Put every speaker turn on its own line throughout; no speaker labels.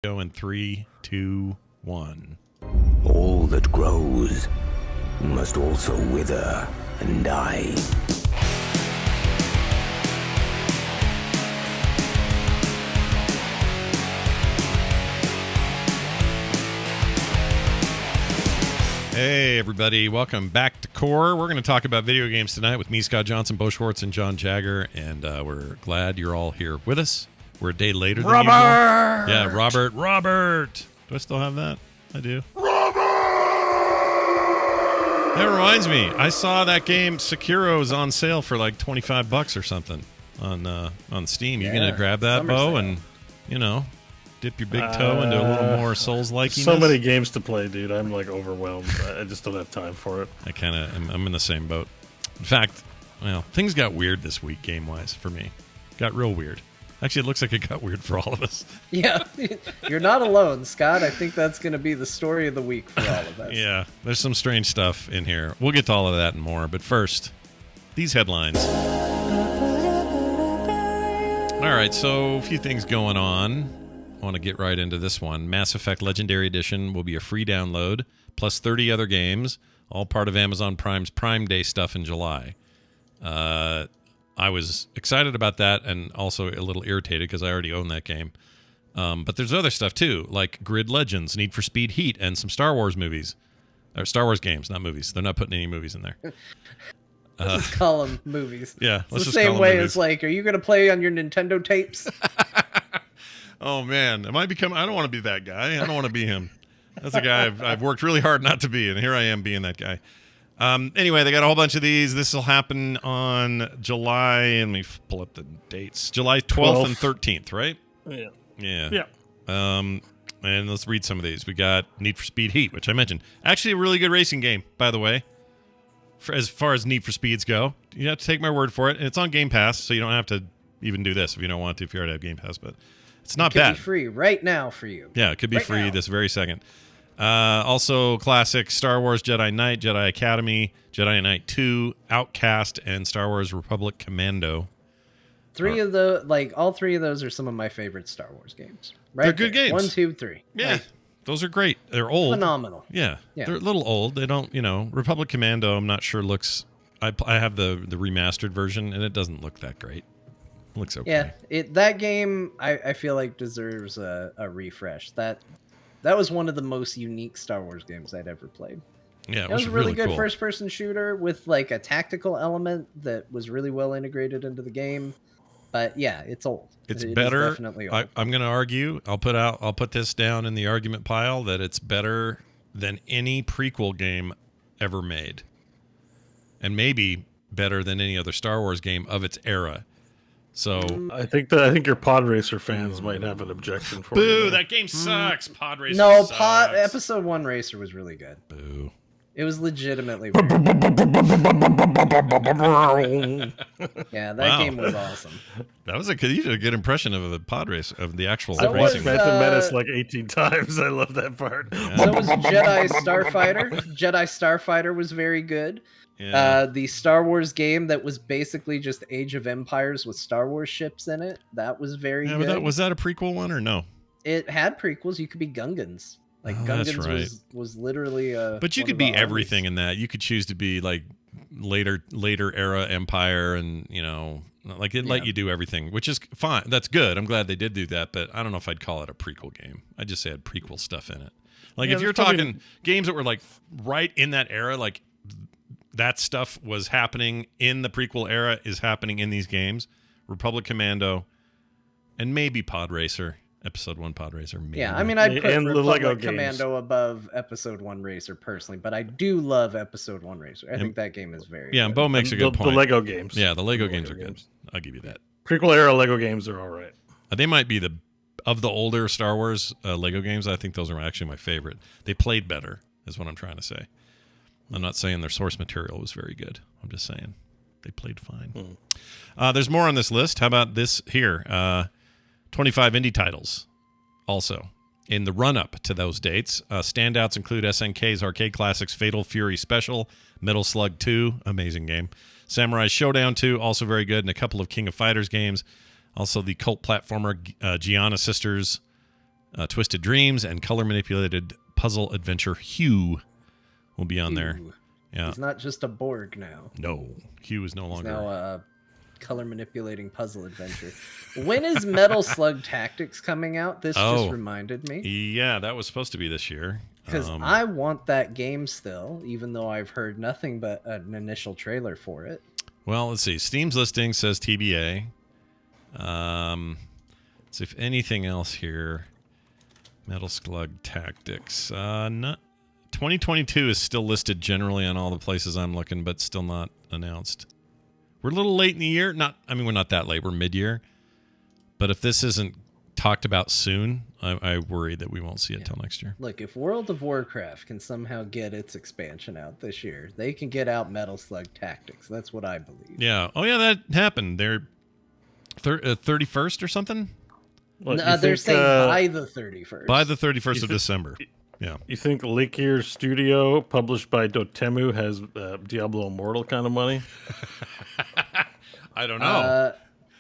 Go in 3, 2, 1.
All that grows must also wither and die.
Hey, everybody. Welcome back to Core. We're going to talk about video games tonight with me, Scott Johnson, Bo Schwartz, and John Jagger, and we're glad you're all here with us. We're a day later than usual. Yeah, Robert. Do I still have that? I do. That reminds me. I saw that game Sekiro's on sale for like $25 or something on Steam. You gonna grab that, Bo, and dip your big toe into a little more Souls-likeness?
So many games to play, dude. I'm like overwhelmed. I just don't have time for it.
I'm in the same boat. In fact, things got weird this week game-wise for me. Got real weird. Actually, it looks like it got weird for all of us.
Yeah, you're not alone, Scott. I think that's going to be the story of the week for all of us.
Yeah, there's some strange stuff in here. We'll get to all of that and more. But first, these headlines. All right, so a few things going on. I want to get right into this one. Mass Effect Legendary Edition will be a free download, plus 30 other games, all part of Amazon Prime's Prime Day stuff in July. I was excited about that and also a little irritated because I already own that game. But there's other stuff too, like Grid Legends, Need for Speed Heat, and some Star Wars movies. Or Star Wars games, not movies. They're not putting any movies in there.
Let's just call them movies.
Yeah,
it's the same way as like, are you going to play on your Nintendo tapes?
Oh, man. I don't want to be that guy. I don't want to be him. That's a guy I've worked really hard not to be, and here I am being that guy. Anyway, they got a whole bunch of these. This will happen on July, and let me pull up the dates. July 12th and 13th, right? Yeah. And let's read some of these. We got Need for Speed Heat, which I mentioned. Actually, a really good racing game, by the way, as far as Need for Speeds go. You have to take my word for it. And it's on Game Pass, so you don't have to even do this if you don't want to, if you already have Game Pass. But it's not bad.
It could be free right now for you.
Yeah, it could be free this very second. Also, classic Star Wars Jedi Knight, Jedi Academy, Jedi Knight 2, Outcast, and Star Wars Republic Commando.
All three of those are some of my favorite Star Wars games. Right,
they're good games.
1, 2, 3.
Yeah, those are great. They're old.
Phenomenal.
Yeah, they're a little old. They don't, Republic Commando, I'm not sure looks. I have the remastered version, and it doesn't look that great. It looks okay.
Yeah, that game I feel like deserves a refresh. That was one of the most unique Star Wars games I'd ever played.
Yeah,
it was a really good
cool
first-person shooter with like a tactical element that was really well integrated into the game. But yeah, it's old.
It's better.
Is definitely old.
I'm going to argue. I'll put this down in the argument pile that it's better than any prequel game ever made, and maybe better than any other Star Wars game of its era. So
I think your Pod Racer fans might have an objection for you.
Boo! That game sucks. Pod Racer.
No,
sucks.
Episode 1 Racer was really good.
Boo!
It was legitimately. Yeah, that game was awesome.
That was you did a good impression of the Pod Race of the actual
I've
racing.
mentioned Menace like 18 times. I love that part.
Yeah.
So was Jedi Starfighter. Jedi Starfighter was very good.
Yeah.
The Star Wars game that was basically just Age of Empires with Star Wars ships in it. That was very good.
But was that a prequel one or no?
It had prequels. You could be Gungans. Like Gungans was literally
But you could be everything in that. You could choose to be like later era Empire, and let you do everything, which is fine. That's good. I'm glad they did do that, but I don't know if I'd call it a prequel game. I'd just say it had prequel stuff in it. Like if you're talking games that were like right in that era, like that stuff was happening in the prequel era is happening in these games. Republic Commando and maybe Pod Racer. Episode 1 Pod Racer, maybe.
Yeah, I mean, I'd put Republic
Lego
Commando above Episode 1 Racer personally, but I do love Episode 1 Racer. I think that game is very good.
And Bo makes a good point.
The Lego games.
Yeah, the Lego games are good. I'll give you that.
Prequel era Lego games are all right.
They might be of the older Star Wars Lego games, I think those are actually my favorite. They played better, is what I'm trying to say. I'm not saying their source material was very good. I'm just saying they played fine. There's more on this list. How about this here? 25 indie titles also in the run-up to those dates. Standouts include SNK's arcade classics Fatal Fury Special, Metal Slug 2, amazing game, Samurai Showdown 2, also very good, and a couple of King of Fighters games. Also the cult platformer Gianna Sisters, Twisted Dreams, and color manipulated puzzle adventure Hue will be on there.
Hugh.
Yeah.
He's not just a Borg now.
No, Hue is no
He's
longer.
now a color manipulating puzzle adventure. When is Metal Slug Tactics coming out? This just reminded me.
Yeah, that was supposed to be this year.
Because I want that game still, even though I've heard nothing but an initial trailer for it.
Well, let's see. Steam's listing says TBA. So if anything else here, Metal Slug Tactics. 2022 is still listed generally on all the places I'm looking, but still not announced. We're a little late in the year. We're not that late. We're mid-year. But if this isn't talked about soon, I worry that we won't see it till next year.
Look, if World of Warcraft can somehow get its expansion out this year, they can get out Metal Slug Tactics. That's what I believe.
Yeah. Oh, yeah, that happened. They're 31st or something?
No, they're saying by the 31st.
By the 31st of December. Yeah.
You think Lake Erie Studio, published by Dotemu, has Diablo Immortal kind of money?
I don't know.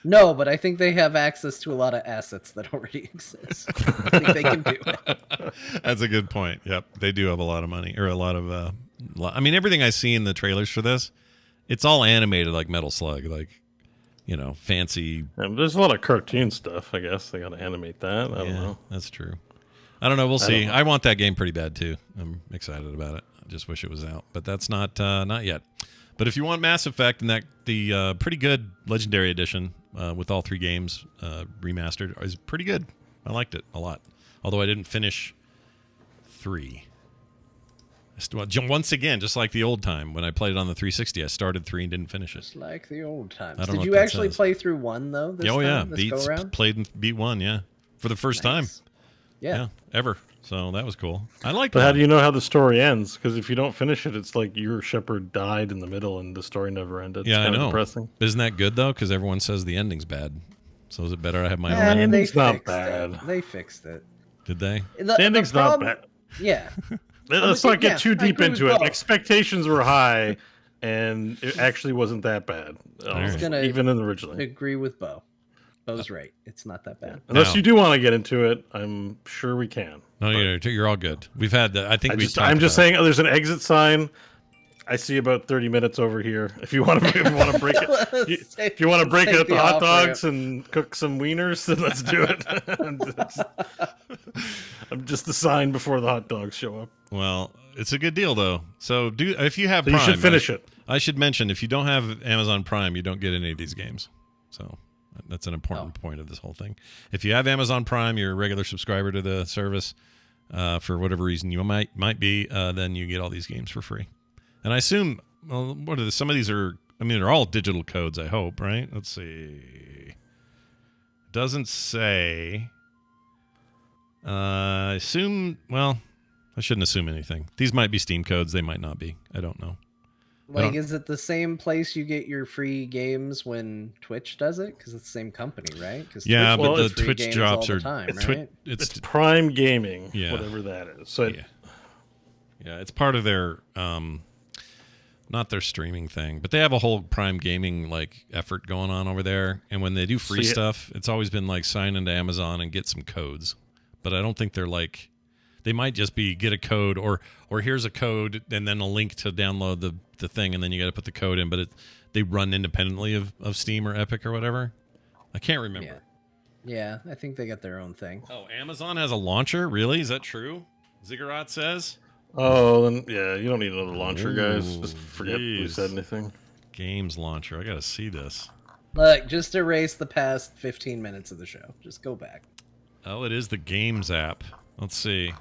No, but I think they have access to a lot of assets that already exist. I think they can do it.
That's a good point. Yep, they do have a lot of money, or a lot of. Everything I see in the trailers for this, it's all animated like Metal Slug, like fancy.
There's a lot of cartoon stuff. I guess they got to animate that. I don't know.
That's true. I don't know. We'll see. I want that game pretty bad too. I'm excited about it. I just wish it was out, but that's not yet. But if you want Mass Effect and the pretty good Legendary Edition with all 3 games remastered is pretty good. I liked it a lot. Although I didn't finish 3. Once again, just like the old time when I played it on the 360, I started 3 and didn't finish it.
Just like the old times.
I don't know
Did
what
you
that
actually
says.
play through 1 though? This time, this go around?
Played and beat 1, yeah, for the first time.
Yeah,
ever. So that was cool. I liked it.
But how do you know how the story ends? Because if you don't finish it, it's like your shepherd died in the middle and the story never ended.
Yeah,
it's
I know.
Depressing.
Isn't that good though? Because everyone says the ending's bad. So is it better I have my
Yeah,
own ending?
ending's not
fixed
bad.
it. They fixed it.
Did they?
The ending's not bad.
Yeah.
Let's not get too
I
deep
agree with
into it.
Bo.
Expectations were high, and it actually wasn't that bad.
Gonna
Even in originally.
Agree with Bo. Bo's right. It's not that bad.
Unless
No.
you do want to get into it, I'm sure we can.
No, you're all good. We've had. I think we.
I'm just saying. There's an exit sign. I see about 30 minutes over here. If you want to, break it, if you want to break
take
it at
the
the hot
off-ramp.
dogs and cook some wieners, then let's do it. I'm just the sign before the hot dogs show up.
Well, it's a good deal though. So if you have
So
Prime,
you should finish it.
I should mention if you don't have Amazon Prime, you don't get any of these games. So that's an important point of this whole thing. If you have Amazon Prime, you're a regular subscriber to the service. For whatever reason you might be, then you get all these games for free. And I assume, well, some of these are, they're all digital codes, I hope, right? Let's see. Doesn't say. I shouldn't assume anything. These might be Steam codes. They might not be. I don't know.
Like, is it the same place you get your free games when Twitch does it? Because it's the same company, right?
Yeah,
Twitch
but
does
the
free
Twitch
games
drops
all
are.
the time,
It's
right?
It's Prime Gaming,
Yeah.
whatever that is. So
yeah, it's part of their, not their streaming thing, but they have a whole Prime Gaming like effort going on over there. And when they do free stuff, it's always been like sign into Amazon and get some codes. But I don't think they're like. They might just be get a code or here's a code and then a link to download the thing and then you got to put the code in. But they run independently of Steam or Epic or whatever. I can't remember.
Yeah, I think they got their own thing.
Oh, Amazon has a launcher? Really? Is that true? Ziggurat says.
Oh, then yeah, you don't need another launcher, guys. Just forget we
geez.
said anything.
Games launcher. I got to see this.
Look, just erase the past 15 minutes of the show. Just go back.
Oh, it is the Games app. Let's see.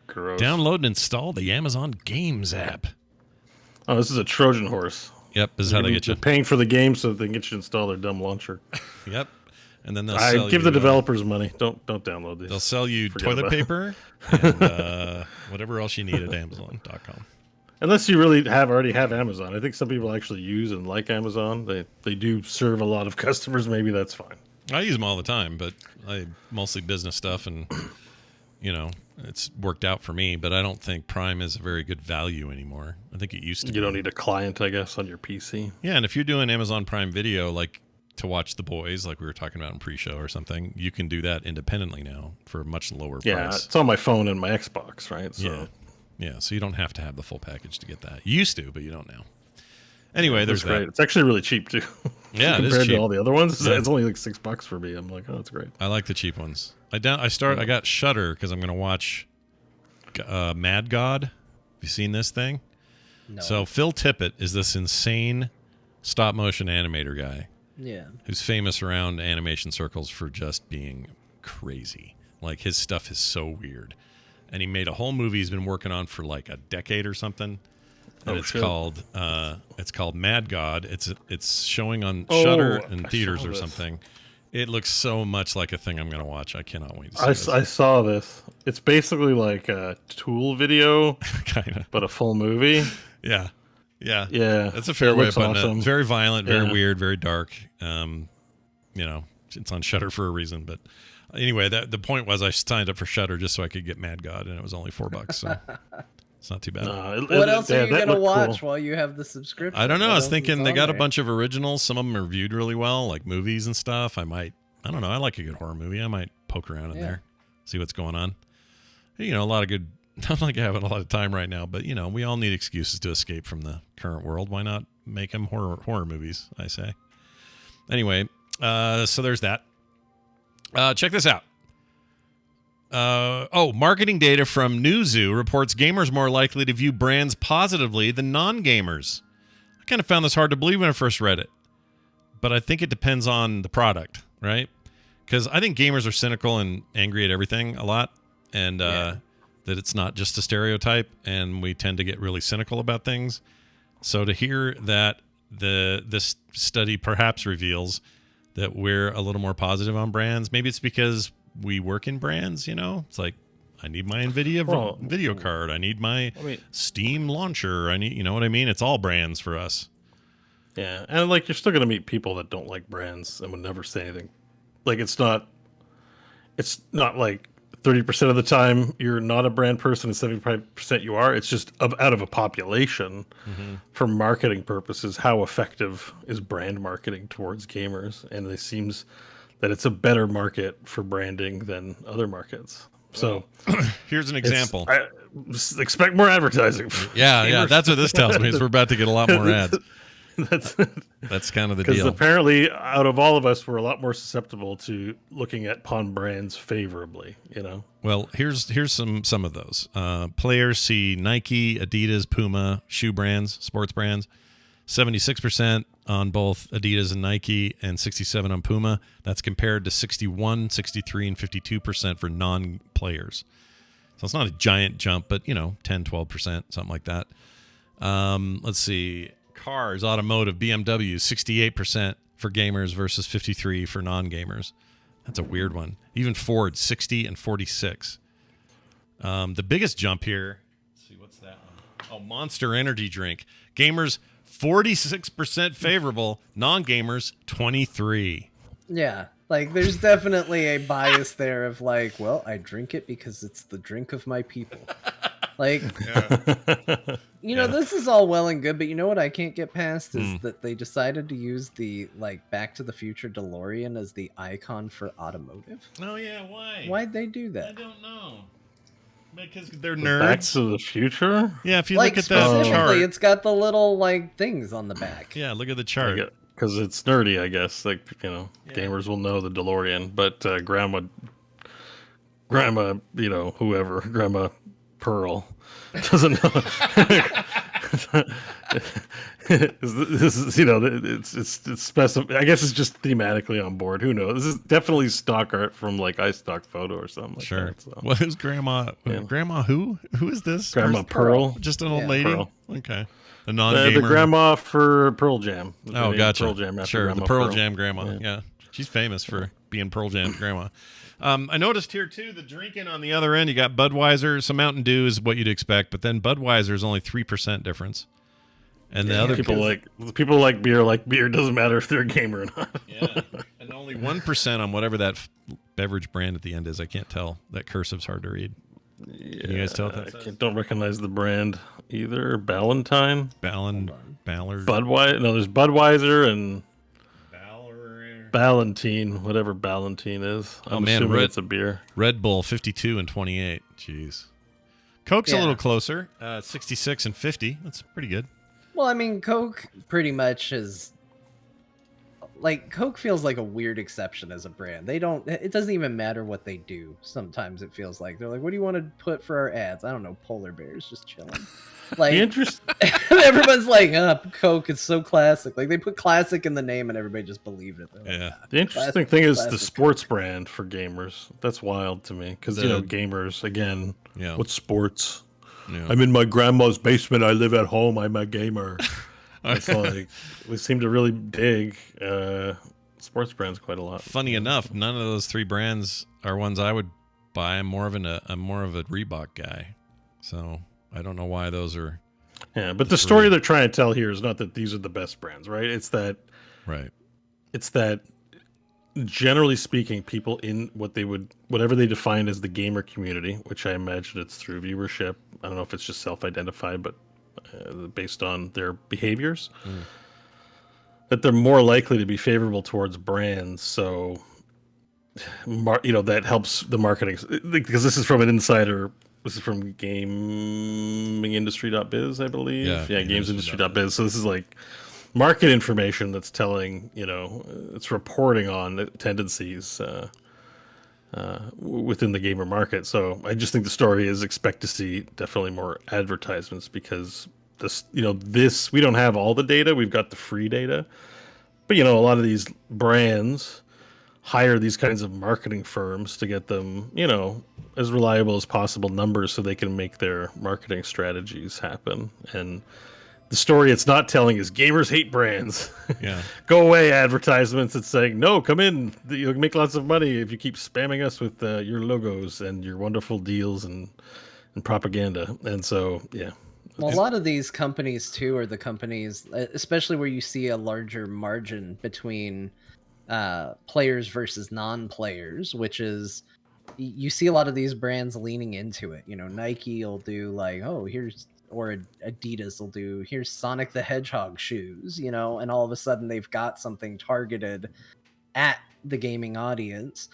Gross.
Download and install the Amazon Games app.
Oh, this is a Trojan horse.
Yep, this is how they get you.
They're paying for the game so that they can get you to install their dumb launcher.
Yep, and then they'll sell
give
you,
the developers money. Don't download these.
They'll sell you
Forget
toilet
about it.
paper and whatever else you need at Amazon.com.
Unless you really already have Amazon. I think some people actually use and like Amazon. They do serve a lot of customers. Maybe that's fine.
I use them all the time, but I mostly business stuff, and it's worked out for me. But I don't think Prime is a very good value anymore. I think it used to.
You don't need a client, I guess, on your PC.
Yeah, and if you're doing Amazon Prime Video, like to watch The Boys, like we were talking about in pre-show or something, you can do that independently now for a much lower price.
It's on my phone and my Xbox, right? So.
Yeah, so you don't have to have the full package to get that. You used to, but you don't now. Anyway, there's
great.
that.
It's actually really cheap too.
Yeah, it is
compared
cheap.
to all the other ones,
Yeah.
it's only like $6 for me. I'm like, oh, it's great.
I like the cheap ones. I got Shudder because I'm going to watch Mad God. Have you seen this thing?
No.
So Phil Tippett is this insane stop motion animator guy.
Yeah.
Who's famous around animation circles for just being crazy. Like his stuff is so weird. And he made a whole movie he's been working on for like a decade or something. And it's called Mad God. It's showing on Shudder and theaters or something. It looks so much like a thing I'm going to watch. I cannot wait to see this.
I saw this. It's basically like a Tool video,
kind of,
but a full movie.
Yeah. That's a fair
It
way of
looks
putting
awesome.
it. Very violent, very weird, very dark. It's on Shudder for a reason. But anyway, the point was I signed up for Shudder just so I could get Mad God, and it was only $4. So it's not too bad.
What else are you gonna watch while you have the subscription?
I don't know.
What
I was
else
thinking
is
they
on
got a
there?
bunch of originals. Some of them are viewed really well, like movies and stuff. I don't know. I like a good horror movie. I might poke around in there, see what's going on. A lot of good. Not like having a lot of time right now, but we all need excuses to escape from the current world. Why not make them horror movies? I say. Anyway, so there's that. Check this out. Marketing data from Newzoo reports gamers more likely to view brands positively than non-gamers. I kind of found this hard to believe when I first read it, but I think it depends on the product, right? Because I think gamers are cynical and angry at everything a lot, and that it's not just a stereotype, and we tend to get really cynical about things. So to hear that this study perhaps reveals that we're a little more positive on brands, maybe it's because we work in brands, It's like, I need my NVIDIA video card. I need my Steam launcher. I need, you know what I mean? It's all brands for us.
Yeah, and like you're still gonna meet people that don't like brands and would never say anything. Like it's not like 30% of the time you're not a brand person and 75% you are. It's just out of a population for marketing purposes. How effective is brand marketing towards gamers? And it seems that it's a better market for branding than other markets. So
here's an example.
Expect more advertising.
Yeah, that's what this tells me. Is we're about to get a lot more ads. That's kind of the deal.
Because apparently, out of all of us, we're a lot more susceptible to looking at pawn brands favorably.
Well, here's some of those. Players see Nike, Adidas, Puma, shoe brands, sports brands. 76% on both Adidas and Nike, and 67% on Puma. That's compared to 61%, 63%, and 52% for non-players. So it's not a giant jump, but 10, 12%, something like that. Let's see. Cars, automotive, BMW, 68% for gamers versus 53% for non-gamers. That's a weird one. Even Ford, 60 and 46. The biggest jump here, let's see, what's that one? Oh, Monster Energy drink. Gamers, 46% favorable. Non-gamers, 23%.
Yeah, like there's definitely a bias there of like, well, I drink it because it's the drink of my people. Like, this is all well and good, but you know what I can't get past is that they decided to use the Back to the Future DeLorean as the icon for automotive.
Oh yeah, why?
Why'd they do that?
I don't know. Because they're nerds.
Back to the Future?
Yeah, if you look at that
specifically,
chart,
it's got the little things on the back.
Yeah, look at the chart.
Because it's nerdy, I guess. Gamers will know the DeLorean, but grandma, whoever, Grandma Pearl doesn't know. This is it's specific. I guess it's just thematically on board. Who knows? This is definitely stock art from iStock Photo or something. Like
sure.
That, so.
What is Grandma? Yeah. Grandma who? Who is this?
Grandma Pearl.
Just an old lady.
Pearl.
Okay. A non-gamer.
The grandma for Pearl Jam.
Oh, gotcha.
Pearl Jam
Sure.
Grandma
The Pearl Jam grandma. Yeah. She's famous for being Pearl Jam grandma. I noticed here too the drinking on the other end. You got Budweiser. Some Mountain Dew is what you'd expect, but then Budweiser is only 3% difference. And the other
people like beer. Like beer doesn't matter if they're a gamer or not.
Yeah, and only 1% on whatever that beverage brand at the end is. I can't tell. That cursive's hard to read.
Yeah,
Can you guys tell what that says?
Don't recognize the brand either. Ballard.
Budweiser.
No, there's Budweiser and Ballantine, whatever Ballantine is. I'm assuming it's a beer.
Red Bull 52 and 28. Jeez. Coke's a little closer, 66 and 50. That's pretty good.
Well, I mean, Coke pretty much is like Coke feels like a weird exception as a brand. They don't. It doesn't even matter what they do. Sometimes it feels like they're like, "What do you want to put for our ads?" I don't know. Polar bears just chilling. Like everyone's like, Coke is so classic. Like they put classic in the name and everybody just believed it. Like,
Yeah.
The interesting thing is the sports brand for gamers. That's wild to me because gamers again.
Yeah.
What's sports?
Yeah.
I'm in my grandma's basement. I live at home. I'm a gamer. It's like we seem to really dig sports brands quite a lot.
Funny enough, none of those three brands are ones I would buy. I'm more of a Reebok guy, so I don't know why those are.
Yeah, but the story they're trying to tell here is not that these are the best brands, right? It's that,
right?
It's that, generally speaking, people in whatever they define as the gamer community, which I imagine it's through viewership. I don't know if it's just self-identified, but based on their behaviors, that they're more likely to be favorable towards brands. So, that helps the marketing because this is from an insider. This is from gamingindustry.biz, I believe. Yeah, gamesindustry.biz. So this is like market information that's telling, it's reporting on tendencies within the gamer market. So I just think the story is expect to see definitely more advertisements because this we don't have all the data. We've got the free data, but a lot of these brands hire these kinds of marketing firms to get them, as reliable as possible numbers so they can make their marketing strategies happen. And the story it's not telling is gamers hate brands.
Yeah.
Go away advertisements. It's saying, no, come in. You'll make lots of money if you keep spamming us with your logos and your wonderful deals and propaganda. And so, yeah.
Well, a lot of these companies too are the companies, especially where you see a larger margin between players versus non-players, which is you see a lot of these brands leaning into it. Nike will do like, or Adidas will do, here's Sonic the Hedgehog shoes, and all of a sudden they've got something targeted at the gaming audience.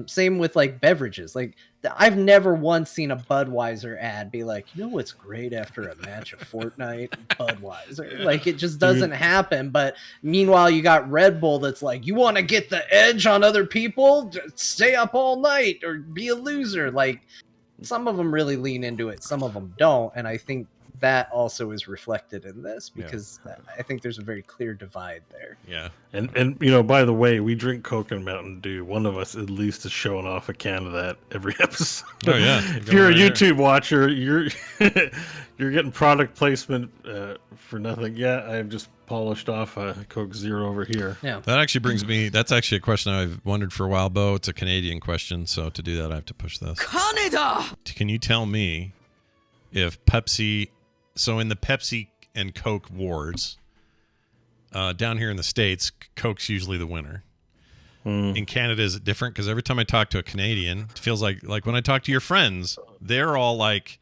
Same with like beverages. Like I've never once seen a Budweiser ad be like, what's great after a match of Fortnite? Budweiser. Like it just doesn't happen. But meanwhile, you got Red Bull that's like, you want to get the edge on other people? Just stay up all night or be a loser. Like some of them really lean into it. Some of them don't. And I think that also is reflected in this because I think there's a very clear divide there.
Yeah.
And by the way, we drink Coke and Mountain Dew. One of us at least is showing off a can of that every episode.
Oh yeah.
If you're a YouTube watcher, you're getting product placement for nothing. Yeah, I've just polished off a Coke Zero over here.
Yeah.
That actually brings me, that's actually a question I've wondered for a while, Bo. It's a Canadian question, so to do that I have to push this.
Canada!
Can you tell me if Pepsi, so in the Pepsi and Coke wars, down here in the States, Coke's usually the winner. In Canada, is it different? Because every time I talk to a Canadian, it feels like when I talk to your friends, they're all like,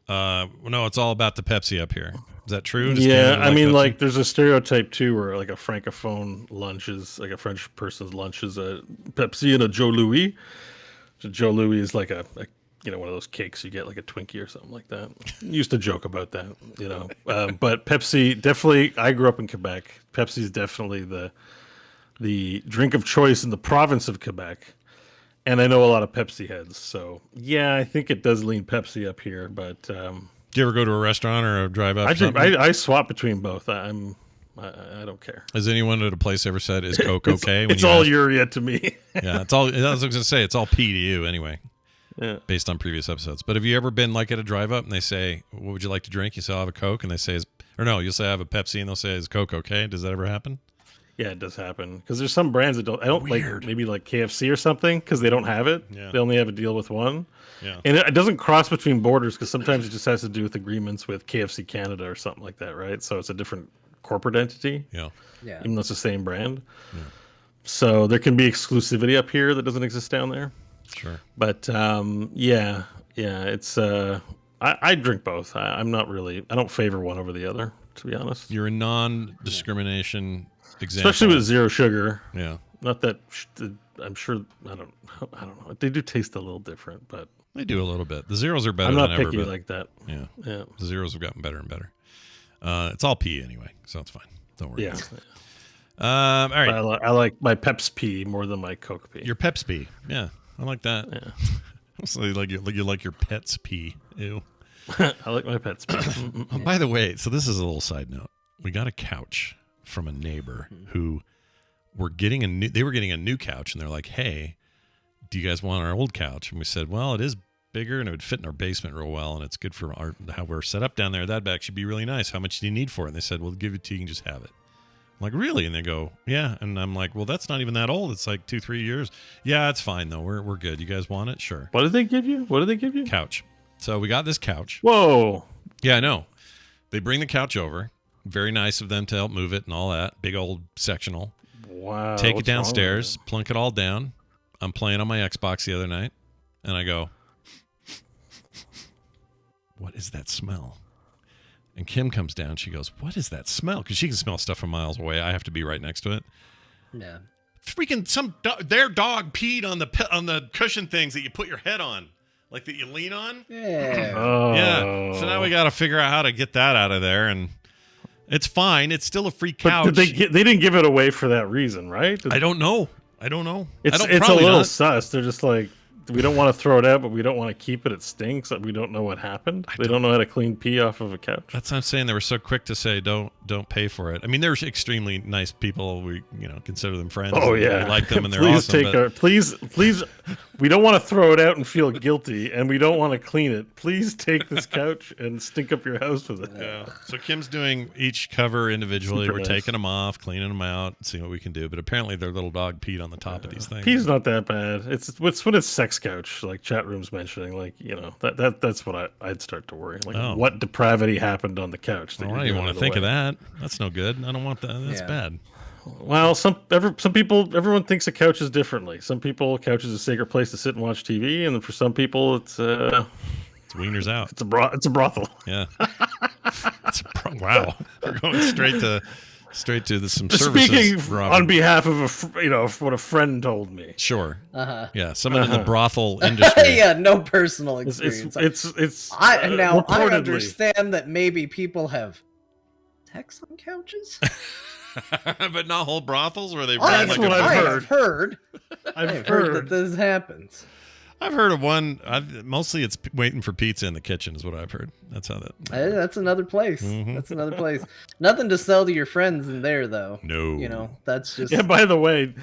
no, it's all about the Pepsi up here. Is that true?
Yeah, I mean, Pepsi? Like there's a stereotype too where like a francophone lunch is like a French person's lunch is a Pepsi and a Joe Louis. So Joe Louis is like a one of those cakes you get like a Twinkie or something like that. Used to joke about that, but Pepsi definitely. I grew up in Quebec. Pepsi is definitely the drink of choice in the province of Quebec, and I know a lot of Pepsi heads. So yeah, I think it does lean Pepsi up here. But
do you ever go to a restaurant or a drive up?
I swap between both. I don't care.
Has anyone at a place ever said, "Is Coke okay?"
It's all urea to me.
Yeah, it's all. I was going to say it's all P to you anyway.
Yeah.
Based on previous episodes. But have you ever been like at a drive up and they say, what would you like to drink? You say, I'll have a Coke. And they say, you'll say, I have a Pepsi. And they'll say, is Coke okay? Does that ever happen?
Yeah, it does happen. Because there's some brands that I don't
Weird.
like, maybe like KFC or something, because they don't have it.
Yeah.
They only have a deal with one.
Yeah.
And it doesn't cross between borders because sometimes it just has to do with agreements with KFC Canada or something like that, right? So it's a different corporate entity.
Yeah.
Even though it's the same brand. Yeah. So there can be exclusivity up here that doesn't exist down there.
Sure.
But it's I drink both. I'm not really, I don't favor one over the other, to be honest.
You're a non-discrimination example.
Especially with zero sugar.
Yeah.
Not that I'm sure. I don't know. They do taste a little different, but
They do a little bit. The zeros are better
I'm not
than ever.
picky
But
like that.
yeah,
Yeah.
the zeros have gotten better and better. It's all pee anyway, so it's fine. Don't worry.
Yeah.
All right.
I like my Pep's pee more than my Coke pee.
Your Pep's pee. Yeah, I like that.
Yeah.
So you like your pet's pee. Ew.
I like my Pep's pee.
Oh, by the way, so this is a little side note. We got a couch from a neighbor who were getting they were getting a new couch, and they're like, "Hey, do you guys want our old couch?" And we said, "Well, it is bigger and it would fit in our basement real well, and it's good for how we're set up down there. That'd actually be really nice. How much do you need for it?" And they said, "We'll give it to you. You can just have it." I'm like, "Really?" And they go, "Yeah." And I'm like, "Well, that's not even that old. It's like 2-3 years." "Yeah, it's fine though. We're good. You guys want it? Sure."
What did they give you?
Couch. So we got this couch.
Whoa.
Yeah, I know. They bring the couch over. Very nice of them to help move it and all that. Big old sectional.
Wow.
Take it
what's wrong with
downstairs, plunk it all down. I'm playing on my Xbox the other night, and I go, "What is that smell?" And Kim comes down. She goes, "What is that smell?" Because she can smell stuff from miles away. I have to be right next to it.
Yeah.
Freaking their dog peed on the cushion things that you put your head on, like that you lean on.
Yeah.
Oh.
Yeah. So now we got to figure out how to get that out of there, and it's fine. It's still a free
But
couch.
they didn't give it away for that reason, right?
I don't know.
It's a
probably
little
not.
sus. They're just like, we don't want to throw it out, but we don't want to keep it. It stinks. We don't know what happened. They don't know how to clean pee off of a couch.
That's what I'm saying. They were so quick to say don't pay for it. I mean, they're extremely nice people. We consider them friends.
Oh
and
yeah,
we like them and they're
please
awesome.
take
but-
our please. We don't want to throw it out and feel guilty, and we don't want to clean it. Please take this couch and stink up your house with it.
Yeah. So Kim's doing each cover individually.
Super
We're
nice.
taking them off, cleaning them out, seeing what we can do. But apparently their little dog peed on the top of these things.
Pee's not that bad. It's when it's sex couch, like chat rooms mentioning, like that's what I'd start to worry. Like
Oh.
what depravity happened on the couch? That
Well, I
you're
don't even want
giving
to
it
think
away?
of that. That's no good. I don't want that. That's
Yeah.
bad.
Well, some people, everyone thinks of couches differently. Some people, couch is a sacred place to sit and watch TV, and for some people, it's
It's wieners out.
it's a brothel.
Yeah. Wow. We're going straight to some services.
Speaking
Robert.
on behalf of what a friend told me.
Sure.
Uh-huh.
Yeah. Someone in the brothel industry.
Yeah, no personal
It's
experience. I
reportedly.
understand that maybe people have sex on couches.
But not whole brothels where they
That's
run like
what
a
I've
I
heard.
have heard.
I've
I've heard
heard
that this happens.
I've heard of one. Mostly it's waiting for pizza in the kitchen is what I've heard. That's how that.
That's another place.
Mhm.
That's another place. Nothing to sell to your friends in there, though.
No.
That's just.
Yeah, by the way,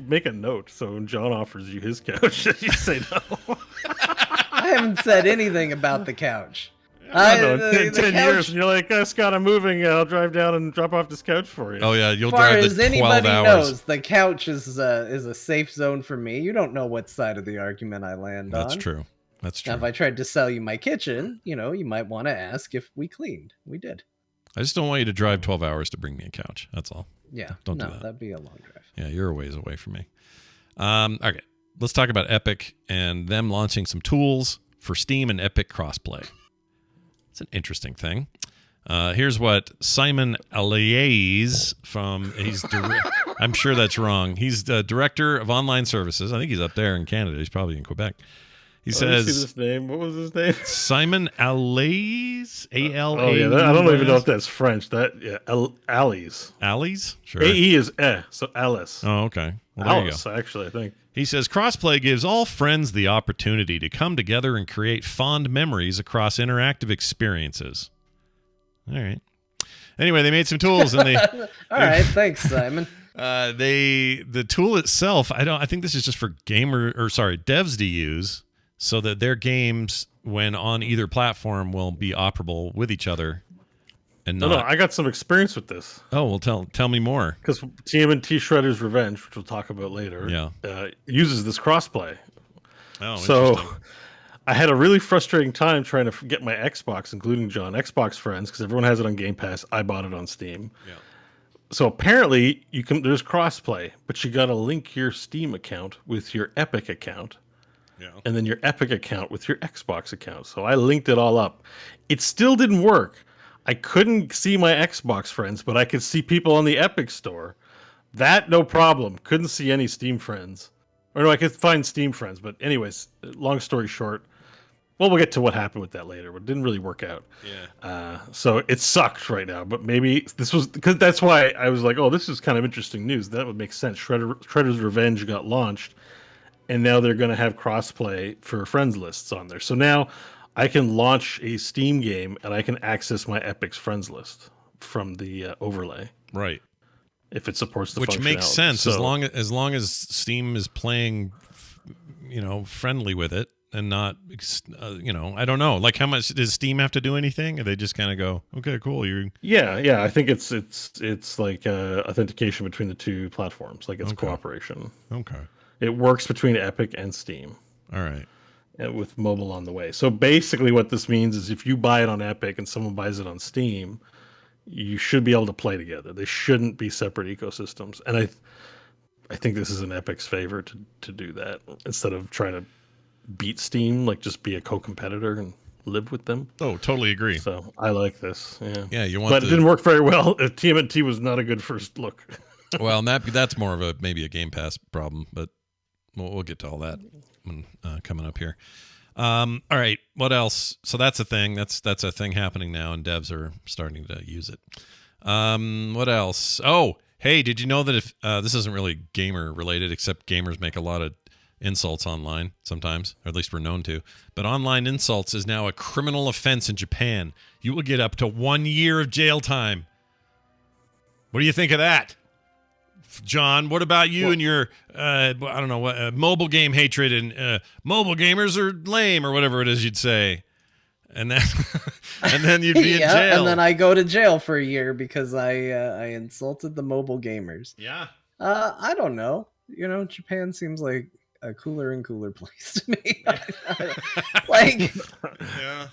make a note so when John offers you his couch, you say no.
I haven't said anything about the couch.
I know,
the
10
couch,
years, and you're like, Scott, I'm moving. I'll drive down and drop off this couch for you.
Oh yeah, you'll
As far
drive
as
the 12
anybody
hours.
knows, the couch is a safe zone for me. You don't know what side of the argument I land on.
That's true. That's true.
Now, if I tried to sell you my kitchen, you might want to ask if we cleaned. We did.
I just don't want you to drive 12 hours to bring me a couch. That's all.
Yeah.
Don't do
no,
that.
that'd be a long drive.
Yeah, you're a ways away from me. Okay, let's talk about Epic and them launching some tools for Steam and Epic crossplay. It's an interesting thing. Here's what Simon Aliaze I'm sure that's wrong. He's the director of online services. I think he's up there in Canada. He's probably in Quebec. He
Let me see
says
this name. What was his name?
Simon Aliaze, A-L-A.
Oh yeah, I don't even know if that's French. Alice.
Alice? Sure.
A-E is so Alice.
Oh, okay. Well, there you go.
Alice, actually, I think.
He says crossplay gives all friends the opportunity to come together and create fond memories across interactive experiences. All right. Anyway, they made some tools and they
All right. Thanks, Simon.
the tool itself, I think this is just for devs to use so that their games when on either platform will be operable with each other and not.
No, I got some experience with this.
Oh, well tell me more.
Because TMNT Shredder's Revenge, which we'll talk about later, uses this crossplay.
Oh,
So
interesting.
I had a really frustrating time trying to get my Xbox, including John, Xbox friends, because everyone has it on Game Pass. I bought it on Steam.
Yeah.
So apparently there's crossplay, but you got to link your Steam account with your Epic account.
Yeah.
And then your Epic account with your Xbox account. So I linked it all up. It still didn't work. I couldn't see my Xbox friends, but I could see people on the Epic store That no problem. Couldn't see any Steam friends. Or no, I could find Steam friends. But anyways, long story short, well, we'll get to what happened with that later. But it didn't really work out.
Yeah.
So it sucked right now. But maybe this was because that's why I was like, oh, this is kind of interesting news. That would make sense. Shredder's Revenge got launched, and now they're going to have crossplay for friends lists on there. So now I can launch a Steam game and I can access my Epic's friends list from the overlay.
Right.
If it supports the
which makes
functionality.
sense
So,
as long as Steam is playing, friendly with it and not, I don't know. Like, how much does Steam have to do anything? Or they just kind of go, okay, cool.
yeah. I think it's like authentication between the two platforms. Like it's cooperation.
Okay.
It works between Epic and Steam.
All right.
And with mobile on the way. So basically, what this means is if you buy it on Epic and someone buys it on Steam, you should be able to play together. They shouldn't be separate ecosystems. And I think this is in Epic's favor to do that instead of trying to beat Steam, like just be a co-competitor and live with them.
Oh, totally agree.
So I like this. Yeah.
Yeah,
But it didn't work very well. TMNT was not a good first look.
Well, and that's more of maybe a Game Pass problem, but we'll get to all that when, coming up here. All right, what else? So that's a thing. That's a thing happening now, and devs are starting to use it. What else? Oh, hey, did you know that if this isn't really gamer related, except gamers make a lot of insults online sometimes, or at least we're known to. But online insults is now a criminal offense in Japan. You will get up to 1 year of jail time. What do you think of that, John? What about you and your I don't know what mobile game hatred and mobile gamers are lame or whatever it is you'd say, and then and then you'd be in jail,
and then I go to jail for a year because I insulted the mobile gamers.
Yeah.
I don't know. Japan seems like a cooler and cooler place to me. Like,
Yeah.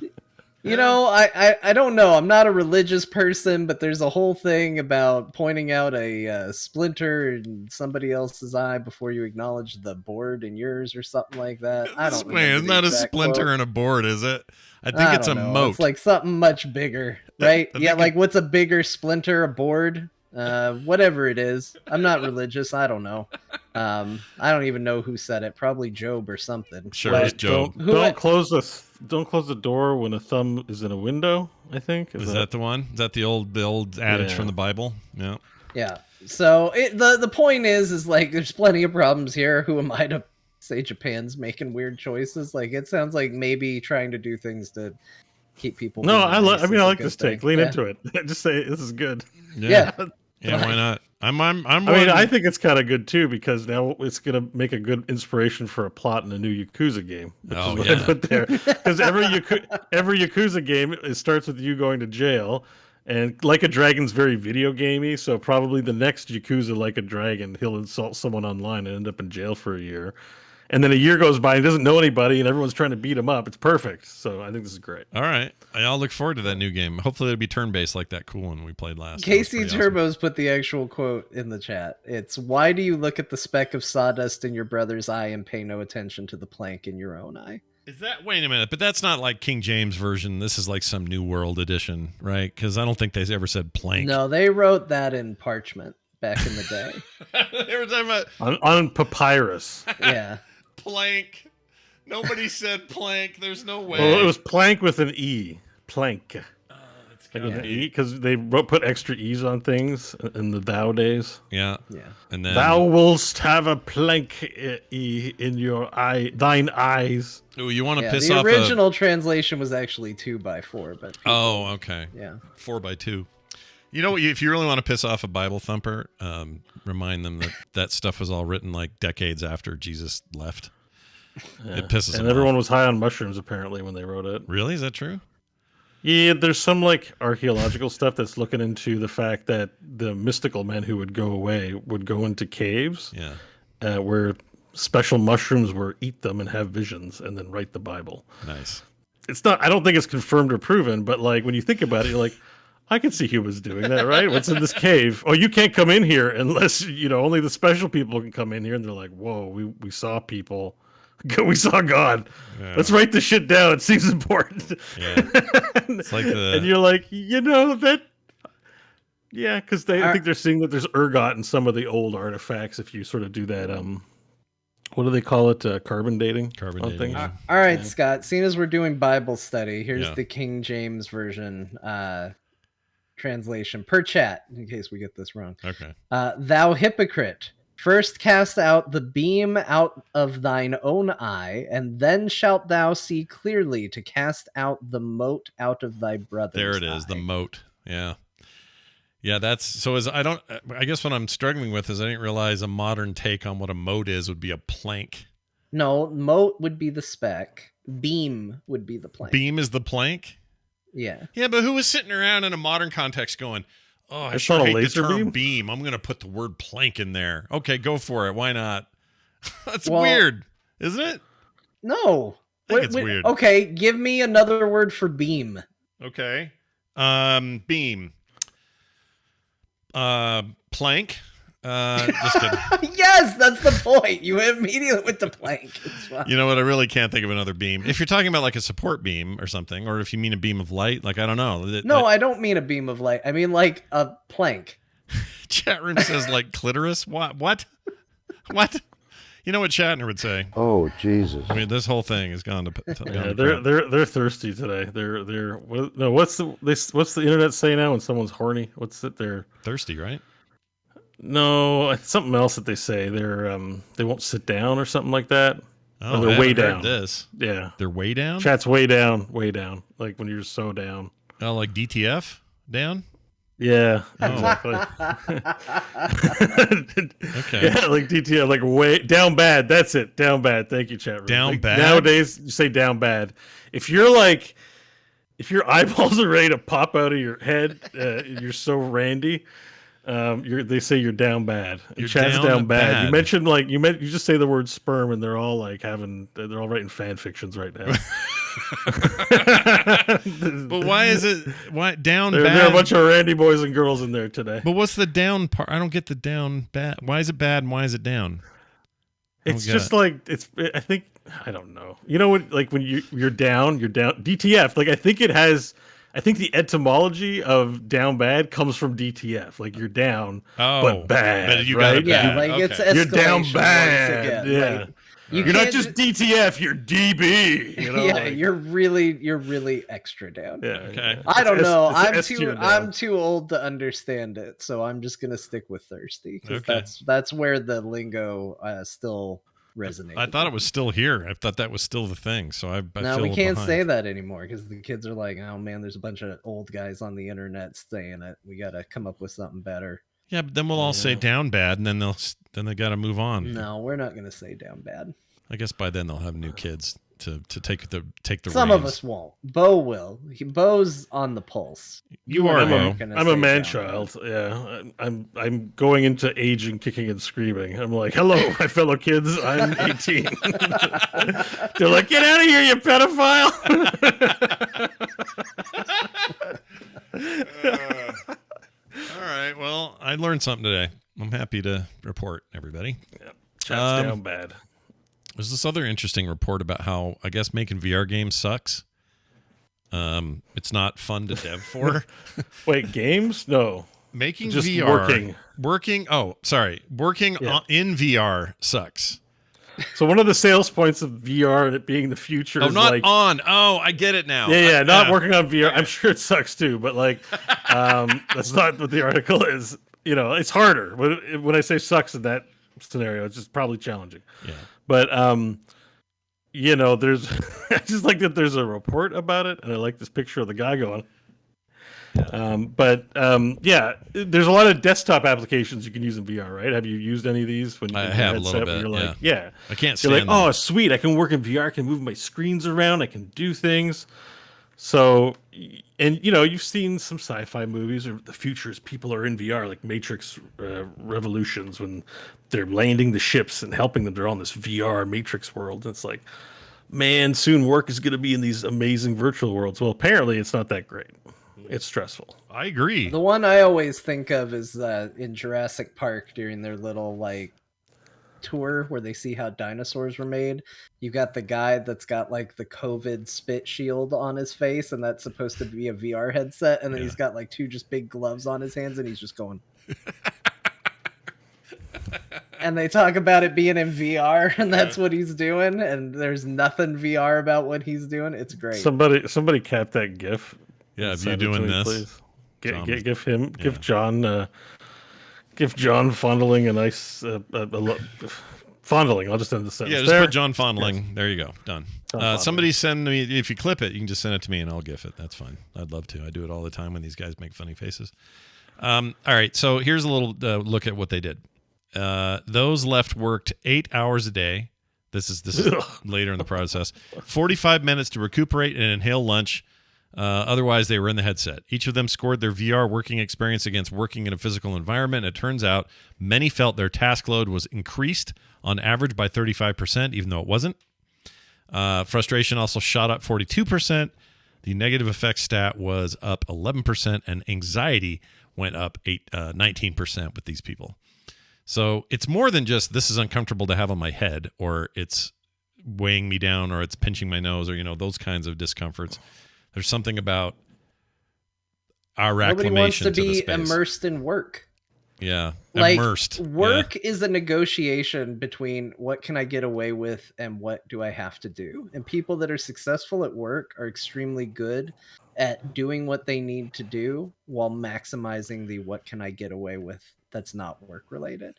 I don't know. I'm not a religious person, but there's a whole thing about pointing out a splinter in somebody else's eye before you acknowledge the board in yours or something like that. I don't know.
Wait, it's not a splinter in a board, is it? I think it's a moat.
It's like something much bigger, right? Yeah, like what's a bigger splinter? A board? Whatever it is. I'm not religious. I don't know. I don't even know who said it. Probably Job or something.
Sure, it's Job.
Don't close the door when a thumb is in a window. I think
is that the one? Is that the old adage from the Bible? Yeah.
Yeah. So the point is like there's plenty of problems here. Who am I to say Japan's making weird choices? Like it sounds like maybe trying to do things to keep people.
No, I like this
thing.
take. Lean into it. Just say this is good.
Yeah.
Yeah, why not?
I think it's kind of good too because now it's gonna make a good inspiration for a plot in a new Yakuza game. I put there because every Yakuza game it starts with you going to jail, and Like a Dragon's very video gamey. So probably the next Yakuza Like a Dragon, he'll insult someone online and end up in jail for a year. And then a year goes by and he doesn't know anybody and everyone's trying to beat him up. It's perfect. So I think this is great.
All right. I'll look forward to that new game. Hopefully it'll be turn-based like that cool one we played last.
Casey Turbos put the actual quote in the chat. It's, why do you look at the speck of sawdust in your brother's eye and pay no attention to the plank in your own eye?
Is that, wait a minute, but that's not like King James version. This is like some New World edition, right? Because I don't think they ever said plank.
No, they wrote that in parchment back in the day.
They were talking about...
On papyrus.
Yeah.
Plank. Nobody said plank. There's no way.
Well, it was plank with an E. Plank.
Like
with an E, because they put extra E's on things in the thou days.
Yeah.
Yeah.
And then
thou wouldst have a plank E in your eye, thine eyes.
Oh, you want to piss
the
off
the original translation was actually 2x4, but people,
okay.
Yeah.
4x2. You know what? If you really want to piss off a Bible thumper, remind them that stuff was all written like decades after Jesus left.
Yeah.
It pisses them
And everyone
off.
was high on mushrooms apparently when they wrote it.
Really? Is that true?
Yeah, there's some like archaeological stuff that's looking into the fact that the mystical men who would go away would go into caves, where special mushrooms were eat them and have visions and then write the Bible.
Nice.
It's not. I don't think it's confirmed or proven, but like when you think about it, you're like, I can see humans doing that, right? What's in this cave? Oh, you can't come in here unless only the special people can come in here. And they're like, whoa, we saw people. We saw God. Yeah. Let's write this shit down. It seems important.
Yeah. It's like
and you're like, that Yeah, because I think they're seeing that there's ergot in some of the old artifacts. If you sort of do that, what do they call it? Carbon dating.
Carbon
on
dating,
things.
yeah.
All right,
Yeah.
Scott. Seeing as we're doing Bible study, here's
Yeah.
the King James version translation per chat, in case we get this wrong.
Okay.
Thou hypocrite, first cast out the beam out of thine own eye, and then shalt thou see clearly to cast out the mote out of thy brother's
There it is,
eye.
the moat. Yeah. Yeah, that's so. I guess what I'm struggling with is I didn't realize a modern take on what a moat is would be a plank.
No, mote would be the spec. Beam would be the plank.
Beam is the plank.
Yeah.
Yeah, but who was sitting around in a modern context going, "Oh, I
It's
sure
not a
hate the
laser
term
beam?
beam. I'm going to put the word plank in there." Okay, go for it. Why not? That's
Well-
weird, isn't it?
No.
I think it's weird.
Okay, give me another word for beam.
Okay. Beam. Plank. Just kidding.
Yes, that's the point. You immediately went to plank. It's fine.
You know what? I really can't think of another beam. If you're talking about like a support beam or something, or if you mean a beam of light, like I don't know.
No, I don't mean a beam of light. I mean like a plank.
Chat room says like clitoris. What? What? You know what Shatner would say?
Oh, Jesus.
I mean, this whole thing has gone to.
Yeah, they're thirsty today. What's the internet say now when someone's horny? What's it? They're
thirsty, right?
No, it's something else that they say. They won't sit down or something like that.
Oh,
they're
I
way
haven't heard
down.
This.
Yeah,
they're way down.
Chat's way down, way down. Like when you're so down.
Oh, like DTF down.
Yeah,
Oh.
exactly.
Okay.
Yeah, like DTF, like way down bad. That's it. Down bad. Thank you, chat room.
Down
Like,
bad?
Nowadays, you say down bad. If your eyeballs are ready to pop out of your head, you're so randy. They say you're down bad.
You're
Chat's
down bad.
You mentioned you just say the word sperm, and they're all they're all writing fan fictions right now.
But why is it down
There
bad?
are a bunch of randy boys and girls in there today.
But what's the down part? I don't get the down bad. Why is it bad and why is it down?
It's
get
just
it.
I don't know. You know what? Like when you're down. DTF. Like I think the etymology of down bad comes from DTF. Like you're down, but bad.
But you
right?
got it bad.
Yeah, like
Okay.
it's escalation.
You're down
once
bad.
again.
Yeah.
Like,
You're not
can't
just DTF. You're DB. You know?
yeah,
like-
you're really extra down.
yeah.
Okay.
I don't
It's
know.
S tier down.
I'm too old to understand it, so I'm just gonna stick with thirsty because
Okay.
that's where the lingo still resonates.
I thought it was still here. I thought that was still the thing. So I
No,
feel
we can't
behind.
say that anymore because the kids are like, oh man, there's a bunch of old guys on the internet saying it. We gotta come up with something better.
Yeah, but then we'll all say down bad, and then they got to move on.
No, we're not gonna say down bad.
I guess by then they'll have new kids to take the
Some of
reins.
us won't. Bo will. Bo's on the pulse.
You are,
and I
Bo.
aren't gonna
I'm a
say
man
down
child. Yeah, I'm going into aging, kicking and screaming. I'm like, hello, my fellow kids. I'm 18. They're like, get out of here, you pedophile.
All right. Well, I learned something today. I'm happy to report, everybody.
Chat's down bad.
There's this other interesting report about how I guess making VR games sucks. It's not fun to dev for.
Wait, games? No.
Making
Just
VR
working.
Working
Yeah.
in VR sucks.
So one of the sales points of VR and it being the future
Oh,
is
not
like,
on. Oh, I get it now.
yeah, not working on VR. I'm sure it sucks too, but like, that's not what the article is. You know, it's harder. When I say sucks in that scenario, it's just probably challenging.
Yeah.
But you know, there's I just like that there's a report about it, and I like this picture of the guy going. Yeah, there's a lot of desktop applications you can use in VR, right? Have you used any of these? When
I
in your
have a
headset
little
where
bit,
You're like, yeah.
I can't
You're
stand
like,
them.
oh, sweet! I can work in VR. I can move my screens around. I can do things. So, and you know, you've seen some sci-fi movies, or the future is people are in VR, like Matrix Revolutions, when they're landing the ships and helping them. They're on this VR Matrix world. And it's like, man, soon work is going to be in these amazing virtual worlds. Well, apparently, it's not that great. It's stressful.
I agree.
The one I always think of is in Jurassic Park during their little like tour where they see how dinosaurs were made. You got the guy that's got like the COVID spit shield on his face, and that's supposed to be a VR headset, and then he's got like 2 just big gloves on his hands, and he's just going. And they talk about it being in VR, and that's what he's doing, and there's nothing VR about what he's doing. It's great.
Somebody cap that GIF.
Yeah, if you're doing this,
please.
Give
Give John fondling a nice fondling. I'll just end the sentence.
Yeah, just put John fondling. Yes. There you go. Done. Somebody send me, if you clip it, you can just send it to me and I'll GIF it. That's fine. I'd love to. I do it all the time when these guys make funny faces. All right, so here's a little look at what they did. Those left worked 8 hours a day. This is later in the process. 45 minutes to recuperate and inhale lunch. Otherwise, they were in the headset. Each of them scored their VR working experience against working in a physical environment. It turns out many felt their task load was increased on average by 35%, even though it wasn't. Frustration also shot up 42%. The negative effects stat was up 11%, and anxiety went up 19% with these people. So it's more than just this is uncomfortable to have on my head, or it's weighing me down, or it's pinching my nose, or those kinds of discomforts. There's something about our acclimation
to the space.
Nobody wants to be
immersed in work.
Yeah,
like,
immersed.
Work is a negotiation between what can I get away with and what do I have to do. And people that are successful at work are extremely good at doing what they need to do while maximizing the what can I get away with that's not work related.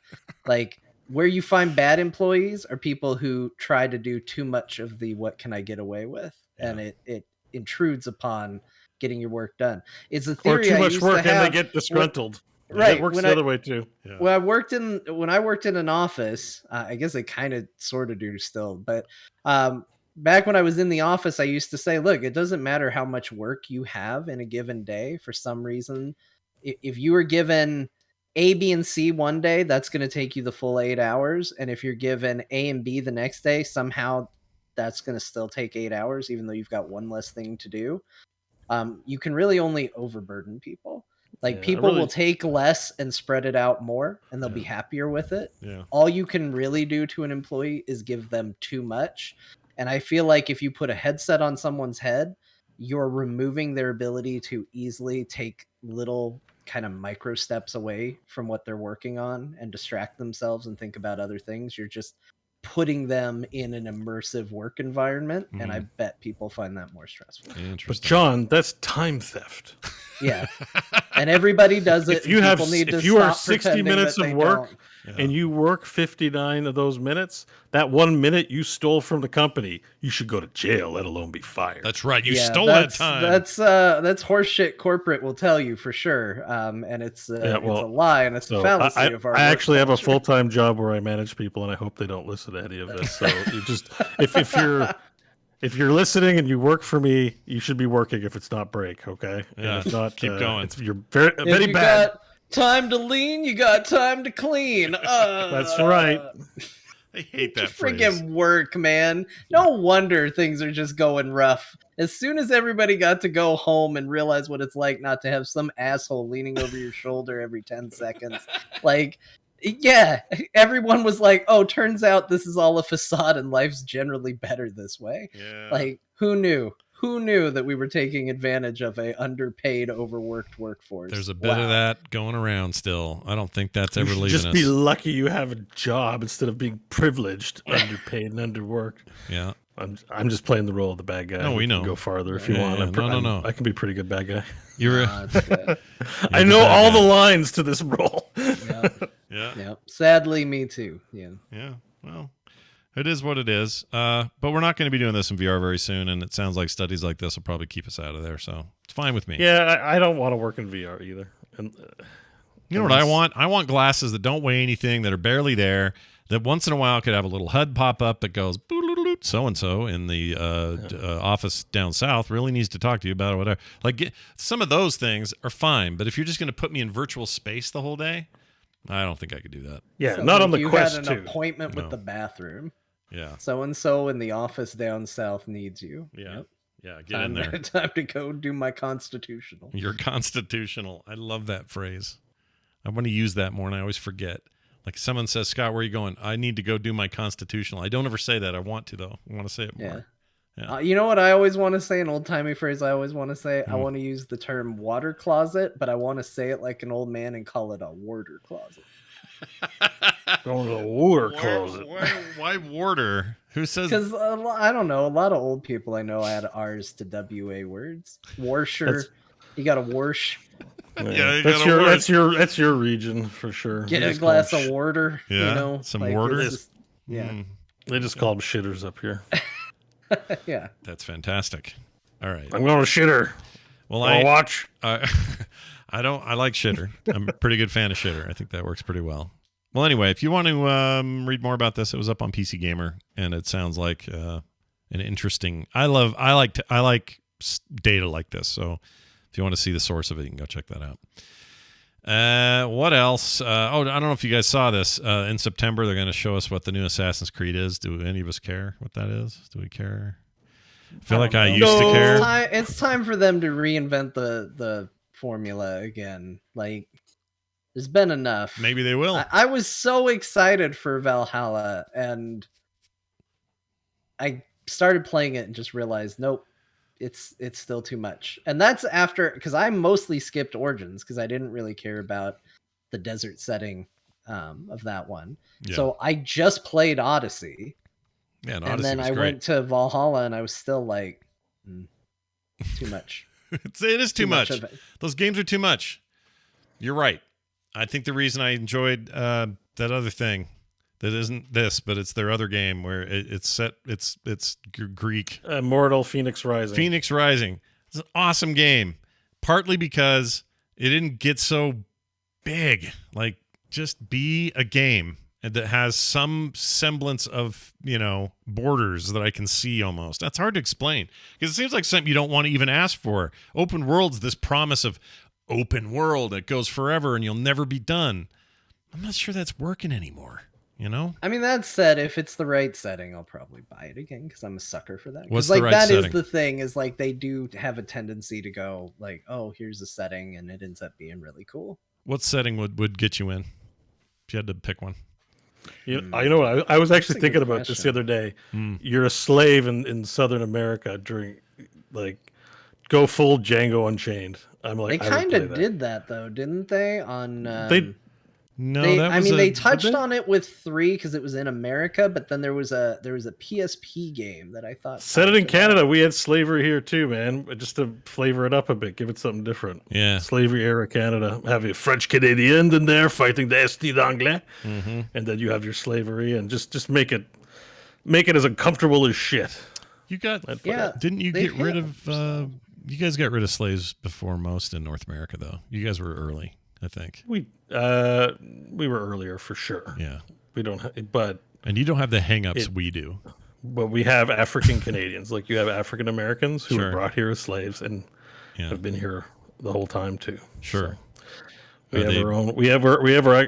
Like, where you find bad employees are people who try to do too much of the what can I get away with, and it intrudes upon getting your work done. It's a theory.
Or too much work and they get disgruntled.
Right.
It works the other way too.
Yeah. When I worked in an office, I guess I kind of sort of do still, but back when I was in the office, I used to say, look, it doesn't matter how much work you have in a given day. For some reason, if you were given A, B, and C one day, that's going to take you the full 8 hours. And if you're given A and B the next day, somehow that's going to still take 8 hours, even though you've got one less thing to do. You can really only overburden people. Like, people will take less and spread it out more, and they'll be happier with it.
Yeah.
All you can really do to an employee is give them too much. And I feel like if you put a headset on someone's head, you're removing their ability to easily take little kind of micro steps away from what they're working on and distract themselves and think about other things. You're just putting them in an immersive work environment, and I bet people find that more stressful.
But John, that's time theft.
Yeah, and everybody does it.
If you are 60 minutes of work and you work 59 of those minutes, that 1 minute you stole from the company, you should go to jail, let alone be fired.
That's right. You stole that time.
That's horseshit. Corporate will tell you for sure, and it's a lie, and it's a fallacy of our.
I actually have a full-time job where I manage people, and I hope they don't listen to any of this. So you just if you're listening and you work for me, you should be working if it's not break, okay?
Yeah,
and if not,
keep going.
You're very
you
bad.
Got time to lean, you got time to clean.
That's right.
I hate that
freaking work, man. No wonder things are just going rough. As soon as everybody got to go home and realize what it's like not to have some asshole leaning over your shoulder every 10 seconds, like, yeah, everyone was like, oh, turns out this is all a facade and life's generally better this way.
Yeah.
Like, who knew? Who knew that we were taking advantage of a underpaid, overworked workforce?
There's a bit of that going around still. I don't think that's ever leaving us.
Just be lucky you have a job instead of being privileged, underpaid, and underworked.
Yeah.
I'm just playing the role of the bad guy.
No, we know.
Go farther if you want.
No.
I can be a pretty good bad guy.
I
know all the lines to this role.
Yeah.
Sadly, me too. Yeah.
Well, it is what it is. But we're not going to be doing this in VR very soon, and it sounds like studies like this will probably keep us out of there. So it's fine with me.
Yeah, I don't want to work in VR either. And
you know what I want? I want glasses that don't weigh anything, that are barely there, that once in a while could have a little HUD pop up that goes so-and-so in the office down south really needs to talk to you about it, whatever. Like, some of those things are fine, but if you're just going to put me in virtual space the whole day, I don't think I could do that.
Yeah, so not on the Quest 2.
You had an appointment with the bathroom.
Yeah.
So-and-so in the office down south needs you.
Yeah. Yep. Yeah, get in there.
Time to go do my constitutional.
You're constitutional. I love that phrase. I want to use that more, and I always forget. Like someone says, Scott, where are you going? I need to go do my constitutional. I don't ever say that. I want to, though. I want to say it more. Yeah.
You know what I always want to say, an old-timey phrase I always want to say? I want to use the term water closet, but I want to say it like an old man and call it a warder closet.
Going to the water closet.
Why warder? Who says?
Because I don't know. A lot of old people I know add R's to WA words. Warsher. You got a warsh.
Yeah,
that's your region for sure.
Get a glass of water.
Yeah,
you know,
some
like,
water.
Yeah.
They just call them shitters up here.
Yeah.
That's fantastic. All right.
I'm going to shitter.
Well,
I'll watch.
I like shitter. I'm a pretty good fan of shitter. I think that works pretty well. Well, anyway, if you want to read more about this, it was up on PC Gamer, and it sounds like an interesting. I like data like this. So if you want to see the source of it, you can go check that out. What else? I don't know if you guys saw this. In September, they're going to show us what the new Assassin's Creed is. Do any of us care what that is? Do we care? I feel like I used to care.
It's time for them to reinvent the formula again. Like, there's been enough.
Maybe they will.
I was so excited for Valhalla, and I started playing it and just realized, nope, it's still too much. And that's after, because I mostly skipped Origins because I didn't really care about the desert setting of that one. Yeah. So I just played Odyssey.
Yeah, and
then I went to Valhalla, and I was still like, too much.
It is too much. Those games are too much. You're right. I think the reason I enjoyed that other thing that isn't this, but it's their other game where it's Greek.
Immortal Phoenix Rising.
Phoenix Rising. It's an awesome game. Partly because it didn't get so big. Like, just be a game that has some semblance of, borders that I can see almost. That's hard to explain because it seems like something you don't want to even ask for. Open world's this promise of open world that goes forever and you'll never be done. I'm not sure that's working anymore, I mean,
that said, if it's the right setting, I'll probably buy it again because I'm a sucker for that.
What's the right
that
setting?
Is the thing, is like they do have a tendency to go like, oh, here's a setting, and it ends up being really cool.
What setting would get you in if you had to pick one?
You know what? I was actually thinking about this the other day. You're a slave in Southern America during, go full Django Unchained. I'm like,
they kind of did that though, didn't they? On
they
touched on it with 3 because it was in America, but then there was a PSP game that I thought
set it in Canada. We had slavery here too, man. Just to flavor it up a bit, give it something different.
Yeah,
slavery era Canada. Have your French Canadians in there fighting the Esti d'Anglais, and then you have your slavery, and just make it as uncomfortable as shit.
You got Didn't you get rid of? You guys got rid of slaves before most in North America, though. You guys were early, I think.
We were earlier for sure.
Yeah,
we don't,
and you don't have the hang-ups we do.
But we have African Canadians, like you have African Americans who were brought here as slaves and have been here the whole time too.
Sure,
so we have our own. We have our. I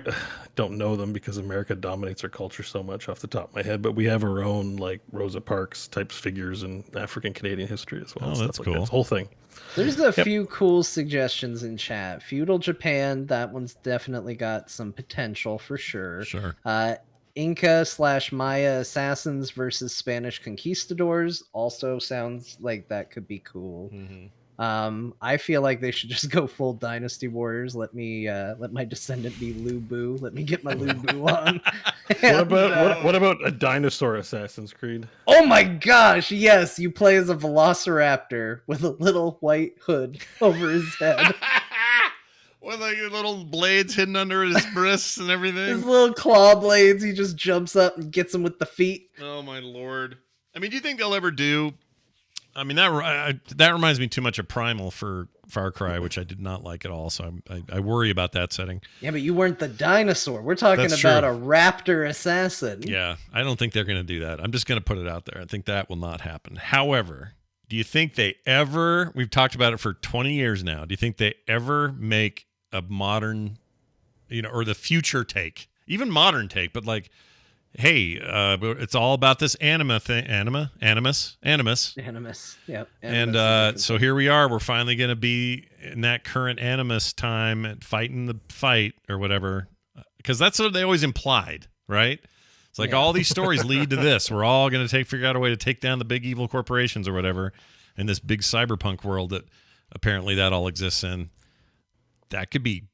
don't know them because America dominates our culture so much off the top of my head, but we have our own like Rosa Parks types figures in African Canadian history as well.
Oh, that's cool.
That whole thing.
There's a few cool suggestions in chat. Feudal Japan, that one's definitely got some potential for sure.
Sure.
Inca/Maya assassins versus Spanish conquistadors also sounds like that could be cool. I feel like they should just go full Dynasty Warriors. Let my descendant be Lu Bu. Let me get my Lu Bu on.
What about a dinosaur Assassin's Creed?
Oh my gosh, yes, you play as a velociraptor with a little white hood over his head.
With like little blades hidden under his wrists and everything.
His little claw blades, he just jumps up and gets them with the feet.
Oh my lord. I mean, do you think they'll ever do... I mean, that reminds me too much of Primal for Far Cry, which I did not like at all. So I worry about that setting.
Yeah, but you weren't the dinosaur. We're talking about a raptor assassin.
Yeah, I don't think they're going to do that. I'm just going to put it out there. I think that will not happen. However, do you think they ever... We've talked about it for 20 years now. Do you think they ever make a modern, or the future take, even modern take, but like... Hey, it's all about this animus.
Yep.
And so here we are. We're finally going to be in that current animus time, fighting the fight or whatever. because that's what they always implied, right? It's like
Yeah.
all these stories lead to this. We're all going to figure out a way to take down the big evil corporations or whatever in this big cyberpunk world that apparently that all exists in. That could be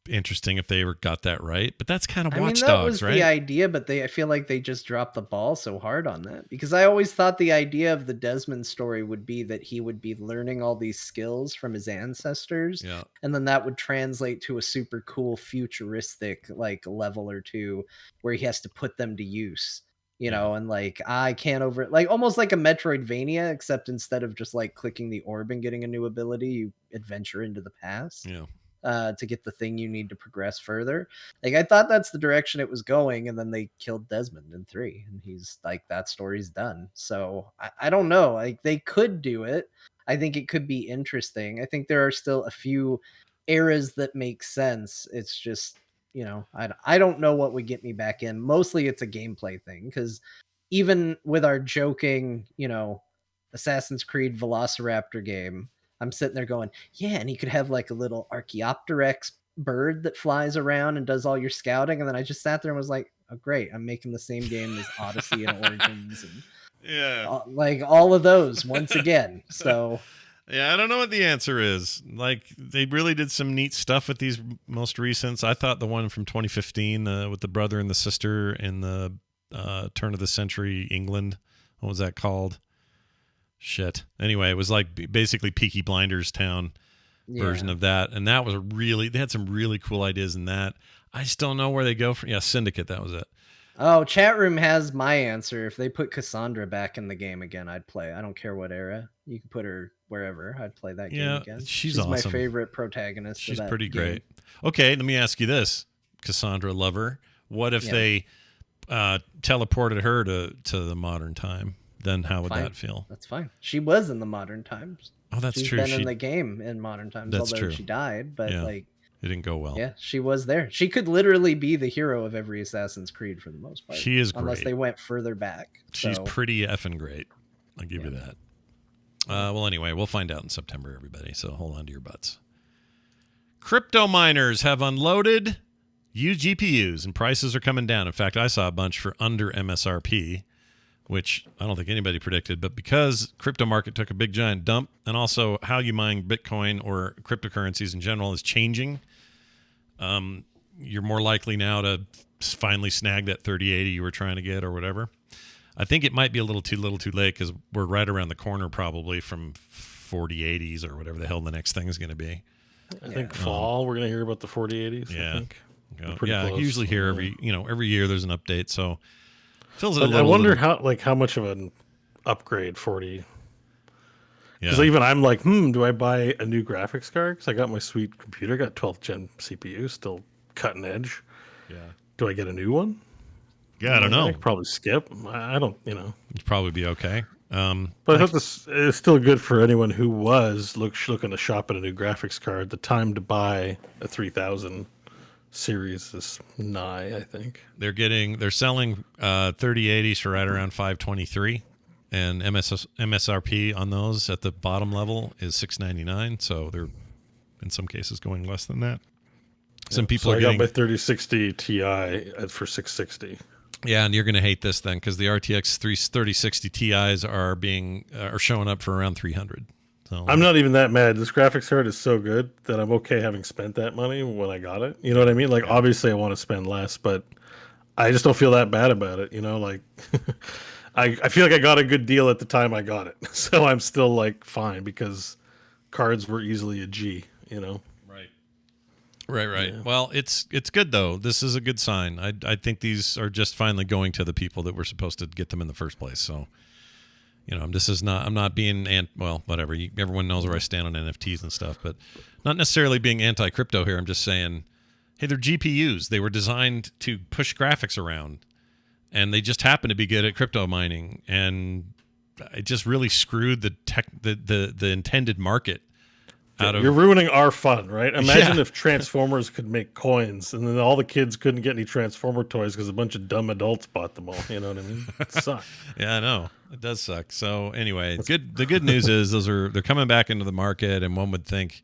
interesting if they ever got that right, but that's kind of
I mean,
Watch
that
Dogs,
was
right?
the idea, but I feel like they just dropped the ball so hard on that, because I always thought the idea of the Desmond story would be that he would be learning all these skills from his ancestors,
Yeah.
and then that would translate to a super cool futuristic like level or two where he has to put them to use. And like I can't over like almost like a Metroidvania, except instead of just like clicking the orb and getting a new ability, you adventure into the past.
Yeah.
To get the thing you need to progress further. Like I thought that's the direction it was going, and then they killed Desmond in 3, and he's like, that story's done. So I don't know. Like they could do it. I think it could be interesting. I think there are still a few eras that make sense. It's just I don't know what would get me back in. Mostly it's a gameplay thing, because even with our joking, Assassin's Creed Velociraptor game, I'm sitting there going, yeah, and he could have like a little Archaeopteryx bird that flies around and does all your scouting. And then I just sat there and was like, oh, great. I'm making the same game as Odyssey and Origins and
Yeah.
like all of those once again. So
Yeah, I don't know what the answer is. Like, they really did some neat stuff with these most recents. I thought the one from 2015 with the brother and the sister in the turn of the century England, what was that called? Shit. Anyway, it was like basically Peaky Blinders town version of that. And that was they had some really cool ideas in that. I still know where they go from. Yeah, Syndicate, that was it.
Oh, chat room has my answer. If they put Cassandra back in the game again, I'd play. I don't care what era. You can put her wherever. I'd play that game again.
She's awesome.
My favorite protagonist.
She's
of that
pretty
game.
great. Okay, let me ask you this, Cassandra lover. What if they teleported her to the modern time? Then how would that feel?
That's fine. She was in the modern times.
Oh, that's
She's
true.
Been in the game in modern times,
That's
although
true.
she died. But like,
it didn't go well.
Yeah, she was there. She could literally be the hero of every Assassin's Creed for the most part.
She is great.
Unless they went further back.
She's pretty effing great. I'll give you that. Well, anyway, we'll find out in September, everybody. So hold on to your butts. Crypto miners have unloaded used GPUs, and prices are coming down. In fact, I saw a bunch for under MSRP, which I don't think anybody predicted. But because crypto market took a big giant dump, and also how you mine Bitcoin or cryptocurrencies in general is changing, you're more likely now to finally snag that 3080 you were trying to get or whatever. I think it might be a little too late because we're right around the corner probably from 4080s or whatever the hell the next thing is going to be.
I think fall we're going to hear about the 4080s.
Yeah.
I think.
Yeah,
close.
usually here every year there's an update, so feels
I wonder how much of an upgrade 40. Because even I'm like, do I buy a new graphics card? Because I got my sweet computer, got 12th gen CPU, still cutting edge.
Yeah.
Do I get a new one?
Yeah, I don't know.
I could probably skip. I don't,
You'd probably be okay.
But I thought this is still good for anyone who was looking to shop at a new graphics card. The time to buy a 3000 series is nigh, I think.
They're selling 3080s for right around 523, and MSRP on those at the bottom level is 699. So they're in some cases going less than that. Some people are getting
I got my 3060 Ti for 660.
Yeah, and you're going to hate this then because the RTX 3060 Ti's are showing up for around 300. So
I'm not even that mad. This graphics card is so good that I'm okay having spent that money when I got it. You know what I mean? Like, obviously I want to spend less, but I just don't feel that bad about it. Like I feel like I got a good deal at the time I got it. So I'm still like fine because cards were easily a G,
Right.
Yeah.
Well, it's good though. This is a good sign. I think these are just finally going to the people that were supposed to get them in the first place. So, I'm not being whatever. Everyone knows where I stand on NFTs and stuff, but not necessarily being anti-crypto here. I'm just saying, hey, they're GPUs. They were designed to push graphics around, and they just happen to be good at crypto mining, and it just really screwed the intended market.
You're ruining our fun, right? Imagine if Transformers could make coins and then all the kids couldn't get any Transformer toys because a bunch of dumb adults bought them all. You know what I mean? It sucks.
Yeah, I know. It does suck. So anyway, the good news is they're coming back into the market, and one would think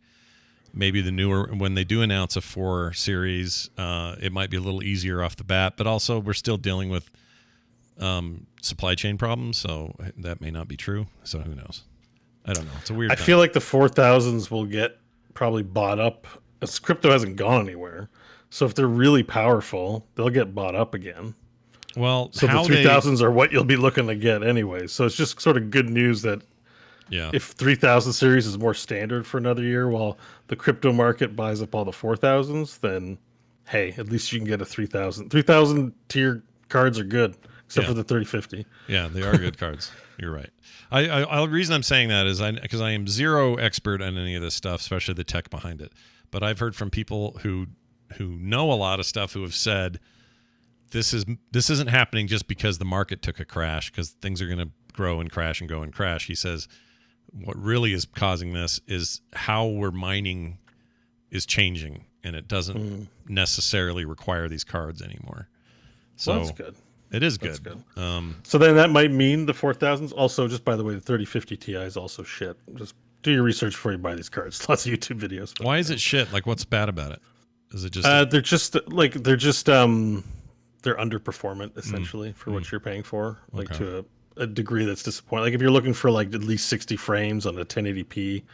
maybe the newer, when they do announce a 4 series, it might be a little easier off the bat. But also, we're still dealing with supply chain problems, so that may not be true. So who knows? I don't know. It's a weird.
I
time.
feel like the 4000s will get probably bought up. As crypto hasn't gone anywhere, so if they're really powerful, they'll get bought up again.
Well,
So the 3000s are what you'll be looking to get anyway. So it's just sort of good news that if 3000 series is more standard for another year, while the crypto market buys up all the 4000s, then hey, at least you can get a 3000. 3000 tier cards are good, except for the 3050.
Yeah, they are good cards. You're right. The reason I'm saying that is because I am zero expert on any of this stuff, especially the tech behind it. But I've heard from people who know a lot of stuff who have said this isn't happening just because the market took a crash, because things are going to grow and crash and go and crash. He says what really is causing this is how we're mining is changing, and it doesn't necessarily require these cards anymore. So
well, that's good.
It is good.
That's good. So then that might mean the 4000s. Also, just by the way, the 3050 Ti is also shit. Just do your research before you buy these cards. Lots of YouTube videos.
Why is it shit? Like, what's bad about it? Is it just
they're underperformant essentially for what you're paying for, like to a degree that's disappointing. Like if you're looking for like at least 60 frames on a 1080p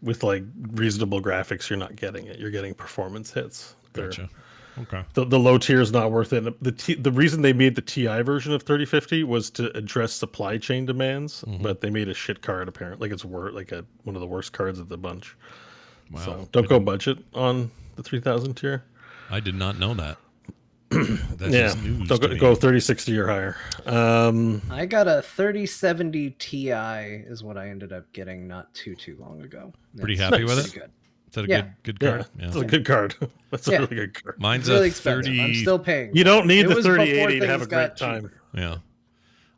with like reasonable graphics, you're not getting it. You're getting performance hits.
Gotcha. Okay.
The low tier is not worth it. The reason they made the TI version of 3050 was to address supply chain demands, but they made a shit card apparently. Like it's one of the worst cards of the bunch.
Wow.
So don't go budget on the 3000 tier.
I did not know that.
That's news. Don't go 3060 or higher.
I got a 3070 Ti is what I ended up getting not too long ago.
Pretty happy with it?
Good.
Is that a good card?
Yeah. It's a good card. That's a really good card.
Mine's
really
a
expensive.
30.
I'm still paying.
You don't need
It
the
was before
3080 to have a
things got
great time.
cheaper.
Yeah.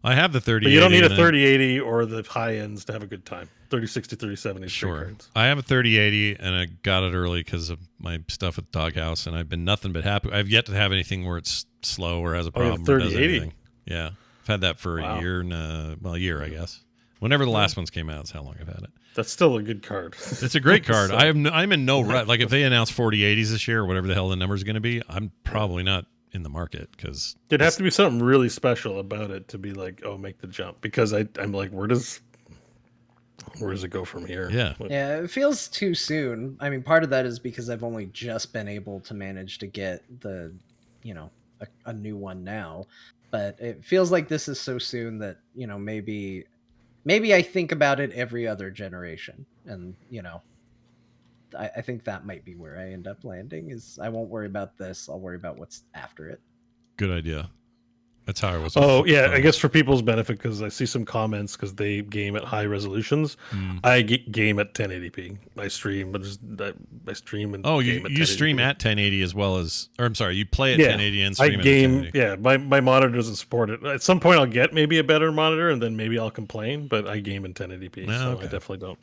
I have the 3080.
But you don't need a 3080 or the high ends to have a good time. 3060, 3070.
Sure. I have a 3080 and I got it early because of my stuff with Doghouse, and I've been nothing but happy. I've yet to have anything where it's slow or has a problem.
You have 3080?
Yeah. I've had that for a year, a year, I guess. Whenever the last ones came out, that's how long I've had it.
That's still a good card.
It's a great card. I'm in no rut. Like if they announce 4080s this year or whatever the hell the number is going to be, I'm probably not in the market because
there'd have to be something really special about it to be like, oh, make the jump. Because I'm like, where does it go from here?
Yeah.
Yeah, it feels too soon. I mean, part of that is because I've only just been able to manage to get the, a new one now. But it feels like this is so soon that, maybe I think about it every other generation. And, I think that might be where I end up landing is I won't worry about this. I'll worry about what's after it.
Good idea. That's how I was.
Oh, yeah. I guess for people's benefit, because I see some comments because they game at high resolutions. I game at 1080p. I stream, but I stream and
you stream at 1080 as well as, or I'm sorry, you play at 1080 and stream
at
1080.
Yeah, my monitor doesn't support it. At some point, I'll get maybe a better monitor, and then maybe I'll complain. But I game in 1080p, so I definitely don't.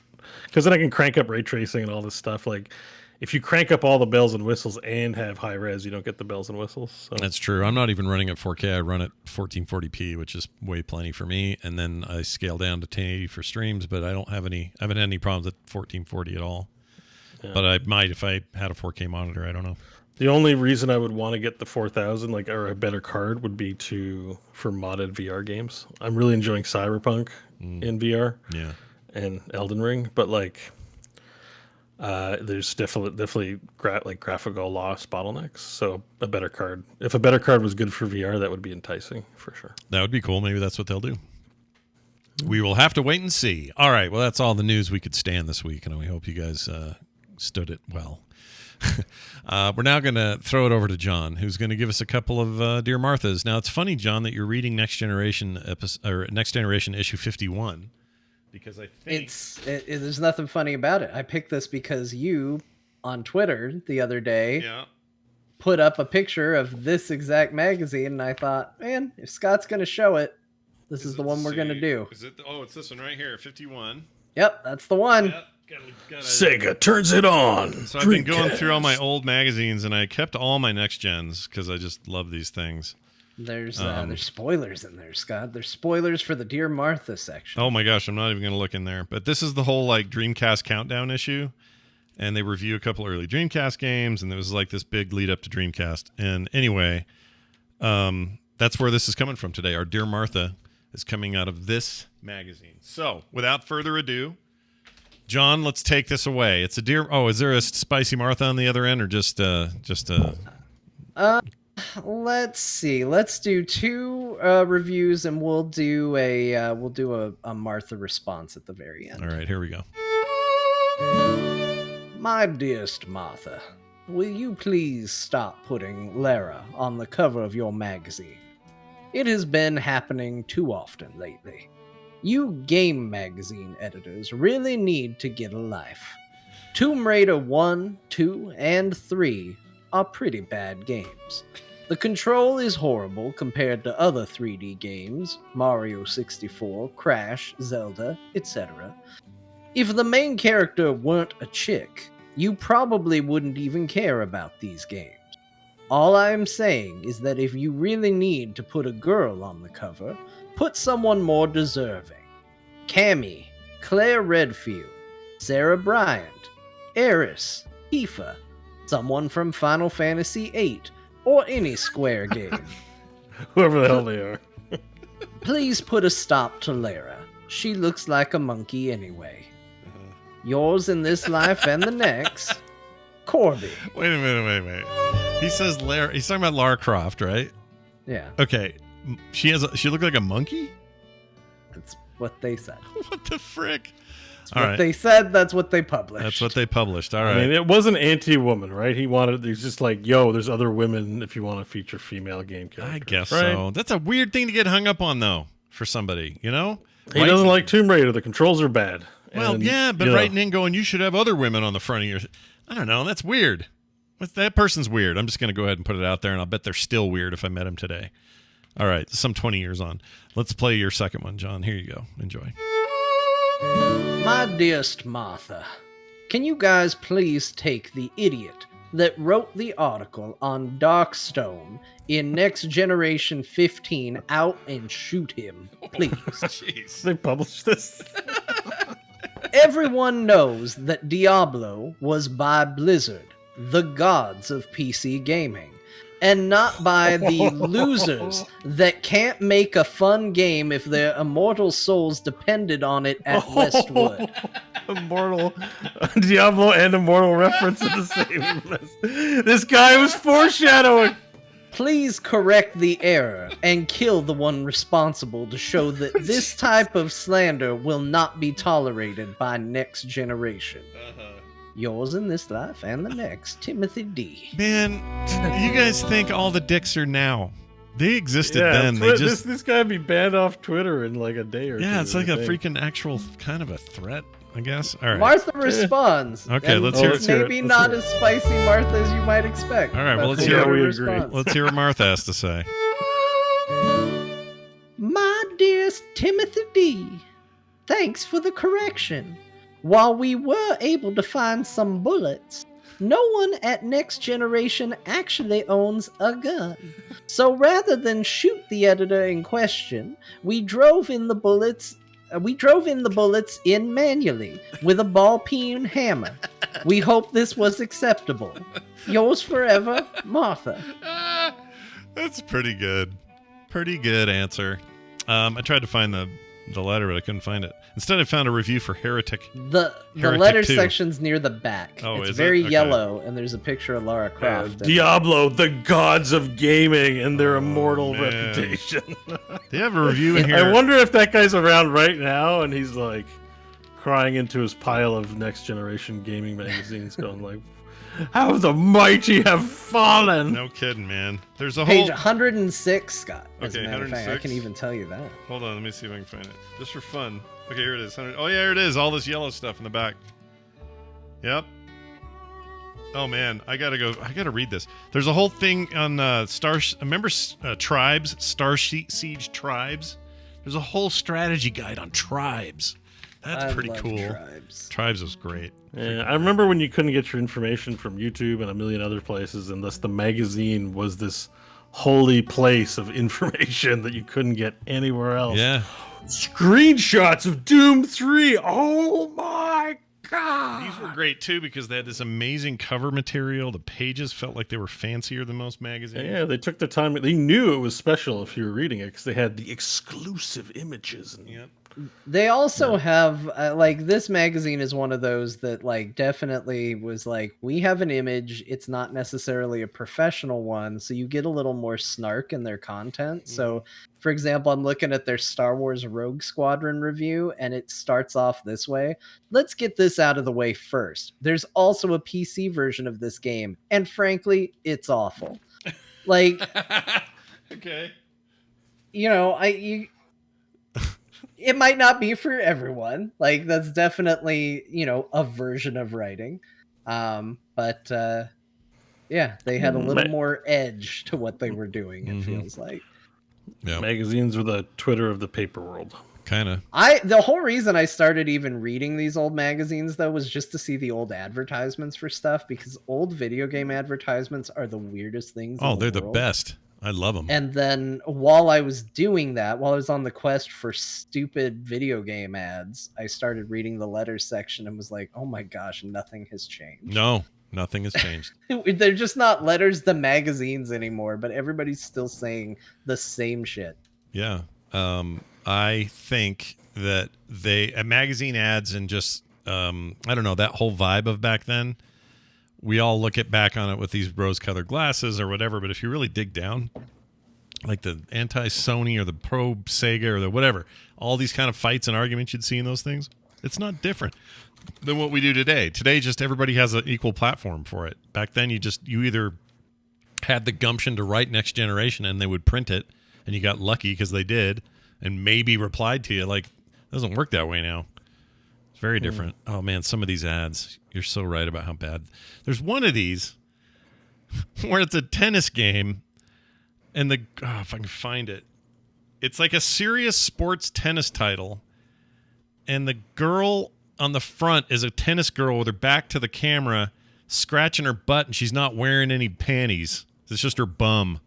Because then I can crank up ray tracing and all this stuff. Like, if you crank up all the bells and whistles and have high res, you don't get the bells and whistles. So.
That's true. I'm not even running at 4K. I run at 1440p, which is way plenty for me. And then I scale down to 1080 for streams, but I haven't had any problems at 1440 at all. Yeah. But I might if I had a 4K monitor. I don't know.
The only reason I would want to get the 4000, or a better card, would be for modded VR games. I'm really enjoying Cyberpunk in VR.
Yeah.
And Elden Ring, but there's definitely graphical loss bottlenecks. So a better card. If a better card was good for VR, that would be enticing for sure.
That would be cool. Maybe that's what they'll do. We will have to wait and see. All right. Well, that's all the news we could stand this week, and we hope you guys stood it well. We're now going to throw it over to John, who's going to give us a couple of Dear Marthas. Now, it's funny, John, that you're reading Next Generation issue 51. Because I think
there's nothing funny about it. I picked this because you on Twitter the other day put up a picture of this exact magazine, and I thought, man, if Scott's going to show it, this is the one we're going to do.
Is it? It's this one right here, 51.
Yep, that's the one.
Yep.
Sega turns it on.
So I've been going through all my old magazines, and I kept all my next gens because I just love these things.
There's spoilers in there, Scott. There's spoilers for the Dear Martha section.
Oh my gosh, I'm not even going to look in there. But this is the whole Dreamcast countdown issue. and they review a couple early Dreamcast games, and there was like this big lead up to Dreamcast. And anyway, that's where this is coming from today. Our Dear Martha is coming out of this magazine. So, without further ado, John, let's take this away. It's a dear. Oh, is there a spicy Martha on the other end, or just
Let's see. Let's do 2 reviews, and we'll do a Martha response at the very end.
All right, here we go.
My dearest Martha, will you please stop putting Lara on the cover of your magazine? It has been happening too often lately. You game magazine editors really need to get a life. Tomb Raider 1, 2, and 3 are pretty bad games. The control is horrible compared to other 3D games, Mario 64, Crash, Zelda, etc. If the main character weren't a chick, you probably wouldn't even care about these games. All I am saying is that if you really need to put a girl on the cover, put someone more deserving. Cammy, Claire Redfield, Sarah Bryant, Eris, Tifa, someone from Final Fantasy VIII, or any Square game.
Whoever the hell they are.
Please put a stop to Lara. She looks like a monkey anyway. Yours in this life and the next, Corby.
Wait a minute. He says Lara. He's talking about Lara Croft, right?
Yeah,
Okay. She looked like a monkey?
that's what they said.
What the frick?
That's
All
what
right.
they said, that's what they published.
That's what they published. All right.
I mean, it wasn't anti-woman, right? He's just like, yo, there's other women if you want to feature female game characters.
I guess
right?
so. That's a weird thing to get hung up on, though, for somebody, you know?
He
Right-
doesn't like Tomb Raider. The controls are bad.
Well,
And,
yeah, but
you know,
writing in going, you should have other women on the front of your... I don't know. That's weird. That person's weird. I'm just going to go ahead and put it out there, and I'll bet they're still weird if I met him today. All right, some 20 years on. Let's play your second one, John. Here you go. Enjoy.
My dearest Martha, can you guys please take the idiot that wrote the article on Darkstone in Next Generation 15 out and shoot him, please?
Jeez.
They published this.
Everyone knows that Diablo was by Blizzard, the gods of PC gaming, and not by the losers that can't make a fun game if their immortal souls depended on it at Westwood.
Immortal Diablo and Immortal reference in the same list. This guy was foreshadowing.
Please correct the error and kill the one responsible to show that this type of slander will not be tolerated by Next Generation. Yours in this life and the next, Timothy D.
Man, you guys think all the dicks are now. They existed then. They just...
this guy would be banned off Twitter in like a day or two.
Yeah, it's like
I
a
think.
freaking actual kind of a threat, I guess. All right.
Martha responds.
Okay,
and
let's hear it.
it's maybe
Let's
not
hear
as spicy Martha as you might expect.
All right, well,
but
let's
the
hear it.
We agree.
response.
Let's hear what Martha has to say.
My dearest Timothy D, thanks for the correction. While we were able to find some bullets, no one at Next Generation actually owns a gun. So rather than shoot the editor in question, we drove in the bullets in manually with a ball-peen hammer. We hope this was acceptable. Yours forever, Martha.
That's pretty good. Pretty good answer. I tried to find the letter, but I couldn't find it. Instead, I found a review for Heretic.
The
Heretic
letter
2.
section's near the back.
Oh,
it's
is it?
very
Okay.
yellow, and there's a picture of Lara Croft. in it.
Diablo, the gods of gaming and their immortal
man.
reputation.
They have a review in here.
I wonder if that guy's around right now and he's like crying into his pile of Next Generation gaming magazines, going like, "How the mighty have fallen!"
No kidding, man. There's a
Page
whole...
106, Scott. As
Okay,
a matter of fact, I
106.
can even tell you that.
Hold on, let me see if I can find it. Just for fun. Okay, here it is. Oh, yeah, here it is. All this yellow stuff in the back. Yep. Oh, man. I gotta read this. There's a whole thing on remember Tribes? Star Siege Tribes? There's a whole strategy guide on Tribes. That's
I
pretty
love
cool.
Tribes.
Tribes was great.
Yeah, I remember when you couldn't get your information from YouTube and a million other places, and thus the magazine was this holy place of information that you couldn't get anywhere else.
Yeah.
Screenshots of Doom 3. Oh my
These were great too because they had this amazing cover material. The pages felt like they were fancier than most magazines.
Yeah, they took the time. They knew it was special if you were reading it because they had the exclusive images. And,
Yep.
They also have like this magazine is one of those that like definitely was like, we have an image, it's not necessarily a professional one, so you get a little more snark in their content. So for example, I'm looking at their Star Wars Rogue Squadron review and it starts off this way. Let's get this out of the way first. There's also a PC version of this game, and frankly, it's awful. Like
Okay.
you know, it might not be for everyone. Like that's definitely, you know, a version of writing. But yeah, they had a little more edge to what they were doing, it feels like.
Yeah.
magazines are the Twitter of the paper world.
Kind of.
The whole reason I started even reading these old magazines though was just to see the old advertisements for stuff, because old video game advertisements are the weirdest things.
Oh,
in
they're
world.
the best. I love them.
And then while I was doing that, while I was on the quest for stupid video game ads, I started reading the letters section and was like, oh my gosh, nothing has changed.
No, nothing has changed.
They're just not letters, the magazines anymore, but everybody's still saying the same shit.
Yeah. I think that magazine ads and just, I don't know, that whole vibe of back then, we all look back on it with these rose-colored glasses or whatever, but if you really dig down, like the anti-Sony or the pro-Sega or the whatever, all these kind of fights and arguments you'd see in those things, it's not different than what we do today. Today, just everybody has an equal platform for it. Back then, you either had the gumption to write Next Generation and they would print it, and you got lucky because they did, and maybe replied to you. Like, it doesn't work that way now. It's very different. Oh, man, some of these ads, you're so right about how bad. There's one of these where it's a tennis game, and if I can find it, it's like a serious sports tennis title, and the girl on the front is a tennis girl with her back to the camera, scratching her butt, and she's not wearing any panties. It's just her bum.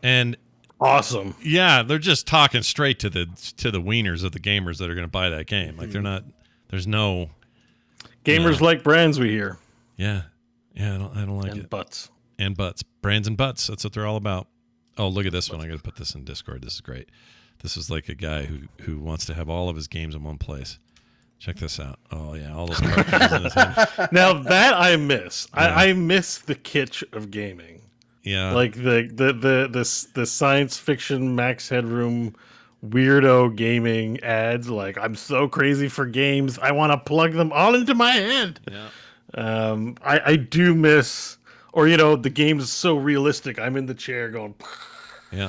And
Awesome.
yeah, they're just talking straight to the wieners of the gamers that are going to buy that game. Like, they're not. There's no
Gamers like brands, we hear.
Yeah, I don't like
And
it.
butts.
And butts, brands and butts. That's what they're all about. Oh, look at this one. I got to put this in Discord. This is great. This is like a guy who wants to have all of his games in one place. Check this out. Oh yeah, all those cartridges in his head.
Now that I miss. I miss the kitsch of gaming.
Yeah,
Like the science fiction Max Headroom weirdo gaming ads. Like, I'm so crazy for games, I want to plug them all into my head.
yeah.
I do miss, or the game's so realistic. I'm in the chair going.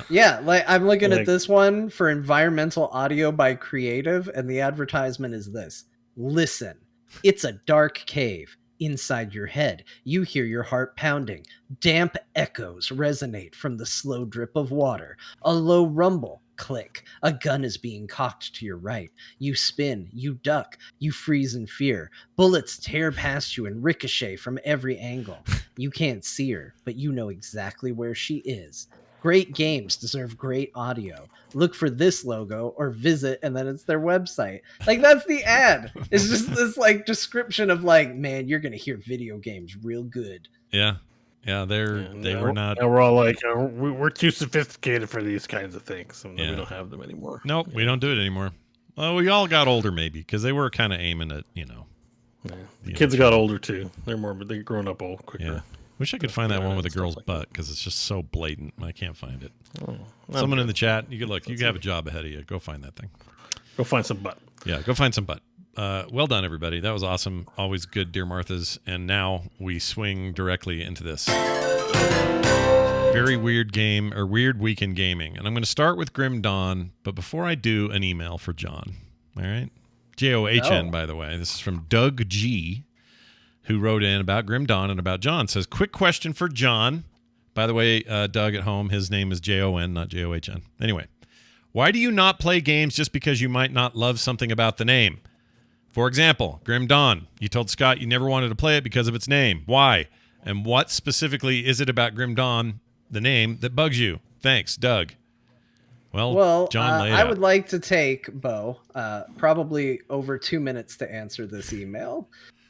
Yeah, like I'm looking
Like-
at this one for environmental audio by Creative, and the advertisement is this. Listen, it's a dark cave. Inside your head, you hear your heart pounding. Damp echoes resonate from the slow drip of water. A low rumble. Click. A gun is being cocked to your right. You spin, you duck, you freeze in fear. Bullets tear past you and ricochet from every angle. You can't see her, but you know exactly where she is. Great games deserve great audio. Look for this logo or visit, and then it's their website. Like, that's the ad. It's just this like description of like, man, you're gonna hear video games real good.
Yeah. They were not.
And we're all like, we're too sophisticated for these kinds of things, so
Yeah.
we don't have them anymore.
Nope, we don't do it anymore. Well, we all got older maybe because they were kind of aiming at
Yeah.
You
The
know,
kids got older too. They're grown up old quicker.
Yeah. Wish I could find that one with a
Stuff
girl's
like
butt because it's just so blatant. I can't find it.
Oh,
Someone in the chat, you could look. You have a job ahead of you. Go find that thing.
Go find some butt.
Yeah, go find some butt. Well done, everybody. That was awesome. Always good, dear Martha's. And now we swing directly into this very weird game or weird week in gaming. And I'm going to start with Grim Dawn, but before I do, an email for John. All right, JOHN, by the way. This is from Doug G, who wrote in about Grim Dawn and about John. Says, quick question for John. By the way, Doug at home, his name is JON, not JOHN. Anyway, why do you not play games just because you might not love something about the name? For example, Grim Dawn. You told Scott you never wanted to play it because of its name. Why? And what specifically is it about Grim Dawn, the name, that bugs you? Thanks, Doug. Well, John laid
I
out.
would like to take, Bo, probably over 2 minutes to answer this email.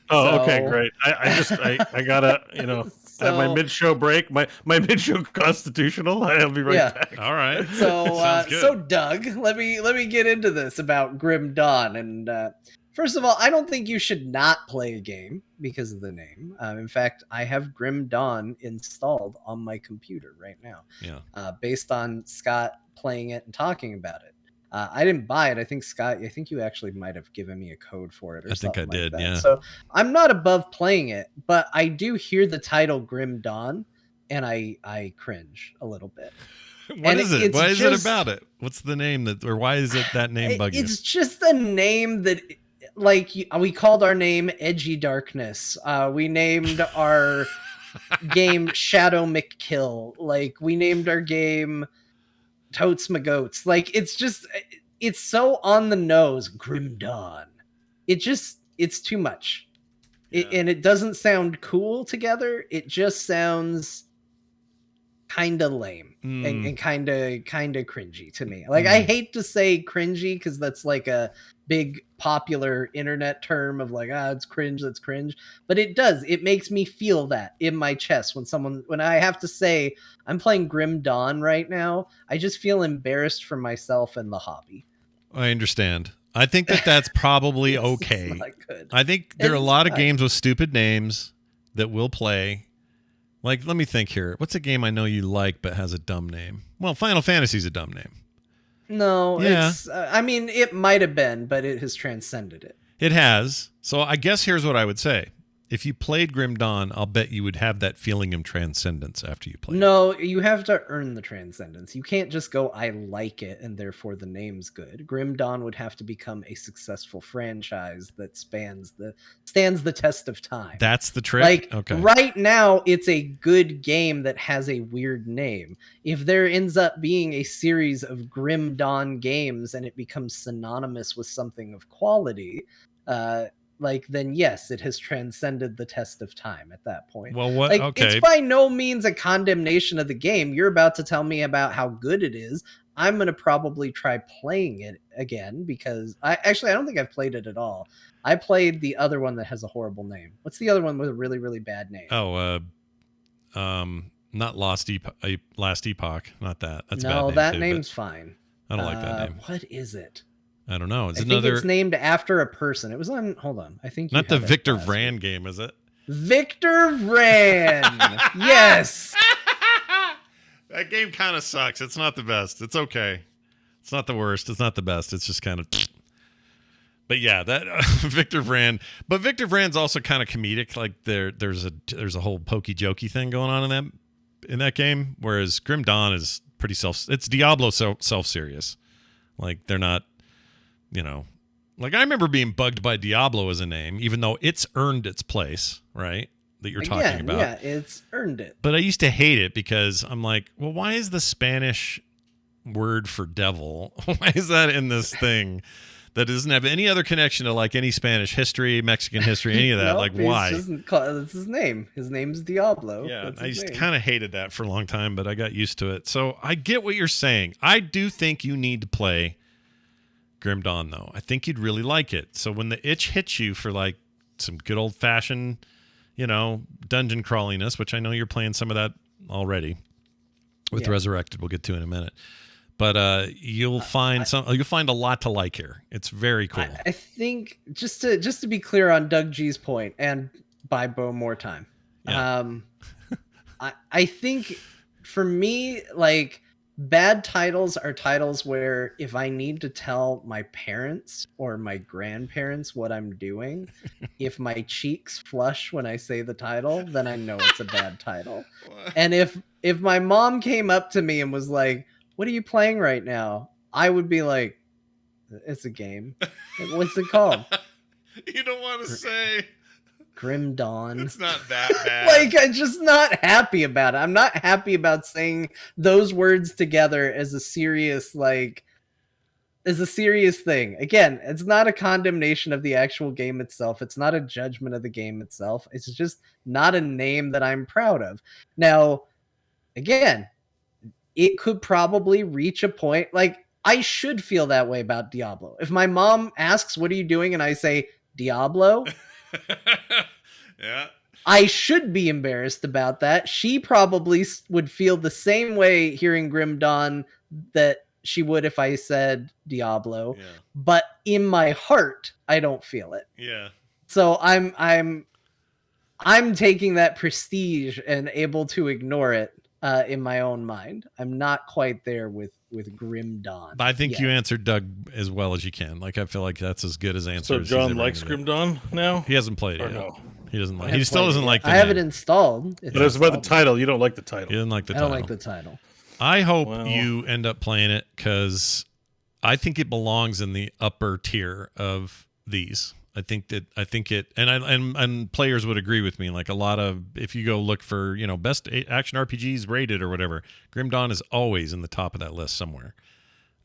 Oh, okay,
So-
great. I gotta, have my
So-
mid-show break, my mid-show constitutional. I'll be right
Yeah.
back.
All right.
So,
Sounds good.
so Doug, let me get into this about Grim Dawn. And first of all, I don't think you should not play a game because of the name. In fact, I have Grim Dawn installed on my computer right now.
Yeah.
Based on Scott playing it and talking about it. I didn't buy it. I think Scott, I think you actually might have given me a code for it or
I think
something
I did,
like that.
yeah.
So I'm not above playing it, but I do hear the title Grim Dawn and I cringe a little bit.
What
And
is it?
it's
What is it
just-
about it? What's the name or why is it that name bug you?
It's just a name that, like, we called our name Edgy Darkness. We named our game Shadow McKill. Like, we named our game Totes My Goats. Like, it's so on the nose. Grim Dawn. It's too much.
Yeah.
And it doesn't sound cool together. It just sounds kind of lame and kind of cringy to me. Like, I hate to say cringy because that's like a big popular internet term of like, it's cringe, that's cringe. But it makes me feel that in my chest when I have to say I'm playing Grim Dawn right now. I just feel embarrassed for myself and the hobby.
I understand. I think that's probably
It's
okay.
not good.
I think there are a
It's
lot of
fine.
games with stupid names that we'll play. Like, let me think here. What's a game I know you like but has a dumb name? Well, Final Fantasy's a dumb name.
No,
Yeah.
it's I mean, it might have been, but it has transcended it.
It has. So I guess here's what I would say. If you played Grim Dawn, I'll bet you would have that feeling of transcendence after you played it.
No, you have to earn the transcendence. You can't just go, I like it, and therefore the name's good. Grim Dawn would have to become a successful franchise that stands the test of time.
That's the trick?
Like,
okay.
right now, it's a good game that has a weird name. If there ends up being a series of Grim Dawn games and it becomes synonymous with something of quality, then yes, it has transcended the test of time at that point.
Well, what?
Like,
Okay.
it's by no means a condemnation of the game. You're about to tell me about how good it is. I'm going to probably try playing it again because I don't think I've played it at all. I played the other one that has a horrible name. What's the other one with a really, really bad name?
Oh, not Last Epoch. Not that. That's a
no,
bad name
that
too,
name's fine.
but I don't like that name.
What is it?
I don't know.
I think it's named after a person. It was on. Hold on. I think you
not the
had it
Victor
last
Vran
week.
game, is it?
Victor Vran. Yes.
That game kind of sucks. It's not the best. It's okay. It's not the worst. It's not the best. It's just kind of. But yeah, that Victor Vran. But Victor Vran's also kind of comedic. Like there's a whole pokey jokey thing going on in that game. Whereas Grim Dawn is pretty It's Diablo self serious. Like they're not, Like I remember being bugged by Diablo as a name, even though it's earned its place, right? That you're talking about.
Yeah, it's earned it.
But I used to hate it because I'm like, well, why is the Spanish word for devil? Why is that in this thing that doesn't have any other connection to like any Spanish history, Mexican history, any of that?
Nope,
like, why?
That's his name. His name's Diablo.
Yeah,
That's
I
his
just
name.
kind of hated that for a long time, but I got used to it. So I get what you're saying. I do think you need to play Grim Dawn, though. I think you'd really like it. So when the itch hits you for like some good old fashioned, dungeon crawliness, which I know you're playing some of that already with Resurrected. We'll get to in a minute. But you'll find a lot to like here. It's very cool.
I think just to be clear on Doug G's point, and buy Bo more time.
Yeah.
I think for me, like, bad titles are titles where if I need to tell my parents or my grandparents what I'm doing, if my cheeks flush when I say the title, then I know it's a bad title. And if my mom came up to me and was like, "What are you playing right now?" I would be like, "It's a game. What's it called?"
You don't want to say
Grim Dawn.
it's not that bad.
Like, I'm just not happy about it. I'm not happy about saying those words together as a serious thing. Again, it's not a condemnation of the actual game itself. It's not a judgment of the game itself. It's just not a name that I'm proud of. Now, again, it could probably reach a point like I should feel that way about Diablo. If my mom asks, "What are you doing?" and I say Diablo,
Yeah.
I should be embarrassed about that. She probably would feel the same way hearing Grim Dawn that she would if I said Diablo.
Yeah.
But in my heart, I don't feel it.
Yeah.
So I'm taking that prestige and able to ignore it in my own mind. I'm not quite there with Grim Dawn.
I think
yet.
you answered Doug as well as you can. Like, I feel like that's as good as answer.
So
as he's
John
ever
likes
gonna
Grim
get.
Dawn now?
He hasn't played it
Or
yet.
no?
He doesn't like.
I
He
haven't
still
played
doesn't
it
like
yet.
the
I have it
name.
installed.
But it's about the
installed.
title. You don't like the title.
He doesn't like the
I
title.
don't like the title.
I hope
Well-
you end up playing it because I think it belongs in the upper tier of these. I think it, and players would agree with me. Like a lot of, if you go look for, best action RPGs rated or whatever, Grim Dawn is always in the top of that list somewhere.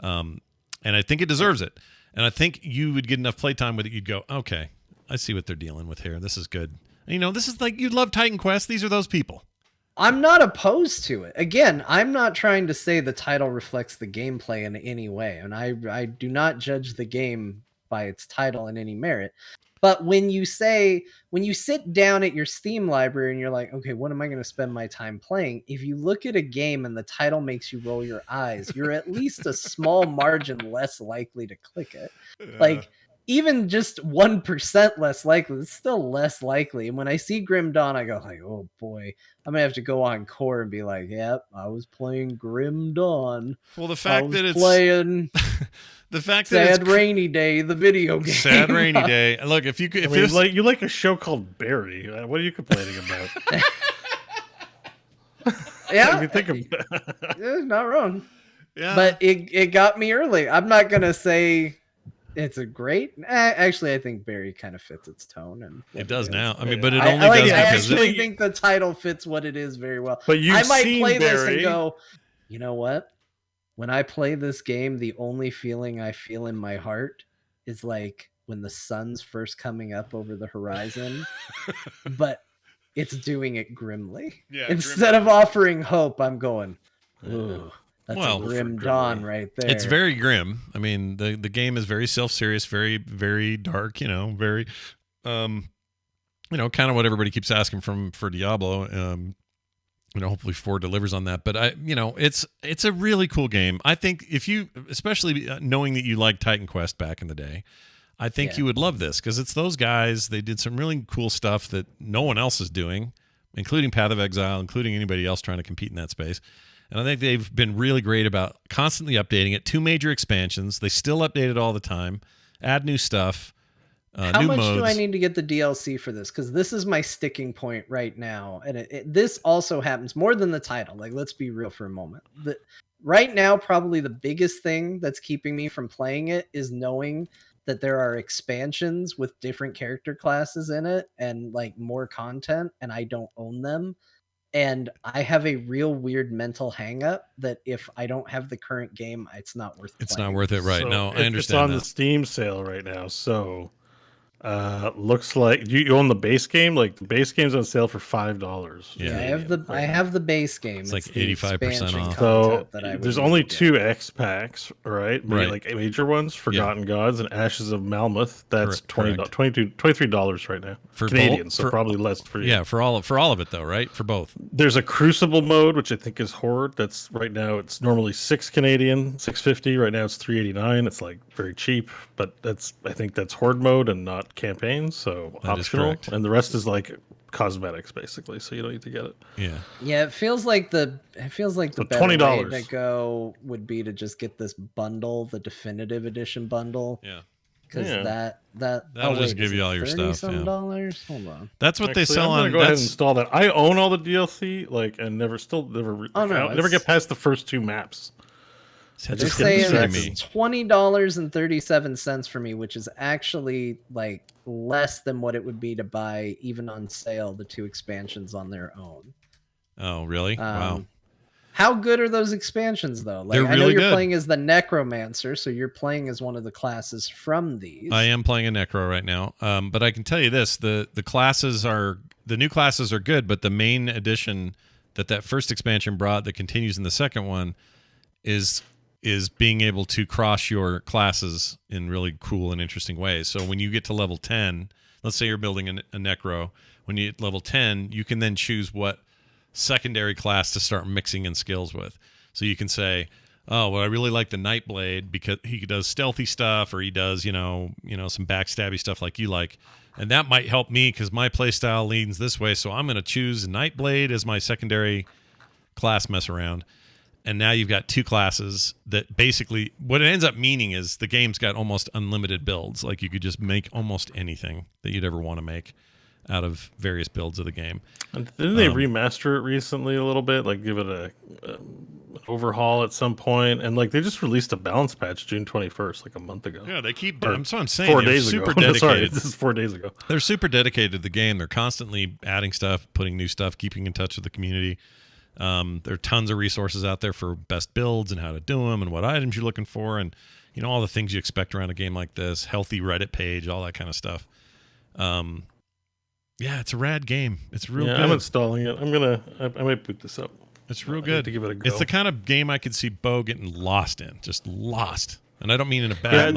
And I think it deserves it. And I think you would get enough playtime with it. You'd go, okay, I see what they're dealing with here. This is good. And, this is like, you'd love Titan Quest. These are those people.
I'm not opposed to it. Again, I'm not trying to say the title reflects the gameplay in any way, and I do not judge the game by its title in any merit. But when you sit down at your Steam library and you're like, okay, what am I going to spend my time playing? If you look at a game and the title makes you roll your eyes, you're at least a small margin less likely to click it. Like, even just 1% less likely, it's still less likely. And when I see Grim Dawn, I go like, oh boy, I'm gonna have to go on core and be like, yep, I was playing Grim Dawn.
Well, the fact that it's
playing
the fact that
Sad
it's
Rainy Day, the video game.
Sad Rainy Day. Look, if you could, if it's
you like a show called Barry. What are you complaining about?
Yeah,
If you think of
not wrong.
yeah,
But it got me early. I'm not gonna say it's a great. Actually, I think Barry kind of fits its tone, and
it does now. I
Yeah.
mean, but it
I
only does
I
because
actually
it,
think the title fits what it is very well.
But you've
I might
seen
play this
Barry.
and go, you know what? When I play this game, the only feeling I feel in my heart is like when the sun's first coming up over the horizon, but it's doing it grimly.
Yeah,
Instead of offering hope, I'm going, ooh, that's
Well,
a grim
for
dawn
grimly.
right there.
it's very grim. I mean, the game is very self-serious, very, very dark, very kind of what everybody keeps asking for Diablo. Hopefully 4 delivers on that. But it's a really cool game. I think if you, especially knowing that you liked Titan Quest back in the day, I think
Yeah.
you would love this because it's those guys. They did some really cool stuff that no one else is doing, including Path of Exile, including anybody else trying to compete in that space. And I think they've been really great about constantly updating it. 2 major expansions. They still update it all the time, add new stuff,
How
new
much
modes.
do I need to get the DLC for this? Because this is my sticking point right now, and this also happens more than the title. Like, let's be real for a moment. Right now, probably the biggest thing that's keeping me from playing it is knowing that there are expansions with different character classes in it and like more content, and I don't own them. And I have a real weird mental hang up that if I don't have the current game, it's not worth
It's
playing.
not worth it, right?
So
No, I
It's
understand
on
that.
the Steam sale right now. So looks like you own the base game. Like the base game's on sale for $5.
Yeah.
I have the base game.
It's like
the
85%
expansion
off.
So
content that I would
there's
need
only
to get.
2 X packs, right?
Right.
Like major ones, Forgotten Gods and Ashes of Malmoth. That's
Correct.
$23 right now.
For
Canadian,
both-
so
for-
probably less for you.
Yeah, for all of it though, right? For both.
There's a Crucible mode, which I think is Horde. That's right now. It's normally $6 Canadian, $6.50. Right now it's $3.89. It's like very cheap, but I think that's Horde mode and not campaigns, so
That is
optional.
correct.
And the rest is like cosmetics, basically. So you don't need to get it.
Yeah.
Yeah, it feels like the
So
better way
$20.
to go would be to just get this bundle, the definitive edition bundle,
Yeah.
because
Yeah.
That'll just give you all your stuff, yeah.
$30-some. Hold on.
That's what they
Actually,
sell
I'm gonna
on
go ahead and
that's
install that. I own all the DLC, and never
Oh, no,
never get past the first 2 maps.
They're
They're
just getting
saying
distracted.
it's $20.37 for me, which is actually like less than what it would be to buy even on sale the 2 expansions on their own.
Oh, really? Wow.
How good are those expansions though? Like,
They're
I know
really
you're
good.
playing as the Necromancer, so you're playing as one of the classes from these.
I am playing a Necro right now. But I can tell you this, the new classes are good, but the main edition that first expansion brought that continues in the second one is being able to cross your classes in really cool and interesting ways. So when you get to level 10, let's say you're building a necro, when you hit level 10, you can then choose what secondary class to start mixing in skills with. So you can say, oh, well, I really like the Nightblade because he does stealthy stuff, or he does, some backstabby stuff like you like. And that might help me because my playstyle leans this way. So I'm going to choose Nightblade as my secondary class mess around. And now you've got two classes that basically, what it ends up meaning is the game's got almost unlimited builds. Like you could just make almost anything that you'd ever want to make out of various builds of the game.
And didn't they remaster it recently a little bit? Like give it a overhaul at some point? And like they just released a balance patch June 21st, like a month ago.
Yeah, they keep. I'm saying
4
they're
days
super
ago.
dedicated.
Sorry, this is 4 days ago.
They're super dedicated to the game. They're constantly adding stuff, putting new stuff, keeping in touch with the community. There are tons of resources out there for best builds and how to do them and what items you're looking for, and all the things you expect around a game like this. Healthy Reddit page, all that kind of stuff. Yeah, it's a rad game. It's real good.
I'm installing it. I might boot this up.
It's real good.
To give it a go.
It's the kind of game I could see Bo getting lost in, just lost. And I don't mean in a bad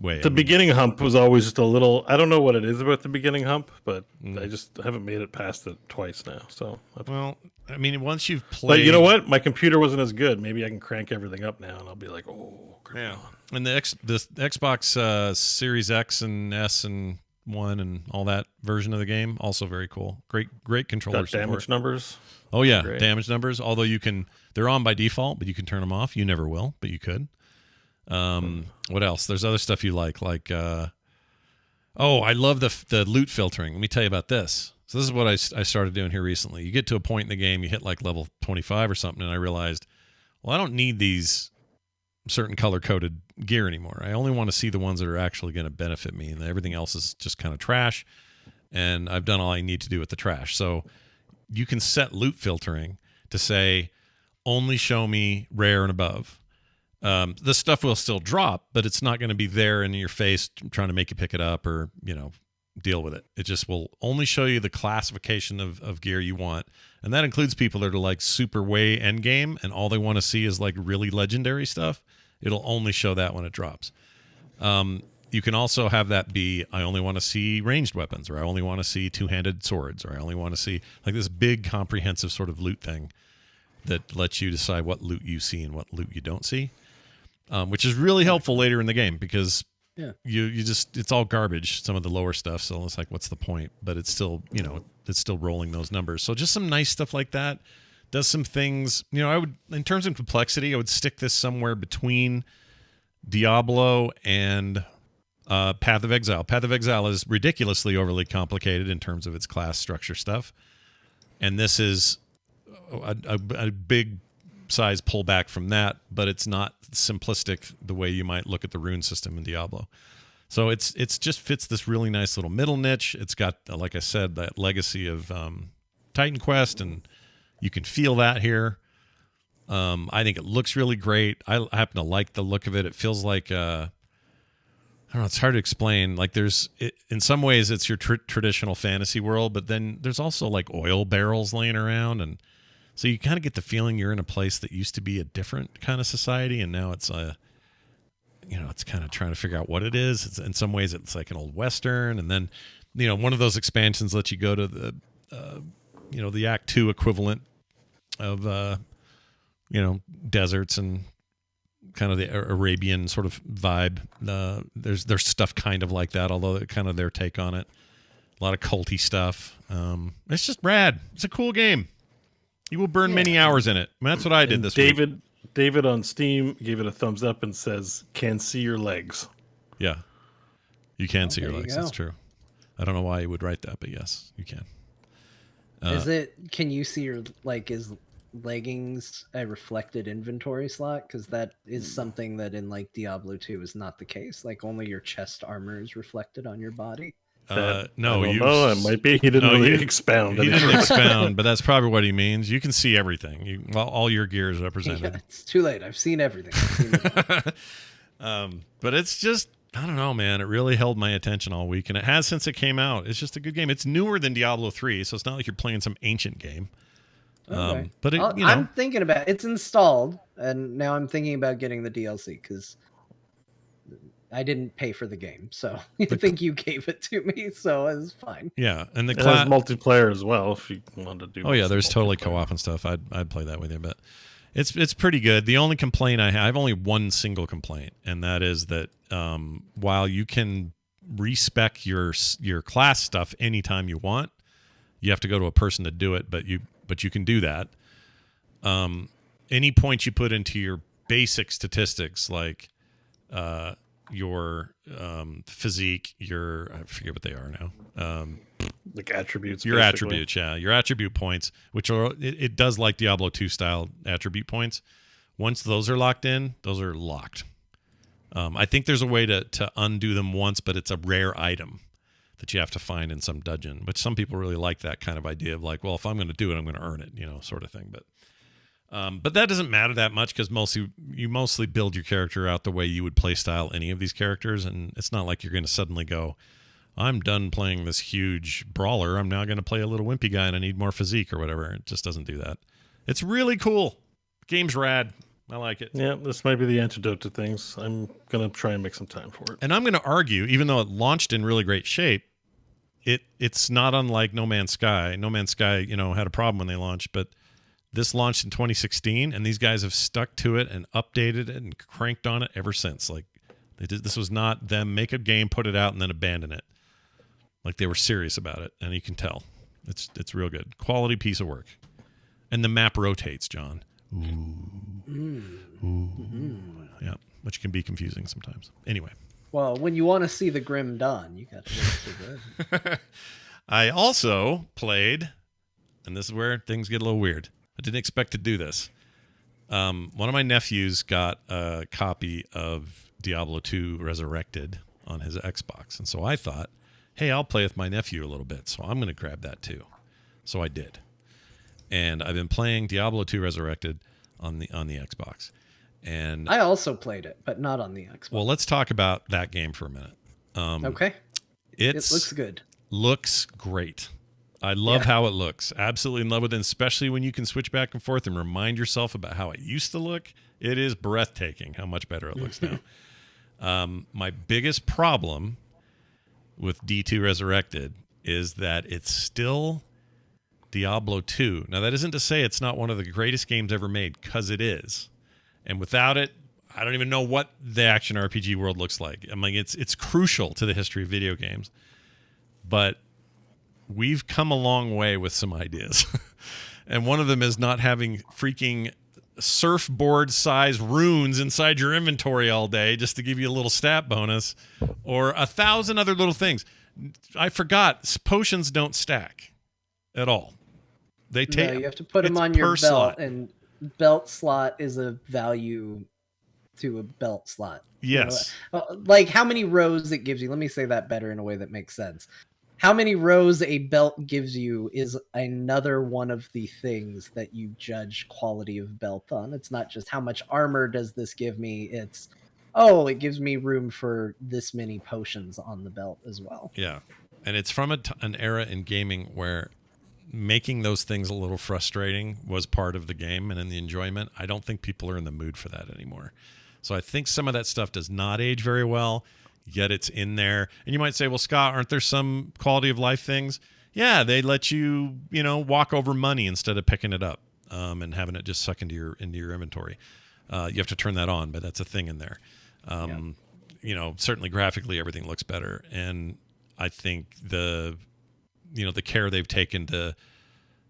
way.
The beginning hump was always just a little. I don't know what it is about the beginning hump, but I just haven't made it past it twice now. So
well, I mean, once you've played,
but you know what? My computer wasn't as good. Maybe I can crank everything up now, and I'll be like, oh,
yeah. And the Xbox Series X and S and One and all that version of the game also very cool. Great controller support.
Damage numbers.
Oh yeah, damage numbers. Although they're on by default, but you can turn them off. You never will, but you could. What else? There's other stuff you like I love the loot filtering. Let me tell you about this. So this is what I started doing here recently. You get to a point in the game, you hit like level 25 or something, and I realized, well, I don't need these certain color-coded gear anymore. I only want to see the ones that are actually going to benefit me, and everything else is just kind of trash, and I've done all I need to do with the trash. So you can set loot filtering to say, only show me rare and above. The stuff will still drop, but it's not going to be there in your face trying to make you pick it up or, deal with it. It just will only show you the classification of gear you want. And that includes people that are like super way end game and all they want to see is like really legendary stuff. It'll only show that when it drops. You can also have that be, I only want to see ranged weapons, or I only want to see two-handed swords, or I only want to see like this big comprehensive sort of loot thing that lets you decide what loot you see and what loot you don't see. Which is really helpful later in the game because you just, it's all garbage, some of the lower stuff. So it's like, what's the point? But it's still, it's still rolling those numbers. So just some nice stuff like that. Does some things, I would, in terms of complexity, I would stick this somewhere between Diablo and Path of Exile. Path of Exile is ridiculously overly complicated in terms of its class structure stuff. And this is a big size pullback from that, but it's not simplistic the way you might look at the rune system in Diablo. So it's just fits this really nice little middle niche. It's got, like I said, that legacy of Titan Quest, and you can feel that here. I think it looks really great. I happen to like the look of it. It feels like I don't know. It's hard to explain. Like in some ways, it's your traditional fantasy world, but then there's also like oil barrels laying around, and so you kind of get the feeling you're in a place that used to be a different kind of society, and now it's it's kind of trying to figure out what it is. It's, in some ways, it's like an old Western, and then, one of those expansions lets you go to the, the Act 2 equivalent of, deserts and kind of the Arabian sort of vibe. There's stuff kind of like that, although kind of their take on it. A lot of culty stuff. It's just rad. It's a cool game. You will burn many hours in it. That's what I did this week.
David on Steam gave it a thumbs up and says, "Can see your legs."
Yeah, you can see your legs. That's true. I don't know why you would write that, but yes, you can.
Can you see your, is leggings a reflected inventory slot? Because that is something that in Diablo 2 is not the case. Only your chest armor is reflected on your body.
No,
it might be. He didn't expound.
He didn't expound, but that's probably what he means. You can see everything. All your gear is represented.
Yeah, it's too late. I've seen everything.
But it's just, I don't know, man. It really held my attention all week, and it has since it came out. It's just a good game. It's newer than Diablo 3, so it's not like you're playing some ancient game.
Okay.
But
I'm thinking about it's installed, and now I'm thinking about getting the DLC because I didn't pay for the game, so I think you gave it to me, so it's fine.
yeah, and the
It has
class.
multiplayer as well if you want to do.
Oh yeah, there's totally
multiplayer.
co-op and stuff. I'd play that with you, but it's pretty good. The only complaint I have only one single complaint, and that is that while you can respec your class stuff anytime you want, you have to go to a person to do it, but you can do that. Any points you put into your basic statistics, like your physique, I forget what they are now.
Like attributes.
Your
basically.
attributes, yeah, your attribute points, which are it does like Diablo 2 style attribute points. Once those are locked in, those are locked. I think there's a way to undo them once, but it's a rare item that you have to find in some dungeon. But some people really like that kind of idea of like, well, if I'm going to do it, I'm going to earn it, sort of thing. But that doesn't matter that much because you mostly build your character out the way you would play style any of these characters, and it's not like you're going to suddenly go, I'm done playing this huge brawler. I'm now going to play a little wimpy guy and I need more physique or whatever. It just doesn't do that. It's really cool. Game's rad. I like it.
Yeah, this might be the antidote to things. I'm going to try and make some time for it.
And I'm going to argue, even though it launched in really great shape, it's not unlike No Man's Sky. No Man's Sky, had a problem when they launched, but this launched in 2016, and these guys have stuck to it and updated it and cranked on it ever since. Like, this was not them make a game, put it out, and then abandon it. Like, they were serious about it, and you can tell. It's real good. Quality piece of work. And the map rotates, John. Ooh. Yeah, which can be confusing sometimes. Anyway.
Well, when you want to see the Grim Dawn, you got to look to the...
I also played, and this is where things get a little weird. I didn't expect to do this. One of my nephews got a copy of Diablo 2 Resurrected on his Xbox, and so I thought, hey, I'll play with my nephew a little bit, so I'm going to grab that too. So I did. And I've been playing Diablo 2 Resurrected on the Xbox. And
I also played it, but not on the Xbox.
Well, let's talk about that game for a minute.
Okay. It looks good.
Looks great. I love how it looks. Absolutely in love with it, especially when you can switch back and forth and remind yourself about how it used to look. It is breathtaking how much better it looks now. My biggest problem with D2 Resurrected is that it's still Diablo 2. Now, that isn't to say it's not one of the greatest games ever made, because it is. And without it, I don't even know what the action RPG world looks like. I mean, it's crucial to the history of video games. But we've come a long way with some ideas. And one of them is not having freaking surfboard-sized runes inside your inventory all day just to give you a little stat bonus, or 1,000 other little things. I forgot, potions don't stack at all. They take.
No, you have to put them on your belt,
slot.
And belt slot is a value to a belt slot.
Yes.
Like how many rows it gives you. Let me say that better in a way that makes sense. How many rows a belt gives you is another one of the things that you judge quality of belt on. It's not just how much armor does this give me. It's, it gives me room for this many potions on the belt as well.
Yeah. And it's from an era in gaming where making those things a little frustrating was part of the game and in the enjoyment. I don't think people are in the mood for that anymore. So I think some of that stuff does not age very well, yet it's in there. And you might say, well, Scott, aren't there some quality of life things? Yeah, they let you, walk over money instead of picking it up and having it just suck into your inventory. You have to turn that on, but that's a thing in there. Certainly graphically everything looks better. And I think the care they've taken to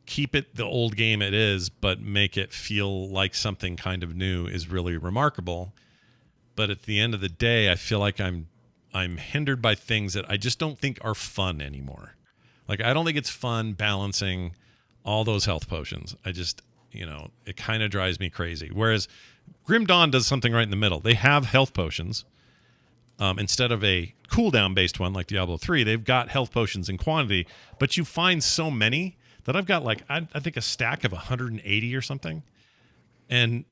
keep it the old game it is, but make it feel like something kind of new is really remarkable. But at the end of the day, I feel like I'm hindered by things that I just don't think are fun anymore. Like, I don't think it's fun balancing all those health potions. I just, it kind of drives me crazy. Whereas Grim Dawn does something right in the middle. They have health potions. Instead of a cooldown based one like Diablo 3, they've got health potions in quantity, but you find so many that I've got I think a stack of 180 or something. And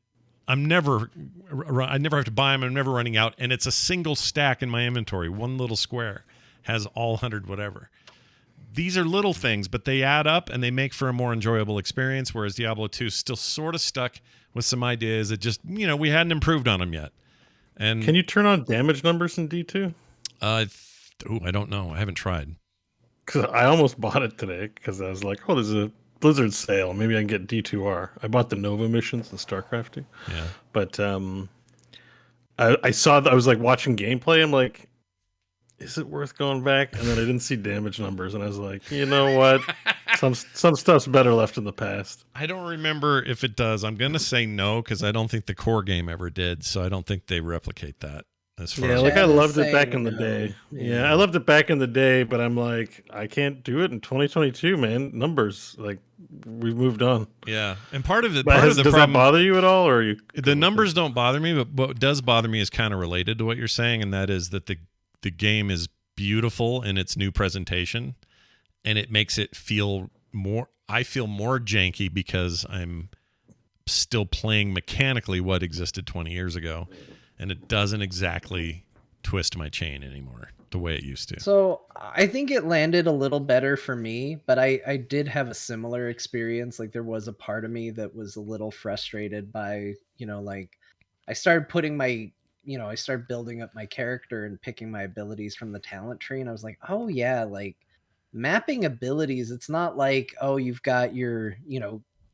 I never have to buy them. I'm never running out. And it's a single stack in my inventory. One little square has all 100 whatever. these are little things, but they add up and they make for a more enjoyable experience. Whereas Diablo 2 is still sort of stuck with some ideas that just, we hadn't improved on them yet. And
Can you turn on damage numbers in D2?
I don't know. I haven't tried.
Because I almost bought it today because I was like, oh, there's a Blizzard sale. Maybe I can get D2R. I bought the Nova missions in StarCraft 2.
Yeah.
But I saw that I was like watching gameplay. I'm like, is it worth going back? And then I didn't see damage numbers, and I was like, you know what? Some stuff's better left in the past.
I don't remember if it does. I'm gonna say no because I don't think the core game ever did. So I don't think they replicate that. As far as
I loved it back in the
no.
day. Yeah, I loved it back in the day, but I'm like, I can't do it in 2022, man. Numbers, like, we've moved on.
Yeah, and part of the
Does
problem,
that bother you at all, or are you?
The numbers don't bother me, but what does bother me is kind of related to what you're saying, and that is that the game is beautiful in its new presentation, and it makes it feel more. I feel more janky because I'm still playing mechanically what existed 20 years ago, and it doesn't exactly twist my chain anymore the way it used to.
So I think it landed a little better for me, but I did have a similar experience. Like there was a part of me that was a little frustrated by, like I started putting my, I started building up my character and picking my abilities from the talent tree. And I was like, oh yeah, like mapping abilities. It's not like, oh, you've got your,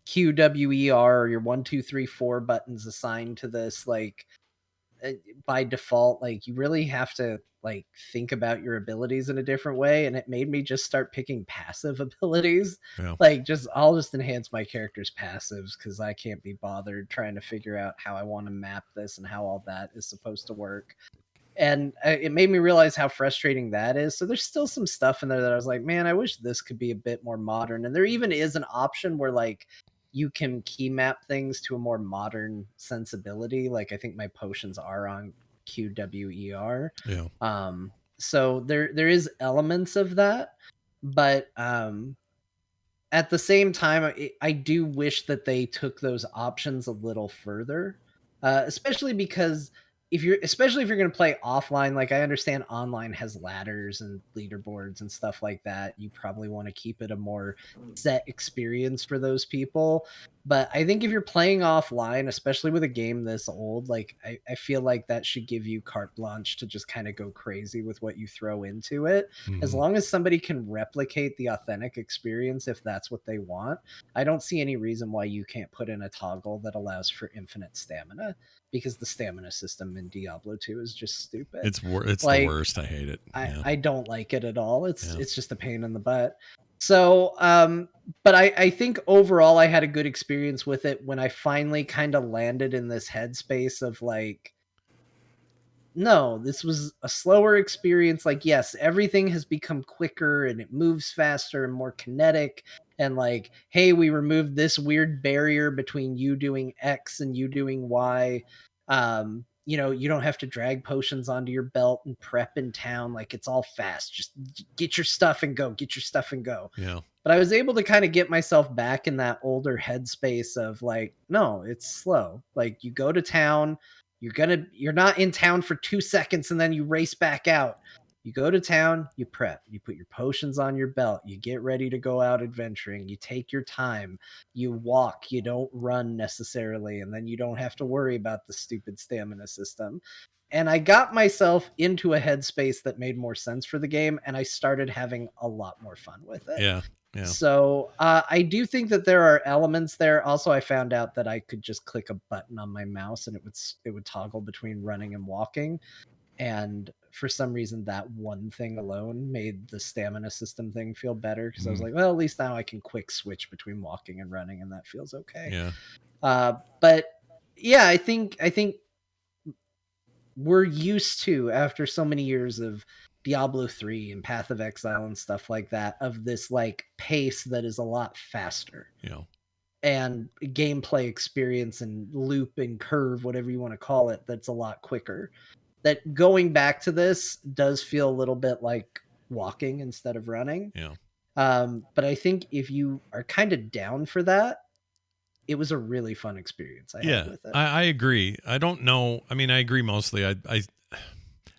QWER or your 1, 2, 3, 4 buttons assigned to this. Like, by default, like you really have to like think about your abilities in a different way, and it made me just start picking passive abilities. Like I'll just enhance my character's passives because I can't be bothered trying to figure out how I want to map this and how all that is supposed to work. And it made me realize how frustrating that is. So there's still some stuff in there that I was like, man, I wish this could be a bit more modern. And there even is an option where like you can key map things to a more modern sensibility. Like I think my potions are on QWER.
Yeah.
So there is elements of that, but at the same time, I do wish that they took those options a little further, especially because especially if you're going to play offline, like I understand online has ladders and leaderboards and stuff like that. You probably want to keep it a more set experience for those people. But I think if you're playing offline, especially with a game this old, like I feel like that should give you carte blanche to just kind of go crazy with what you throw into it. As long as somebody can replicate the authentic experience, if that's what they want, I don't see any reason why you can't put in a toggle that allows for infinite stamina, because the stamina system in Diablo 2 is just stupid.
It's
like,
the worst. I hate it.
I don't like it at all. It's just a pain in the butt. So, but I think overall I had a good experience with it when I finally kind of landed in this headspace of like, no, this was a slower experience. Like, yes, everything has become quicker and it moves faster and more kinetic. And like, hey, we removed this weird barrier between you doing X and you doing Y. You don't have to drag potions onto your belt and prep in town. Like it's all fast. Just get your stuff and go. Get your stuff and go.
Yeah.
But I was able to kind of get myself back in that older headspace of like, no, it's slow. Like you go to town, you're not in town for 2 seconds and then you race back out. You go to town, you prep, you put your potions on your belt, you get ready to go out adventuring, you take your time, you walk, you don't run necessarily, and then you don't have to worry about the stupid stamina system. And I got myself into a headspace that made more sense for the game, and I started having a lot more fun with it.
Yeah.
So I do think that there are elements there. Also, I found out that I could just click a button on my mouse and it would toggle between running and walking. And for some reason, that one thing alone made the stamina system thing feel better, because I was like, well, at least now I can quick switch between walking and running, and that feels okay.
Yeah.
But yeah, I think we're used to, after so many years of Diablo 3 and Path of Exile and stuff like that, of this like pace that is a lot faster.
Yeah.
And gameplay experience and loop and curve, whatever you want to call it, that's a lot quicker. That going back to this does feel a little bit like walking instead of running.
Yeah.
But I think if you are kind of down for that, it was a really fun experience I had with it.
I agree. I don't know. I mean, I agree mostly.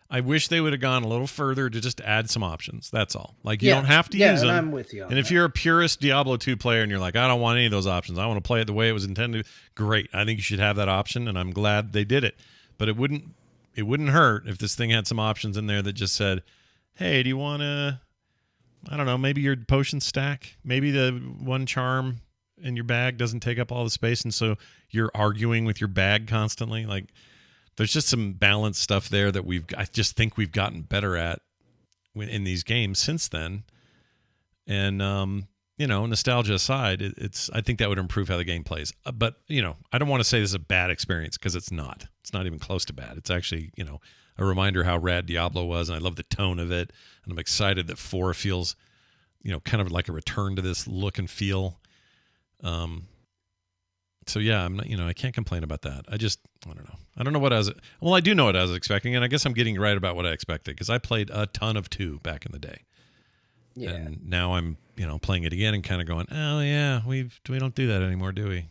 I wish they would have gone a little further to just add some options. That's all. Like, you don't have to use them.
I'm with you on
and if
that.
you're a purist Diablo 2 player and you're like, I don't want any of those options, I want to play it the way it was intended, great. I think you should have that option, and I'm glad they did it. But it wouldn't hurt if this thing had some options in there that just said, hey, do you want to, I don't know, maybe your potion stack, maybe the one charm in your bag doesn't take up all the space, and so you're arguing with your bag constantly. Like, there's just some balanced stuff there that I just think we've gotten better at in these games since then. And, nostalgia aside, I think that would improve how the game plays. But, I don't want to say this is a bad experience, because it's not. It's not even close to bad. It's actually, a reminder how rad Diablo was, and I love the tone of it. And I'm excited that 4 feels, kind of like a return to this look and feel. So yeah, I'm not, I can't complain about that. I don't know. I don't know what I do know what I was expecting, and I guess I'm getting right about what I expected, because I played a ton of 2 back in the day.
Yeah.
And now I'm, playing it again and kind of going, oh yeah, we don't do that anymore, do we?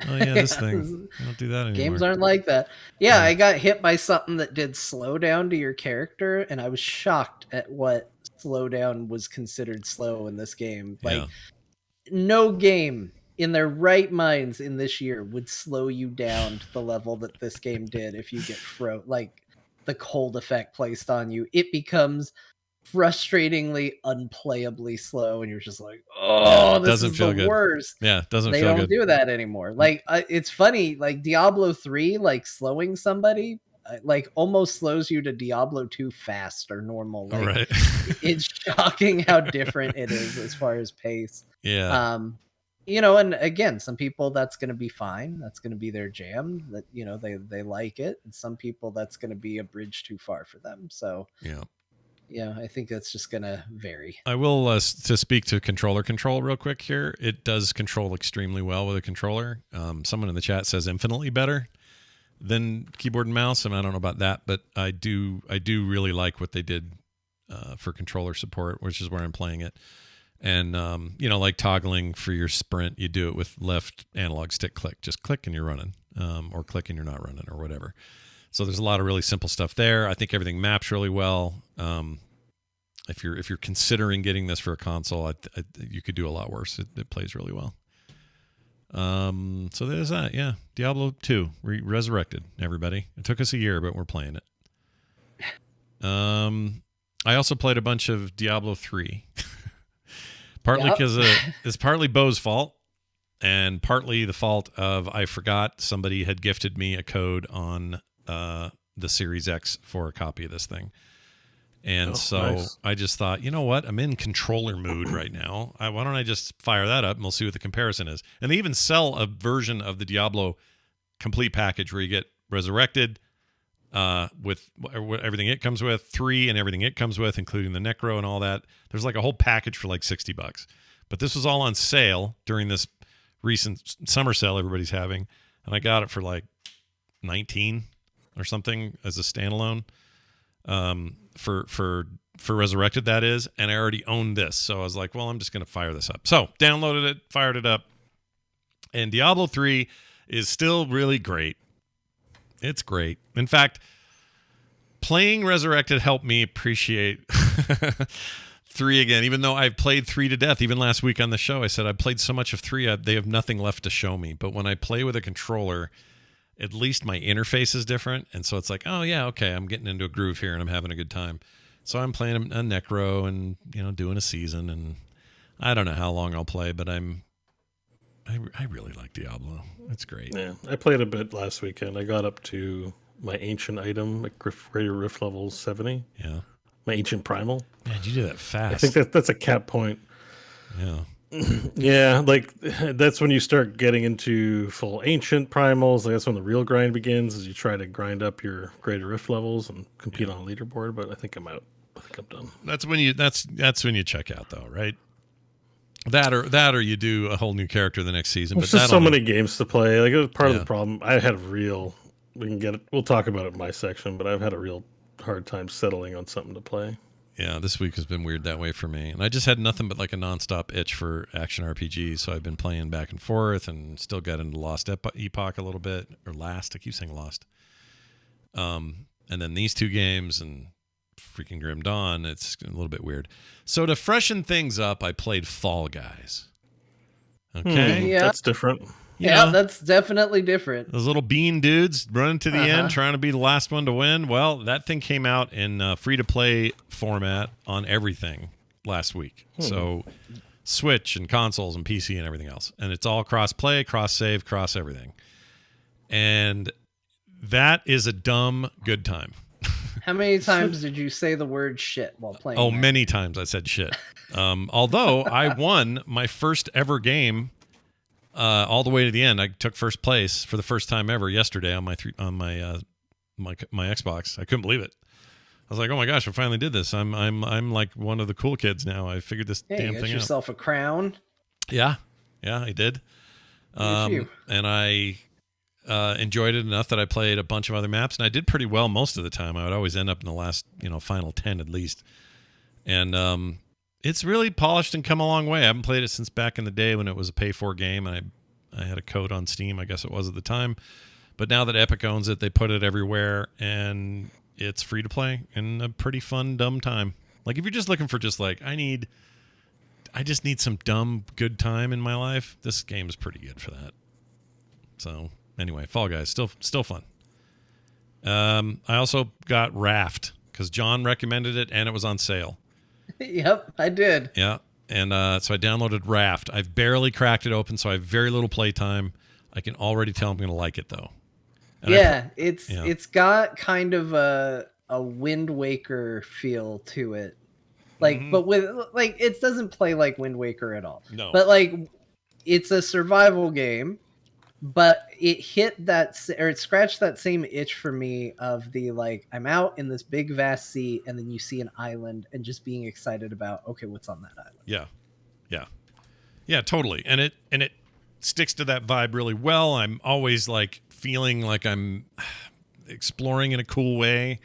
Oh yeah, this thing. We don't do that anymore.
Games aren't like that. Yeah, I got hit by something that did slowdown to your character, and I was shocked at what slowdown was considered slow in this game. Like, no game in their right minds in this year would slow you down to the level that this game did. If you get like the cold effect placed on you, it becomes frustratingly unplayably slow, and you're just like, oh, this is the worst.
Yeah, it doesn't
feel good. They don't do that anymore. Like, it's funny, like Diablo 3, like slowing somebody like almost slows you to Diablo 2 fast or normal. Like,
right.
It's shocking how different it is as far as pace.
Yeah.
And again, some people that's going to be fine. That's going to be their jam. That they like it. And some people that's going to be a bridge too far for them. So yeah, I think that's just going to vary.
I will to speak to controller control real quick here. It does control extremely well with a controller. Someone in the chat says infinitely better than keyboard and mouse, and I don't know about that, but I do really like what they did for controller support, which is where I'm playing it. And, like toggling for your sprint, you do it with left analog stick click. Just click and you're running, or click and you're not running, or whatever. So there's a lot of really simple stuff there. I think everything maps really well. If you're considering getting this for a console, you could do a lot worse. It plays really well. So there's that. Yeah, Diablo 2 resurrected. Everybody. It took us a year, but we're playing it. I also played a bunch of Diablo 3. Partly because it's partly Bo's fault, and partly the fault of I forgot somebody had gifted me a code on the Series X for a copy of this thing. And nice. I just thought, you know what? I'm in controller mood right now. Why don't I just fire that up and we'll see what the comparison is. And they even sell a version of the Diablo complete package where you get Resurrected with everything it comes with, 3 and everything it comes with, including the Necro and all that. There's like a whole package for like $60. But this was all on sale during this recent summer sale everybody's having. And I got it for like 19 or something as a standalone. For Resurrected, that is, and I already owned this, so I was like, well, I'm just going to fire this up. So downloaded it, fired it up, and Diablo 3 is still really great. It's great. In fact, playing Resurrected helped me appreciate 3 again, even though I've played 3 to death. Even last week on the show, I said I played so much of 3, they have nothing left to show me. But when I play with a controller, at least my interface is different. And so it's like, oh yeah, okay, I'm getting into a groove here and I'm having a good time. So I'm playing a Necro and, doing a season, and I don't know how long I'll play, but I really like Diablo. It's great.
Yeah, I played a bit last weekend. I got up to my ancient item at Greater Rift level 70.
Yeah.
My ancient primal.
Man, you do that fast.
I think that's a cap point.
Yeah.
Yeah, like that's when you start getting into full ancient primals. Like, that's when the real grind begins, as you try to grind up your Greater Rift levels and compete on a leaderboard. But I think I'm out. I think I'm done.
That's when you check out, though, right? That or you do a whole new character the next season.
There's just so many games to play. Like, it was part of the problem. I had we'll talk about it in my section, but I've had a real hard time settling on something to play.
Yeah, this week has been weird that way for me. And I just had nothing but like a nonstop itch for action RPGs, so I've been playing back and forth and still got into Lost Epoch a little bit. Or Last, I keep saying Lost. And then these two games and freaking Grim Dawn, it's a little bit weird. So to freshen things up, I played Fall Guys. Okay.
Yeah.
That's different.
You
Yeah,
know,
that's definitely different.
those little bean dudes running to the end, trying to be the last one to win. Well, that thing came out in free-to-play format on everything last week. So Switch and consoles and PC and everything else. And it's all cross-play, cross-save, cross-everything. And that is a dumb good time.
How many times did you say the word shit while playing?
Oh,
that?
many times I said shit. Although I won my first ever game all the way to the end. I took first place for the first time ever yesterday on my Xbox. I couldn't believe it. I was like, "Oh my gosh, I finally did this! I'm like one of the cool kids now. I figured this
Hey,
damn
you got
thing out."
yourself a crown.
Yeah, I did.
You.
And I enjoyed it enough that I played a bunch of other maps, and I did pretty well most of the time. I would always end up in the last, final 10 at least. And it's really polished and come a long way. I haven't played it since back in the day when it was a pay-for game, and I had a code on Steam, I guess it was at the time. But now that Epic owns it, they put it everywhere, and it's free to play and a pretty fun, dumb time. Like if you're just looking for just like, I just need some dumb, good time in my life, this game is pretty good for that. So anyway, Fall Guys, still fun. I also got Raft because John recommended it and it was on sale.
Yep, I did.
Yeah, and so I downloaded Raft. I've barely cracked it open, so I have very little playtime. I can already tell I'm going to like it though. And
It's got kind of a Wind Waker feel to it. Like, but with like it doesn't play like Wind Waker at all.
No.
But like it's a survival game, but it it scratched that same itch for me of the like I'm out in this big vast sea and then you see an island and just being excited about okay, what's on that island.
Yeah, totally. And it sticks to that vibe really well. I'm always like feeling like I'm exploring in a cool way.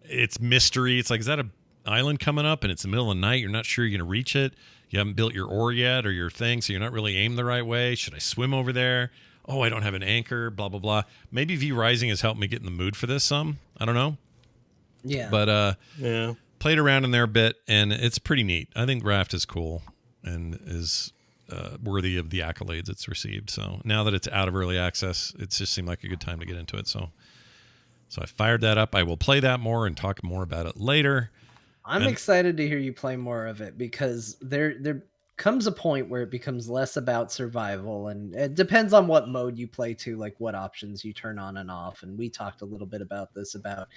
It's mystery. It's like, is that an island coming up and it's the middle of the night? You're not sure you're going to reach it. You haven't built your oar yet or your thing, so you're not really aimed the right way. Should I swim over there? Oh, I don't have an anchor, blah, blah, blah. Maybe V Rising has helped me get in the mood for this some. I don't know.
Yeah.
But
Yeah.
played around in there a bit, and it's pretty neat. I think Raft is cool and is worthy of the accolades it's received. So now that it's out of early access, it just seemed like a good time to get into it. So I fired that up. I will play that more and talk more about it later.
I'm excited to hear you play more of it because there comes a point where it becomes less about survival, and it depends on what mode you play to, like what options you turn on and off. And we talked a little bit about this about,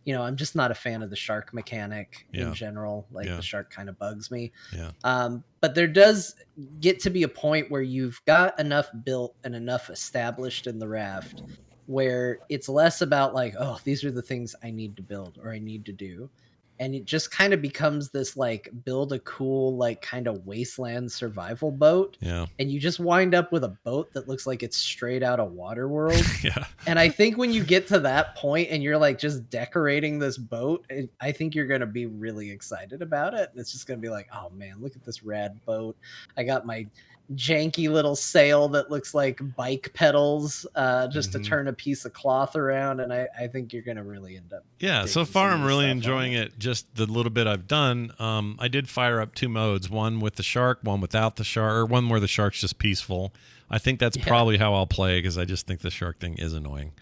I'm just not a fan of the shark mechanic in general. Like the shark kind of bugs me.
Yeah.
But there does get to be a point where you've got enough built and enough established in the raft where it's less about like, oh, these are the things I need to build or I need to do. And it just kind of becomes this like build a cool like kind of wasteland survival boat.
Yeah.
And you just wind up with a boat that looks like it's straight out of Waterworld.
Yeah.
And I think when you get to that point and you're like just decorating this boat, I think you're going to be really excited about it. It's just going to be like, oh man, look at this rad boat. I got my janky little sail that looks like bike pedals just to turn a piece of cloth around, and I think you're gonna really end up
so far I'm really enjoying it. Just the little bit I've done. I did fire up 2 modes, one with the shark, one without the shark, or one where the shark's just peaceful. I think that's probably how I'll play because I just think the shark thing is annoying.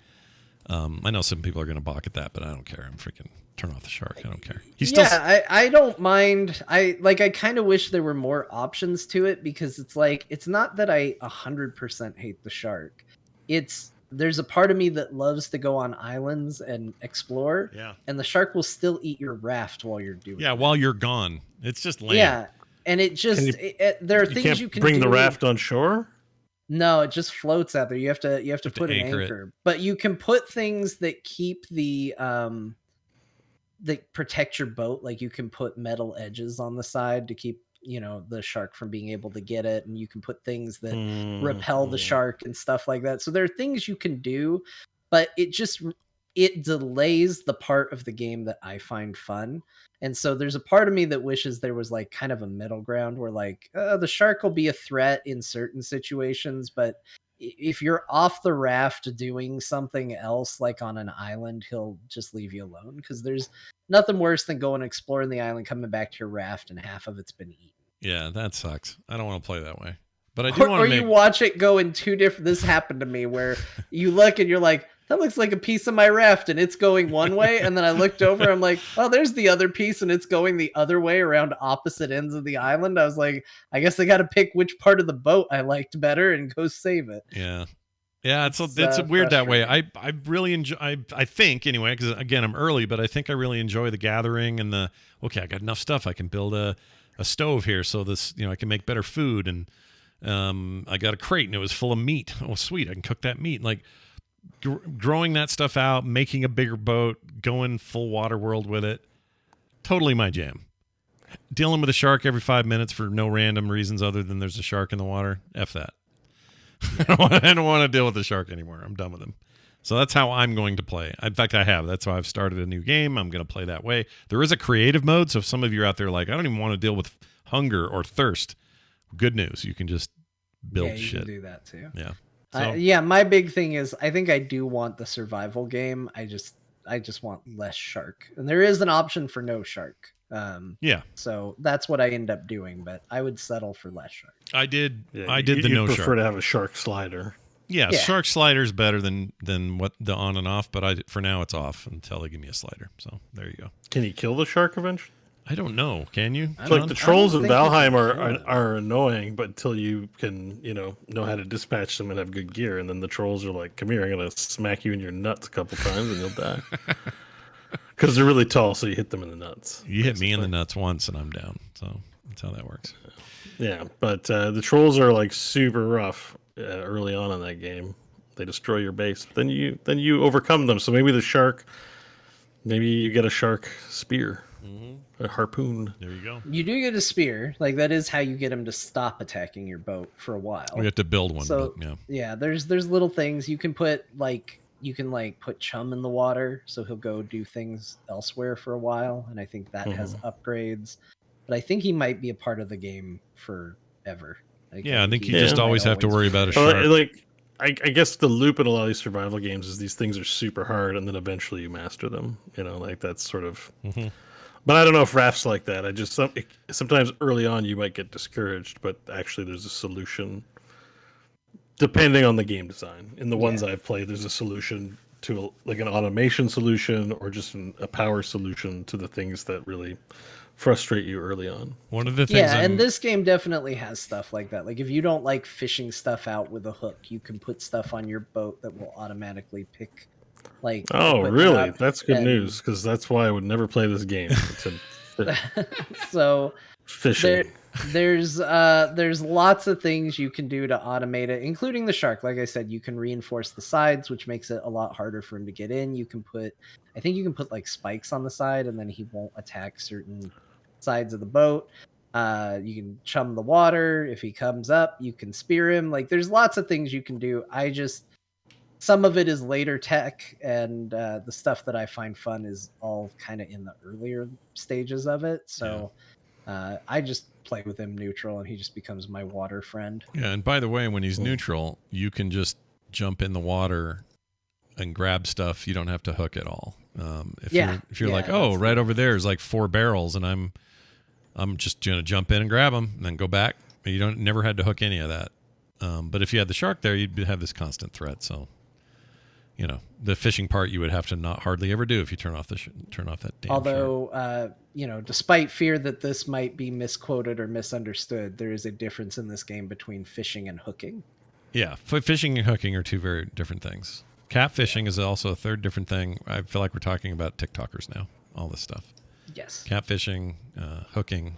I know some people are gonna balk at that, but I don't care. I'm freaking turn off the shark. I don't care.
I don't mind. I kind of wish there were more options to it because it's like it's not that I 100% hate the shark. There's a part of me that loves to go on islands and explore.
Yeah.
And the shark will still eat your raft while you're doing it.
Yeah, while you're gone. It's just lame.
Yeah. And it just there are things you can
bring
do.
the raft on shore?
No, it just floats out there. You have to put an anchor. But you can put things that keep that protect your boat. Like you can put metal edges on the side to keep the shark from being able to get it, and you can put things that repel the shark and stuff like that. So there are things you can do, but it delays the part of the game that I find fun. And so there's a part of me that wishes there was like kind of a middle ground where like the shark will be a threat in certain situations, but if you're off the raft doing something else, like on an island, he'll just leave you alone, because there's nothing worse than going exploring the island, coming back to your raft, and half of it's been eaten.
Yeah, that sucks. I don't want to play that way. But I do want
Or
to make.
you watch it go in two different. This happened to me where you look and you're like, that looks like a piece of my raft, and it's going one way, and then I looked over, I'm like, oh, there's the other piece, and it's going the other way around opposite ends of the island. I was like, I guess I got to pick which part of the boat I liked better and go save it.
Yeah. Yeah, it's
It's
weird that way.
frustrating.
I really enjoy. I think anyway, because again I'm early, but I think I really enjoy the gathering and the. Okay, I got enough stuff. I can build a stove here, so this I can make better food, and I got a crate and it was full of meat. Oh, sweet! I can cook that meat. Like growing that stuff out, making a bigger boat, going full water world with it. Totally my jam. Dealing with a shark every 5 minutes for no random reasons other than there's a shark in the water. F that. I don't want to deal with the shark anymore. I'm done with him. So that's how I'm going to play. In fact, I have. That's why I've started a new game. I'm going to play that way. There is a creative mode, so if some of you are out there like, I don't even want to deal with hunger or thirst, good news. You can just build
you
shit.
can do that too.
Yeah. So,
Yeah, my big thing is I think I do want the survival game. I just want less shark, and there is an option for no shark.
yeah.
So that's what I end up doing, but I would settle for less shark.
I did
Yeah,
I did the
you
no
prefer
shark.
to have a shark slider.
Yeah,
Yeah.
shark slider's better than what the on and off, but for now it's off until they give me a slider. So there you go.
Can you kill the shark eventually?
I don't know. Can you?
I
Like
don't-
the
I
trolls
don't
in
think you
Valheim
can kill
are annoying, but until you can, know how to dispatch them and have good gear, and then the trolls are like, "Come here, I'm gonna smack you in your nuts a couple times, and you'll die." Because they're really tall, so you hit them in the nuts.
You hit me in the nuts once and I'm down. So that's how that works.
Yeah, but the trolls are like super rough early on in that game. They destroy your base. Then you overcome them. So maybe maybe you get a shark spear, a harpoon.
There you go.
You do get a spear. Like that is how you get him to stop attacking your boat for a while.
We have to build one.
So
but, yeah.
yeah, there's little things you can put put chum in the water, so he'll go do things elsewhere for a while, and I think that has upgrades. But I think he might be a part of the game forever.
Yeah, I think you
Yeah.
just
might
always have to worry about a
Well,
shark.
like I guess the loop in a lot of these survival games is these things are super hard, and then eventually you master them. Like that's sort of. But I don't know if Raft's like that. Sometimes early on you might get discouraged, but actually there's a solution. Depending on the game design, in the ones I've played, there's a solution to like an automation solution or just a power solution to the things that really frustrate you early on.
One of the things
Yeah, and this game definitely has stuff like that. Like if you don't like fishing stuff out with a hook, you can put stuff on your boat that will automatically pick. Like
Oh,
equipment
really?
up,
That's good
and-
news, because that's why I would never play this game. It's
So
fishing.
there's lots of things you can do to automate it, including the shark. Like I said, you can reinforce the sides, which makes it a lot harder for him to get in. I think you can put like spikes on the side, and then he won't attack certain sides of the boat. You can chum the water. If he comes up, you can spear him. Like there's lots of things you can do. Some of it is later tech, and the stuff that I find fun is all kind of in the earlier stages of it. So I just play with him neutral, and he just becomes my water friend.
Yeah, and by the way, when he's neutral, you can just jump in the water and grab stuff. You don't have to hook at all. If you're like, oh, right over there is like 4 barrels, and I'm just gonna jump in and grab them, and then go back. You never had to hook any of that. But if you had the shark there, you'd have this constant threat. So, the fishing part you would have to not hardly ever do if you turn off that damn shark.
Although, despite fear that this might be misquoted or misunderstood, there is a difference in this game between fishing and hooking.
Yeah, fishing and hooking are 2 very different things. Catfishing is also a third different thing. I feel like we're talking about TikTokers now, all this stuff.
Yes.
Catfishing, hooking.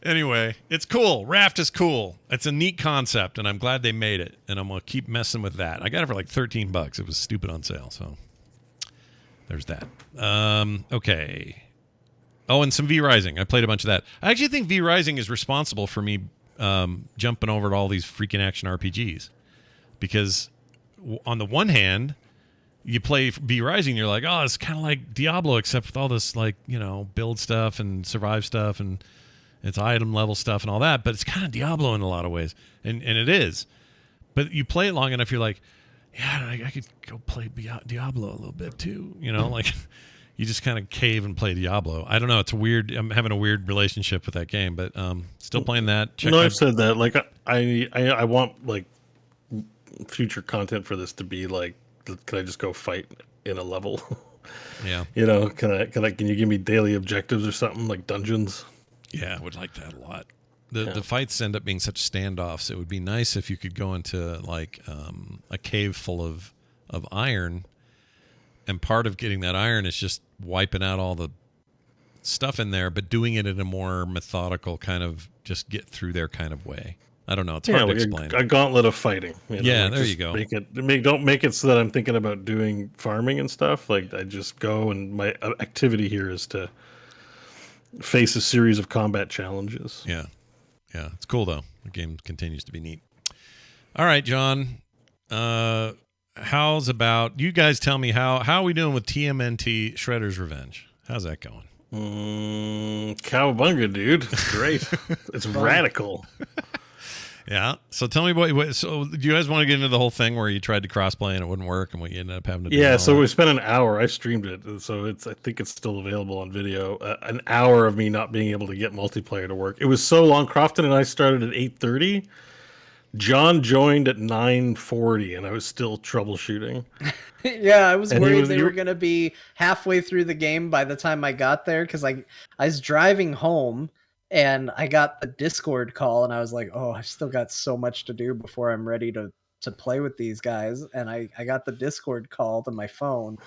Anyway, it's cool. Raft is cool. It's a neat concept, and I'm glad they made it, and I'm going to keep messing with that. I got it for like $13. It was stupid on sale, so there's that. Okay. Oh, and some V-Rising. I played a bunch of that. I actually think V-Rising is responsible for me jumping over to all these freaking action RPGs, because on the one hand, you play V-Rising, you're like, oh, it's kind of like Diablo, except with all this, like, build stuff and survive stuff and It's item level stuff and all that, but it's kind of Diablo in a lot of ways, and it is. But you play it long enough, you're like, yeah, I could go play Diablo a little bit too. Like you just kind of cave and play Diablo. I don't know. It's weird. I'm having a weird relationship with that game, but still playing that.
I've said that. Like I want like future content for this to be like, can I just go fight in a level?
Yeah.
Can you give me daily objectives or something like dungeons?
Yeah, I would like that a lot. The fights end up being such standoffs. It would be nice if you could go into like a cave full of iron, and part of getting that iron is just wiping out all the stuff in there, but doing it in a more methodical kind of just get through there kind of way. I don't know. It's hard to explain.
A gauntlet of fighting.
Yeah, there you go.
Don't make it so that I'm thinking about doing farming and stuff. Like I just go, and my activity here is to face a series of combat challenges.
Yeah. Yeah, it's cool though. The game continues to be neat. All right, John. How's about you guys tell me how are we doing with TMNT Shredder's Revenge? How's that going?
Cowabunga, dude. It's great. It's radical.
Yeah. So tell me what. So do you guys want to get into the whole thing where you tried to crossplay and it wouldn't work, and what you ended up having to do?
Yeah. So we spent an hour. I streamed it, so I think it's still available on video. An hour of me not being able to get multiplayer to work. It was so long. Crofton and I started at 8:30. John joined at 9:40, and I was still troubleshooting.
Yeah, I was worried they were going to be halfway through the game by the time I got there, because I was driving home. And I got the Discord call, and I was like, oh, I've still got so much to do before I'm ready to play with these guys. And I got the Discord call to my phone.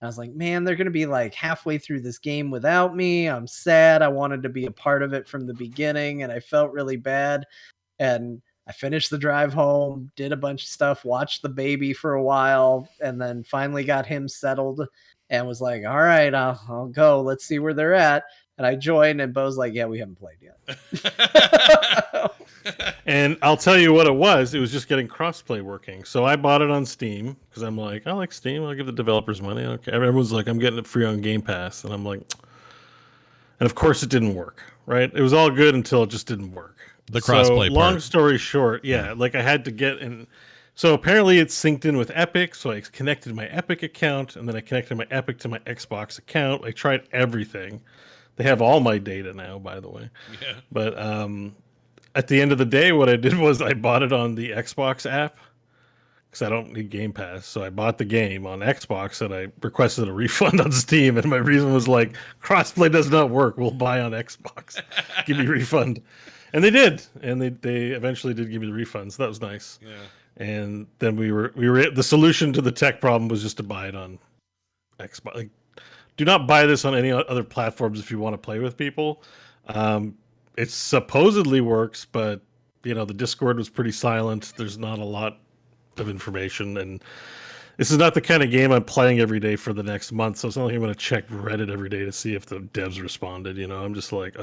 I was like, man, they're going to be like halfway through this game without me. I'm sad. I wanted to be a part of it from the beginning, and I felt really bad. And I finished the drive home, did a bunch of stuff, watched the baby for a while, and then finally got him settled and was like, all right, I'll go. Let's see where they're at. And I joined, and Bo's like, yeah, we haven't played yet.
And I'll tell you what it was just getting crossplay working. So I bought it on Steam because I'm like, I like Steam. I'll give the developers money. Okay. Everyone's like, I'm getting it free on Game Pass. And I'm like, and of course it didn't work, right? It was all good until it just didn't work.
The crossplay
long story short, like I had to get in. So apparently it's synced in with Epic. So I connected my Epic account, and then I connected my Epic to my Xbox account. I tried everything. They have all my data now, by the way.
Yeah.
But at the end of the day, what I did was I bought it on the Xbox app because I don't need Game Pass. So I bought the game on Xbox, and I requested a refund on Steam. And my reason was like, crossplay does not work. We'll buy on Xbox. Give me a refund. And they did. And they eventually did give me the refund. So that was nice.
Yeah. And
then we were the solution to the tech problem was just to buy it on Xbox. Like, do not buy this on any other platforms if you want to play with people. It supposedly works, but the Discord was pretty silent. There's not a lot of information, and this is not the kind of game I'm playing every day for the next month. So it's not like I'm going to check Reddit every day to see if the devs responded. I'm just like,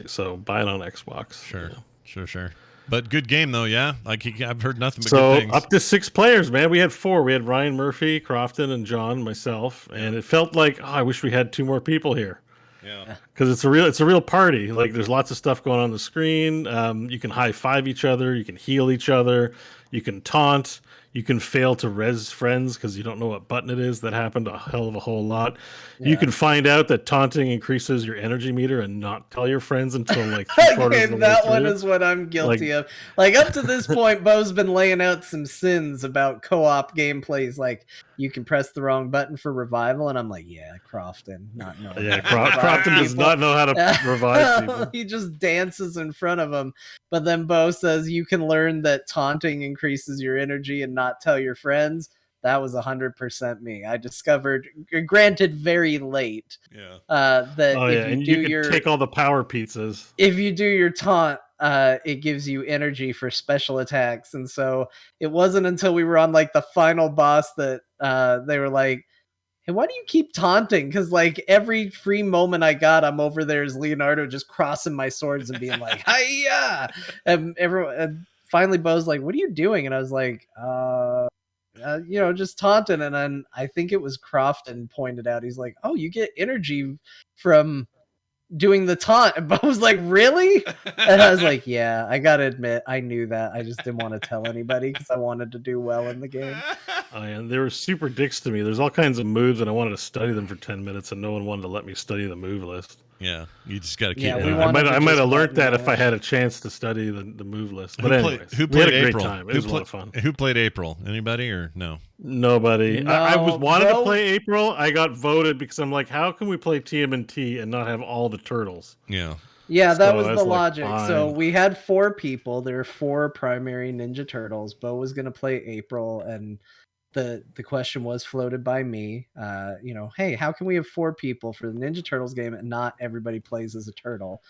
so buy it on Xbox.
Sure, sure. But good game though, yeah. Like I've heard nothing but
good
things.
Up to 6 players, man. We had 4. We had Ryan Murphy, Crofton, and John, myself, and it felt like I wish we had 2 more people here.
Yeah,
because it's a real party. Like there's lots of stuff going on the screen. You can high five each other. You can heal each other. You can taunt. You can fail to res friends because you don't know what button it is. That happened a hell of a whole lot. Yeah. You can find out that taunting increases your energy meter and not tell your friends until like 3/4 of the way
that one is what I'm guilty of. Like up to this point, Bo's been laying out some sins about co-op gameplays. Like you can press the wrong button for revival, and I'm like, yeah, Crofton, not knowing.
Yeah, Crofton does not know how to revive people.
He just dances in front of them. But then Bo says you can learn that taunting increases your energy and not tell your friends. That was 100% me. I discovered, granted, very late.
Yeah.
That
if you can take all the power pizzas.
If you do your taunt, it gives you energy for special attacks, and so it wasn't until we were on like the final boss that they were like, "Hey, why do you keep taunting?" Because like every free moment I got, I'm over there as Leonardo, just crossing my swords and being like, "Hiya!" And finally, Bo's like, "What are you doing?" And I was like, just taunting. And then I think it was Crofton pointed out, he's like, oh, you get energy from doing the taunt, and Bo was like, really? And I was like, yeah, I gotta admit, I knew that. I just didn't want to tell anybody because I wanted to do well in the game.
Oh, yeah, they were super dicks to me. There's all kinds of moves, and I wanted to study them for 10 minutes, and no one wanted to let me study the move list.
Yeah, you just got to keep.
Yeah, we
moving.
I
wanted to
might
just
have learned
button
that if I
mash.
had a chance to study the move list. But
Who
anyways,
who
we had
played
a great
April?
time. It was a lot of fun.
Who played April? Anybody or no?
Nobody. I was
No,
wanted to
bro.
play April. I got voted because I'm like, how can we play TMNT and not have all the turtles?
Yeah.
Yeah, that
So
was
I
the
was like,
logic. So
fine.
we had 4 people. There were 4 primary Ninja Turtles. Bo was gonna play April, and the question was floated by me. Hey, how can we have 4 people for the Ninja Turtles game and not everybody plays as a turtle?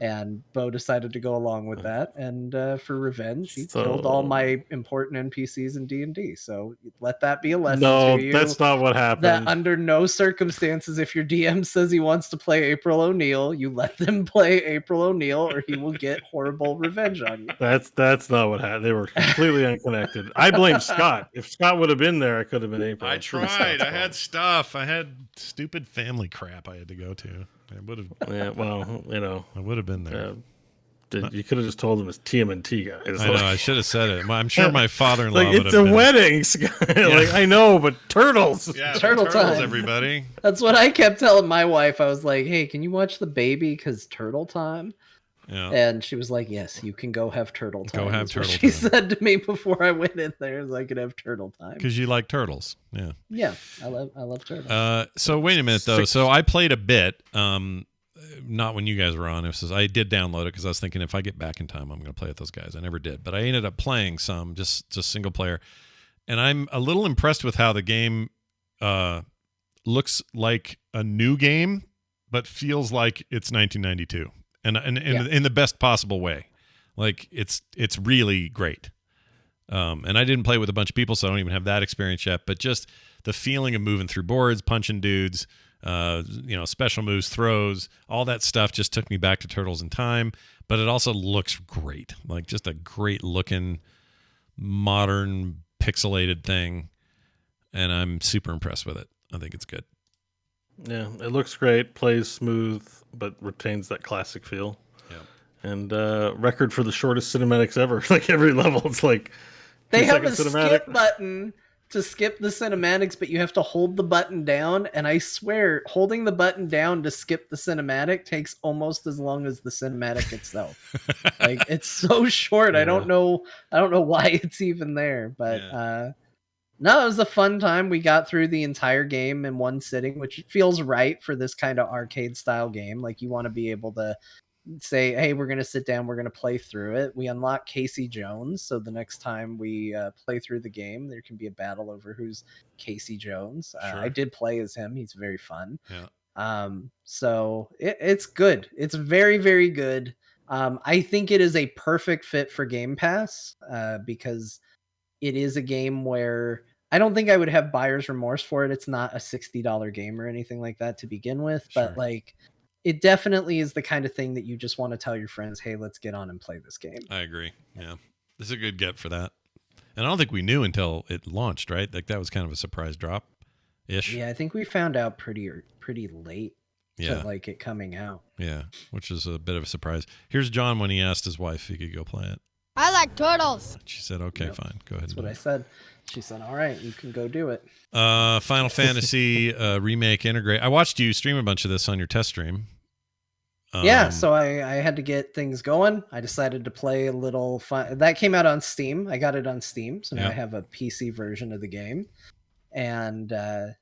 And Bo decided to go along with that. And for revenge, he killed all
So
my important NPCs in D&D. So let that be a lesson
no,
to you.
that's not what
That
happened.
under no circumstances, if your DM says he wants to play April O'Neil, you let them play April O'Neil, or he will get horrible revenge on you.
That's not what happened. They were completely unconnected. I blame Scott. If Scott would have been there, I could have been April.
I
It's really
tried.
Scott's
I had
fault.
stuff. I had stupid family crap I had to go to. I would have.
Yeah, well,
I would have been there.
you could have just told him it's TMNT, guys.
I know. I should have said it. I'm sure my father-in-law
Like,
would
it's
have
a
been.
wedding, Scott. Like, I know, but turtles.
Yeah,
Turtle
turtles,
time.
everybody.
That's what I kept telling my wife. I was like, hey, can you watch the baby? Because turtle time.
Yeah.
And she was like, yes, you can go have turtle time.
Go have
is what
turtle
she
time.
said to me before I went in there, is I could have turtle time.
Because you like turtles. Yeah.
Yeah, I love turtles.
So wait a minute though. So I played a bit. Not when you guys were on. I did download it because I was thinking if I get back in time, I'm going to play with those guys. I never did, but I ended up playing some, just single player, and I'm a little impressed with how the game looks like a new game, but feels like it's 1992, and in the best possible way. Like it's really great. And I didn't play with a bunch of people, so I don't even have that experience yet. But just the feeling of moving through boards, punching dudes, special moves, throws, all that stuff just took me back to Turtles in Time. But it also looks great, like just a great looking, modern, pixelated thing. And I'm super impressed with it. I think it's good.
Yeah, it looks great, plays smooth, but retains that classic feel.
Yeah.
And record for the shortest cinematics ever. Like every level, it's like
They
2
have a
second cinematic.
skip button to skip the cinematics, but you have to hold the button down. And I swear, holding the button down to skip the cinematic takes almost as long as the cinematic itself. Like it's so short.
Yeah.
I don't know why it's even there. But no, it was a fun time. We got through the entire game in one sitting, which feels right for this kind of arcade style game. Like you want to be able to say, hey, we're going to sit down, we're going to play through it. We unlock Casey Jones, so the next time we play through the game, there can be a battle over who's Casey Jones.
Sure.
I did play as him. He's very fun.
Yeah.
So it's good. It's very, very good. I think it is a perfect fit for Game Pass because it is a game where I don't think I would have buyer's remorse for it. It's not a $60 game or anything like that to begin with,
Sure.
but like it definitely is the kind of thing that you just want to tell your friends, hey, let's get on and play this game.
I agree. Yeah. This is a good get for that. And I don't think we knew until it launched, right? Like that was kind of a surprise drop ish.
Yeah, I think we found out pretty late
Yeah.
to like it coming out.
Yeah. Which is a bit of a surprise. Here's John when he asked his wife if he could go play it.
I like turtles.
She said, okay,
Yep.
fine. Go ahead.
That's what I said. She said, all right, you can go do it.
Final Fantasy Remake Integrate. I watched you stream a bunch of this on your test stream.
Yeah, so I had to get things going. I decided to play a little fun. That came out on Steam. I got it on Steam, so now
Yeah.
I have a PC version of the game. And
I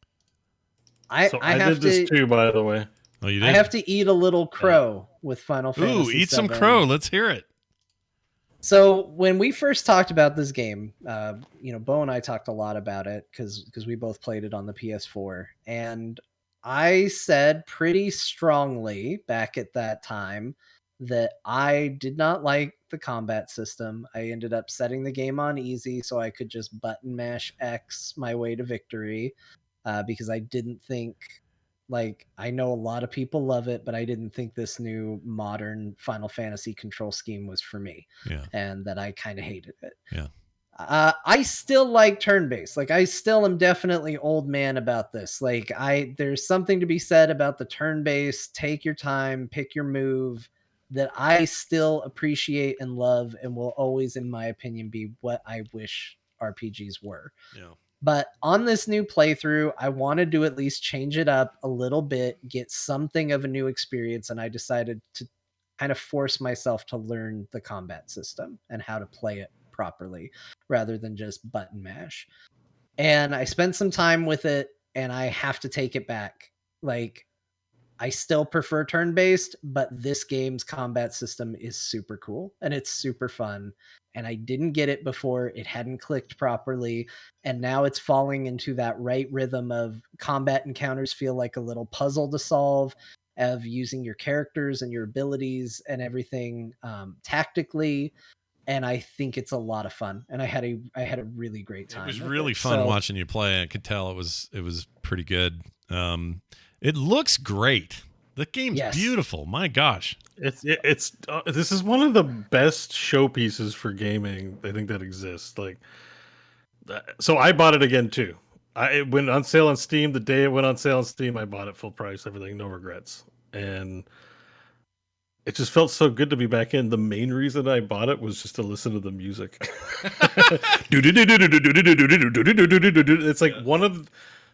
I
did
have
this
to
too, by the way.
Oh, you did?
I have to eat a little crow with Final Fantasy.
Ooh, eat some
VII.
crow. Let's hear it.
So when we first talked about this game, Bo and I talked a lot about it because we both played it on the PS4, and I said pretty strongly back at that time that I did not like the combat system. I ended up setting the game on easy so I could just button mash X my way to victory because I didn't think, like, I know a lot of people love it, but I didn't think this new modern Final Fantasy control scheme was for me.
Yeah.
And that I kind of hated it.
Yeah.
I still like turn-based. Like, I still am definitely old man about this. Like, there's something to be said about the turn-based, take your time, pick your move, that I still appreciate and love, and will always, in my opinion, be what I wish RPGs were.
Yeah.
But on this new playthrough, I wanted to at least change it up a little bit, get something of a new experience, and I decided to kind of force myself to learn the combat system and how to play it properly rather than just button mash. And I spent some time with it, and I have to take it back. Like, I still prefer turn-based, but this game's combat system is super cool and it's super fun. And I didn't get it before, it hadn't clicked properly, and now it's falling into that right rhythm of combat encounters feel like a little puzzle to solve, of using your characters and your abilities and everything tactically. And I think it's a lot of fun, and I had a really great time.
It was
with
really
it.
fun
So,
watching you play. I could tell it was pretty good. It looks great. The game's
Yes.
beautiful. My gosh.
It's this is one of the best showpieces for gaming I think that exists. Like, so I bought it again too. It went on sale on Steam the day it went on sale on Steam. I bought it full price, everything, no regrets, and it just felt so good to be back in. The main reason I bought it was just to listen to the music. It's like one of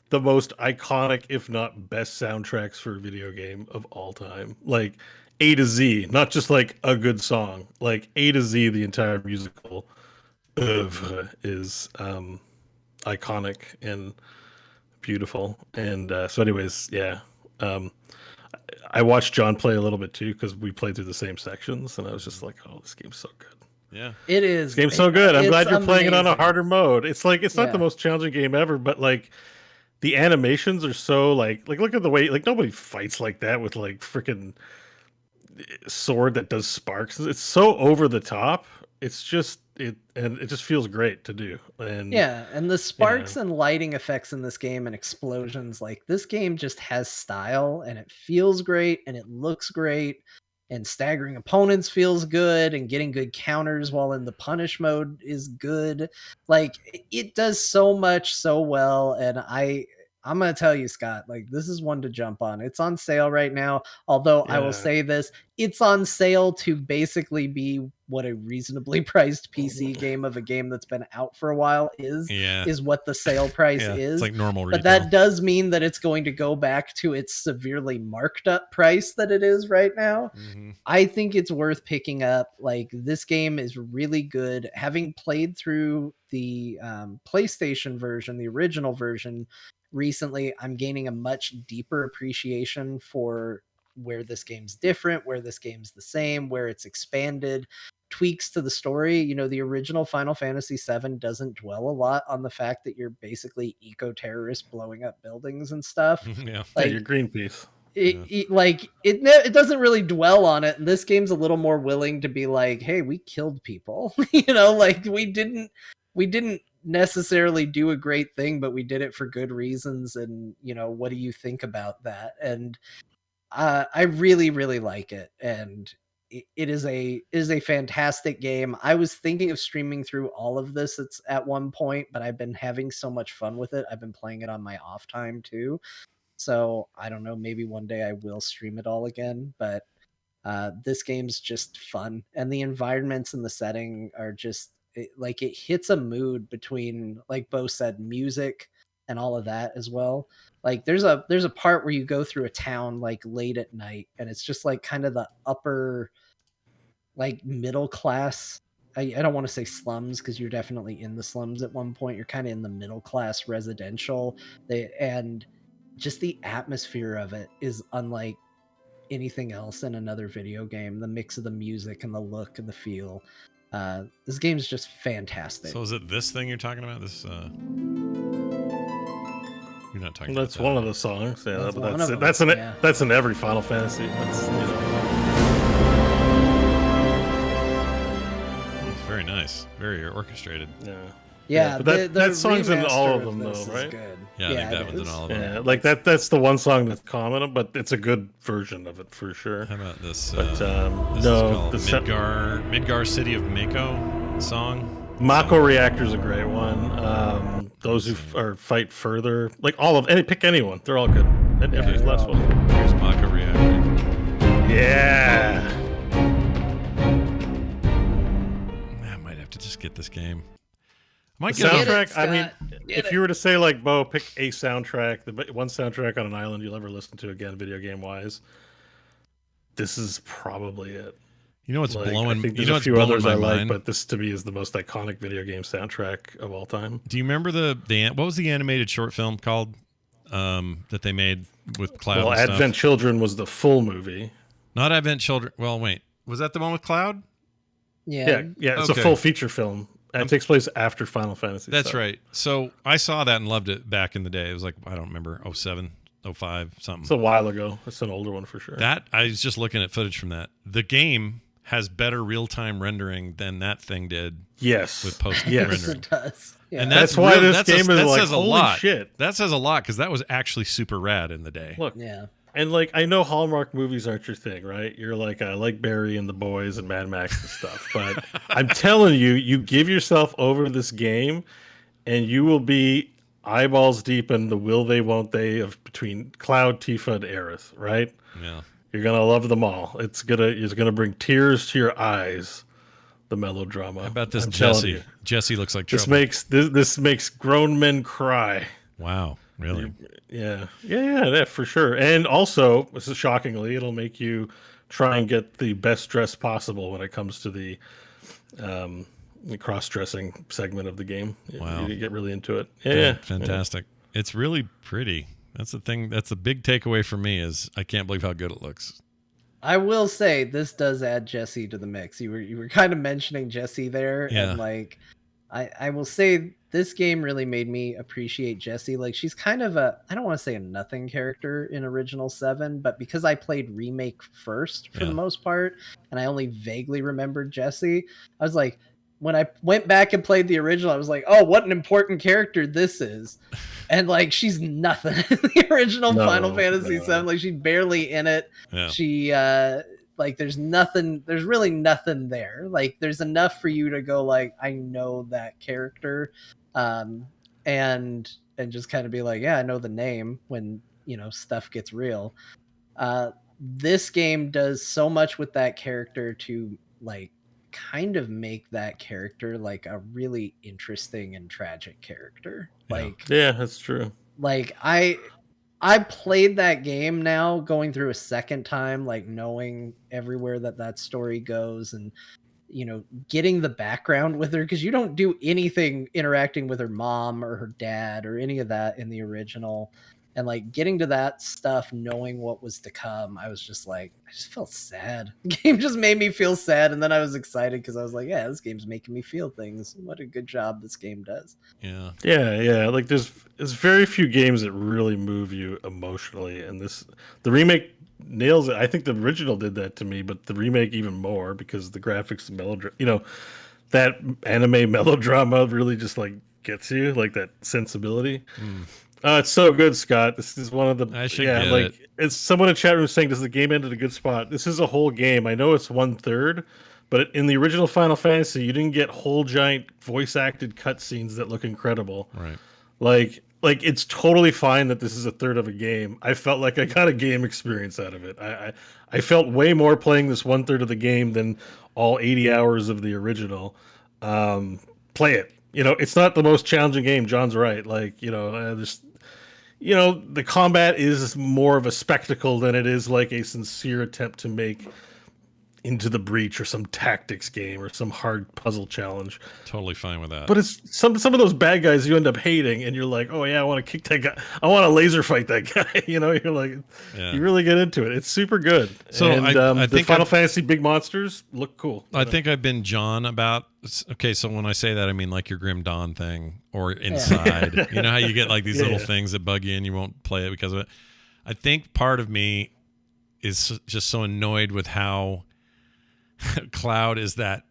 the most iconic, if not best, soundtracks for a video game of all time. Like A to Z, not just like a good song. Like A to Z, the entire musical oeuvre is iconic and beautiful. And so, anyways, yeah. I watched John play a little bit too because we played through the same sections, and I was just like, "Oh, this game's so good."
Yeah.
it is.
This game's so good. I'm glad you're playing it on a
amazing.
harder mode. It's like it's not
Yeah.
the most challenging game ever, but like the animations are so like look at the way like nobody fights like that with like freaking sword that does sparks. It's so over the top. It's just and it just feels great to do. And
Yeah, and the sparks and lighting effects in this game and explosions, like, this game just has style, and it feels great, and it looks great, and staggering opponents feels good, and getting good counters while in the punish mode is good. Like, it does so much so well, and I'm gonna tell you, Scott, like, this is one to jump on. It's on sale right now, although I will
Yeah.
say this, it's on sale to basically be what a reasonably priced PC game of a game that's been out for a while
Yeah.
is what the sale price
Yeah.
is.
It's like normal retail.
But that does mean that it's going to go back to its severely marked up price that it is right now.
Mhm.
I think it's worth picking up. Like, this game is really good. Having played through the PlayStation version, the original version, recently, I'm gaining a much deeper appreciation for where this game's different, where this game's the same, where it's expanded, tweaks to the story. You know, the original Final Fantasy VII doesn't dwell a lot on the fact that you're basically eco-terrorists blowing up buildings and stuff.
Yeah.
Yeah,
Like,
you're Greenpeace.
it doesn't really dwell on it, and this game's a little more willing to be like, hey, we killed people. You know, like, we didn't necessarily do a great thing, but we did it for good reasons, and, you know, what do you think about that? And I really, really like it, and it is a fantastic game. I was thinking of streaming through all of this at one point, but I've been having so much fun with it. I've been playing it on my off time too. So I don't know, maybe one day I will stream it all again, but this game's just fun, and the environments and the setting are just like, it hits a mood between, like Bo said, music and all of that as well. Like, there's a part where you go through a town like late at night, and it's just like kind of the upper, like, middle class. I don't want to say slums, because you're definitely in the slums at one point. You're kind of in the middle class residential. And just the atmosphere of it is unlike anything else in another video game. The mix of the music and the look and the feel. This game's just fantastic.
So is it this thing you're talking about? This you're not talking
That's
about
one
that.
of the songs. Yeah,
That's
but
one
that's
of
it.
them, yeah.
That's in every Final Fantasy. That's, you know.
It's very nice. Very orchestrated.
Yeah.
Yeah,
but that song's in all of
remaster
them,
this
though,
is
right?
good.
Yeah, I think that
it
one's in
is.
all of them.
Yeah, like that's the one song that's common, but it's a good version of it for sure.
How about this?
But
This
no,
is called Midgar City of Mako song.
Mako Reactor's a great one. Those who fight further, like all of any, pick anyone. They're all good. And there's
they're
last
all
one.
Here's Mako Reactor.
Yeah.
I might have to just get this game. I might
The
get
soundtrack. I mean,
Get
if you were to say like, Bo, pick a soundtrack, the one soundtrack on an island you'll ever listen to again, video game wise, this is probably it.
You know what's
Like,
blowing?
I think
You
there's
know
a
what's
few
blowing
others
my
I like,
mind?
but this to me is the most iconic video game soundtrack of all time.
Do you remember the what was the animated short film called that they made with Cloud?
Well,
and stuff?
Advent Children was the full movie.
Not Advent Children. Well, wait, was that the one with Cloud?
Yeah, it's
Okay.
a full feeture film. And it takes place after Final Fantasy.
That's
so.
right. So I saw that and loved it back in the day. It was like, I don't remember, 07, 05, something.
It's a while ago. It's an older one for sure.
That I was just looking at footage from that. The game has better real-time rendering than that thing did
Yes.
with post
Yes.
rendering.
it does. Yeah.
And
That's why this game is
that
like,
says a
holy
lot.
shit.
That says a lot because that was actually super rad in the day.
Look,
yeah.
and like I know Hallmark movies aren't your thing, right? You're like I like Barry and the Boys and Mad Max and stuff, but I'm telling you, you give yourself over to this game, and you will be eyeballs deep in the will they won't they of between Cloud, Tifa, and Aerith, right?
Yeah.
You're gonna love them all. It's gonna bring tears to your eyes. The melodrama.
How about this
I'm telling
Jesse?
you.
Jesse looks like
This
trouble.
this makes grown men cry.
Wow. Really?
Yeah, for sure. And also, this is shockingly, it'll make you try and get the best dress possible when it comes to the cross-dressing segment of the game.
Wow.
You get really into it. Yeah,
Fantastic. It's really pretty. That's the thing. That's the big takeaway for me is I can't believe how good it looks.
I will say this does add Jesse to the mix. You were kind of mentioning Jesse there,
Yeah.
and like I will say this game really made me appreciate Jesse. Like she's kind of I don't want to say a nothing character in original 7, but because I played Remake first for the most part, and I only vaguely remembered Jesse, I was like, when I went back and played the original, I was like, oh, what an important character this is. And like she's nothing in the original Final Fantasy 7. Like she's barely in it.
Yeah.
She like there's really nothing there. Like there's enough for you to go like, I know that character. And just kind of be like, yeah, I know the name when, you know, stuff gets real. This game does so much with that character to like kind of make that character like a really interesting and tragic character. Like,
yeah, that's true.
Like I played that game now going through a second time, like knowing everywhere that story goes and, you know, getting the background with her, because you don't do anything interacting with her mom or her dad or any of that in the original. And like getting to that stuff, knowing what was to come, I was just like, I just felt sad. The game just made me feel sad. And then I was excited because I was like, yeah, this game's making me feel things. What a good job this game does.
Yeah.
Yeah. Like there's very few games that really move you emotionally, and the remake nails it. I think the original did that to me, but the remake even more because the graphics and melodrama, you know, that anime melodrama really just like gets you, like that sensibility. It's so good, Scott. This is one of the
I should get
like
it.
It's someone in chat room saying, does the game end at a good spot? This is a whole game. I know it's 1/3, but in the original Final Fantasy, you didn't get whole giant voice acted cutscenes that look incredible.
Right.
Like it's totally fine that this is a third of a game. I felt like I got a game experience out of it. I felt way more playing this 1/3 of the game than all 80 hours of the original. Play it. You know, it's not the most challenging game. John's right. Like, you know, the combat is more of a spectacle than it is like a sincere attempt to make Into the Breach or some tactics game or some hard puzzle challenge.
Totally fine with that.
But it's some of those bad guys you end up hating, and you're like, oh yeah, I want to kick that guy. I want to laser fight that guy. You know, you're like, you really get into it. It's super good.
So
and
I
the
think
Final Fantasy big monsters look cool.
I think I've been John about. Okay, so when I say that, I mean like your Grim Dawn thing or Inside. You know how you get like these little things that bug you and you won't play it because of it. I think part of me is just so annoyed with how Cloud is that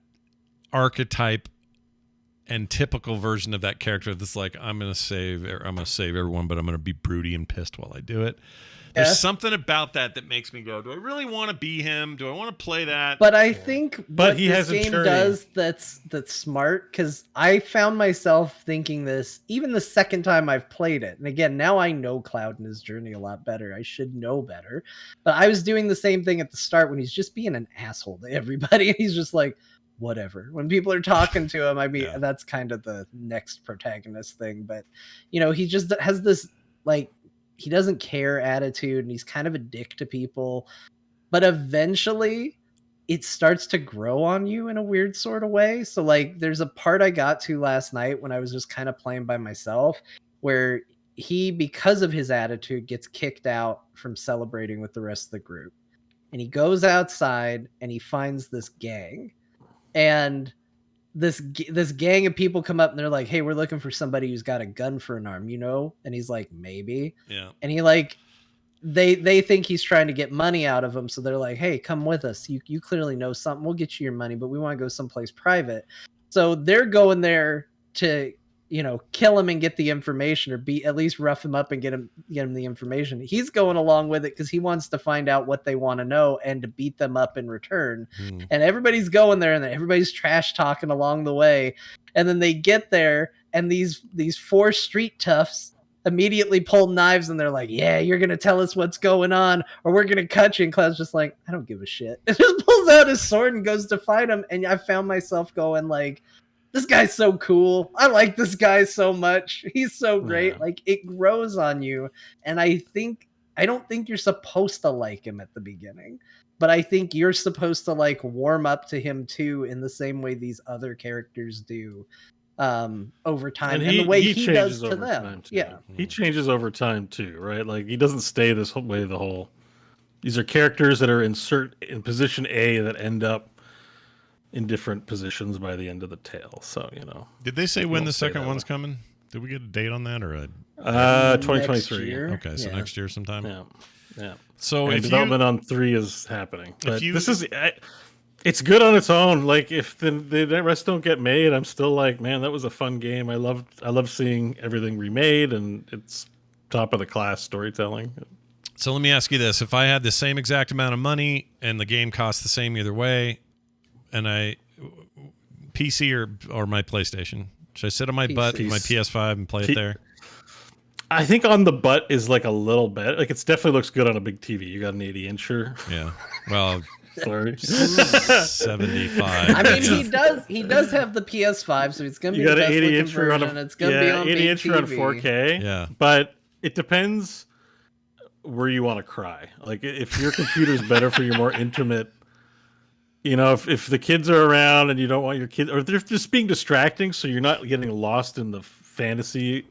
archetype and typical version of that character that's like, I'm gonna save everyone, but I'm gonna be broody and pissed while I do it. There's
Yeah.
something about that makes me go, do I really want to be him? Do I want to play that?
But I think
But
what
he
this
has a
game
journey.
does that's smart, because I found myself thinking this even the second time I've played it. And again, now I know Cloud and his journey a lot better. I should know better. But I was doing the same thing at the start when he's just being an asshole to everybody. And he's just like, whatever. When people are talking to him, I mean,
Yeah.
that's kind of the next protagonist thing. But, you know, he just has this, like, he doesn't care attitude, and he's kind of a dick to people. But eventually it starts to grow on you in a weird sort of way. So like there's a part I got to last night when I was just kind of playing by myself, where he, because of his attitude, gets kicked out from celebrating with the rest of the group. And he goes outside and he finds this gang. And this gang of people come up and they're like, "Hey, we're looking for somebody who's got a gun for an arm, you know?" And he's like, "Maybe."
Yeah.
And he like they think he's trying to get money out of them, so they're like, "Hey, come with us. You clearly know something. We'll get you your money, but we want to go someplace private." So they're going there to, you know, kill him and get the information, or be at least rough him up and get him the information. He's going along with it because he wants to find out what they want to know and to beat them up in return. And everybody's going there and everybody's trash talking along the way. And then they get there and these four street toughs immediately pull knives and they're like, "Yeah, you're gonna tell us what's going on or we're gonna cut you." And Cloud's just like, "I don't give a shit." And just pulls out his sword and goes to fight him. And I found myself going like, this guy's so cool. I like this guy so much. He's so great.
Yeah.
Like, it grows on you. And I don't think you're supposed to like him at the beginning, but I think you're supposed to like warm up to him too, in the same way these other characters do over time, and the way he does to them. Yeah.
He changes over time too, right? Like he doesn't stay this whole way the whole. These are characters that are in position A that end up in different positions by the end of the tale. So, you know.
Did they say when
won't
the
stay
second
that
one's
way.
coming? Did we get a date on that or a
2023.
Next year.
Okay, so
Yeah.
next year sometime.
Yeah. Yeah.
So
And
if
development on 3 is happening. But
you-
this is it's good on its own. Like if the rest don't get made, I'm still like, man, that was a fun game. I love seeing everything remade, and it's top of the class storytelling.
So let me ask you this: if I had the same exact amount of money and the game cost the same either way, and I PC or my PlayStation, should I sit on my butt with my PS5 and play it there?
I think on the butt is like a little bit. Like it's definitely looks good on a big TV. You got an 80-incher.
Yeah. Well,
Sorry.
75.
I mean, he does have the PS5, so it's gonna be
You
the
got an
best looking
80-incher on
version.
a
It's gonna be on big
80-incher on
TV.
4K.
Yeah.
But it depends where you want to cry. Like if your computer's better for your more intimate, you know, if the kids are around and you don't want your kids, or they're just being distracting, so you're not getting lost in the fantasy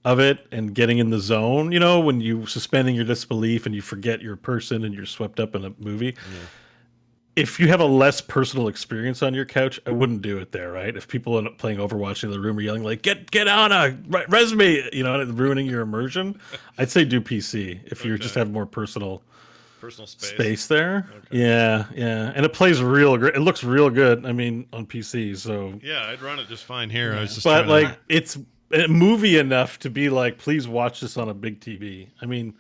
of it and getting in the zone, you know, when you suspending your disbelief and you forget you're a person and you're swept up in a movie. Yeah. If you have a less personal experience on your couch, I wouldn't do it there, right? If people end up playing Overwatch in the room are yelling like, get on res me, you know, ruining your immersion, I'd say do PC if you just have more personal space there. Okay. Yeah. And it plays real great. It looks real good. I mean, on PC. So
yeah, I'd run it just fine here.
Yeah.
I was just
but like it's a movie enough to be like, please watch this on a big TV. I mean,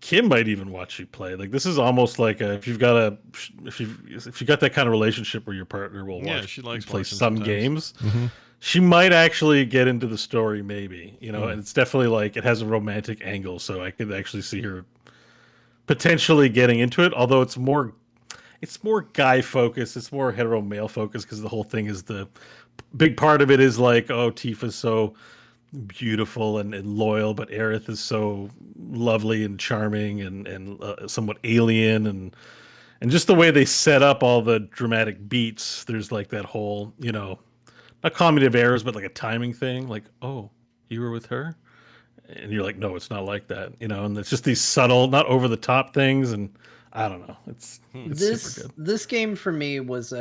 Kim might even watch you play. Like this is almost like if you got that kind of relationship where your partner will watch,
she likes
play some
sometimes.
games. Mm-hmm. She might actually get into the story, maybe, you know. And it's definitely like it has a romantic angle, so I could actually see her potentially getting into it. Although it's more guy focused, it's more hetero male focused because the whole thing is the big part of it is like, oh, Tifa's so beautiful and loyal, but Aerith is so lovely and charming and somewhat alien, and just the way they set up all the dramatic beats. There's like that whole, you know, not comedy of errors, but like a timing thing. Like, oh, you were with her, and you're like, no, it's not like that, you know. And it's just these subtle, not over the top things, and I don't know. It's super good.
This game for me was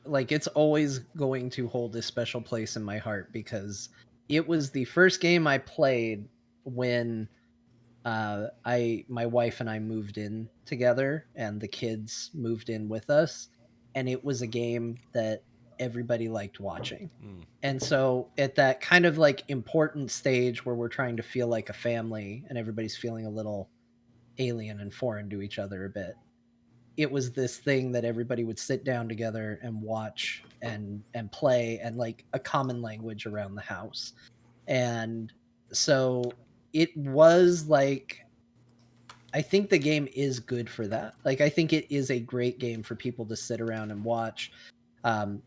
like it's always going to hold a special place in my heart because it was the first game I played when my wife and I moved in together and the kids moved in with us, and it was a game that everybody liked watching.
Mm.
And so at that kind of like important stage where we're trying to feel like a family and everybody's feeling a little alien and foreign to each other a bit, it was this thing that everybody would sit down together and watch and play, and like a common language around the house. And so it was like, I think the game is good for that. Like, I think it is a great game for people to sit around and watch.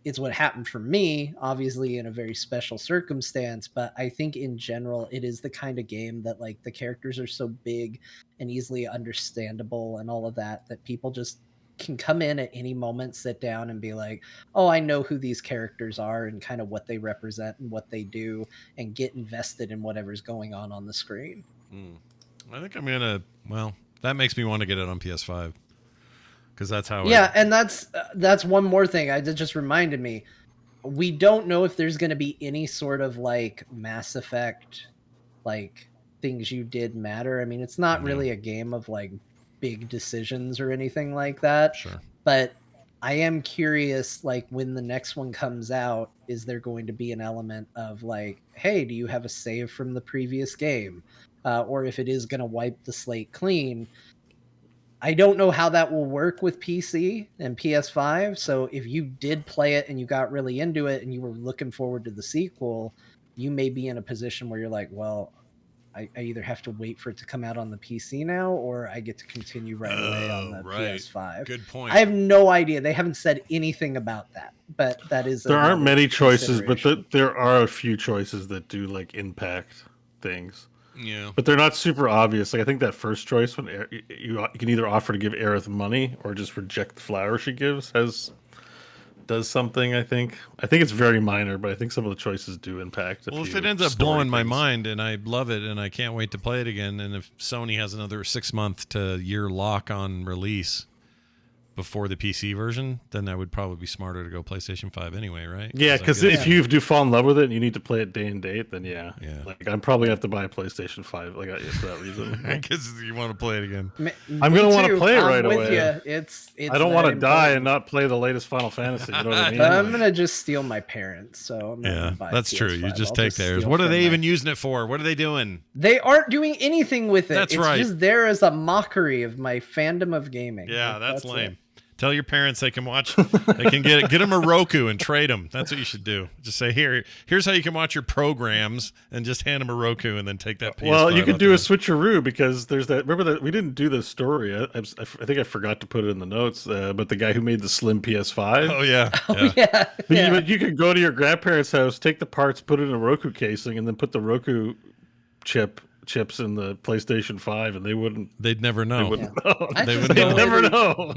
It's what happened for me, obviously in a very special circumstance, but I think in general, it is the kind of game that like the characters are so big and easily understandable and all of that, that people just can come in at any moment, sit down and be like, oh, I know who these characters are and kind of what they represent and what they do, and get invested in whatever's going on the screen.
Mm. I think I'm gonna. Well, that makes me want to get it on PS5 because that's how.
Yeah, and that's one more thing. That just reminded me. We don't know if there's going to be any sort of like Mass Effect, like things you did matter. I mean, it's not really a game of like big decisions or anything like that.
Sure.
But I am curious, like when the next one comes out, is there going to be an element of like, hey, do you have a save from the previous game? Or if it is going to wipe the slate clean. I don't know how that will work with PC and PS5. So if you did play it and you got really into it and you were looking forward to the sequel, you may be in a position where you're like, well, I either have to wait for it to come out on the PC now, or I get to continue right away on the PS5.
Good point.
I have no idea. They haven't said anything about that, but that is
there aren't many choices, but there are a few choices that do like impact things.
Yeah,
but they're not super obvious. Like I think that first choice, when you can either offer to give Aerith money or just reject the flower she gives, does something. I think it's very minor, but I think some of the choices do impact.
Well, if it ends up blowing my mind and I love it and I can't wait to play it again, and if Sony has another 6-month to year lock on release before the PC version, then that would probably be smarter to go PlayStation 5 anyway, right?
Yeah, because if you do fall in love with it and you need to play it day and date, then yeah. Like I'm probably gonna have to buy a PlayStation 5, like for that reason.
Because you want to play it again.
I'm gonna want to play it right away.
It's
I don't want to die and not play the latest Final Fantasy. You know what I mean?
I'm gonna just steal my parents. So I'm gonna buy
that's
PS5.
true. You just
I'll
take theirs. What are they even using it for? What are they doing?
They aren't doing anything with it.
That's
it's
right.
It's just there as a mockery of my fandom of gaming.
Yeah, that's lame. Tell your parents they can watch. They can get them a Roku and trade them. That's what you should do. Just say here's how you can watch your programs, and just hand them a Roku and then take that PS5.
Well, you could do a switcheroo because there's that. Remember that we didn't do the story. I think I forgot to put it in the notes. But the guy who made the slim PS5.
Oh yeah.
But you could go to your grandparents' house, take the parts, put it in a Roku casing, and then put the Roku chips in the PlayStation 5, and
they'd never know.
They wouldn't know.
They'd
never know.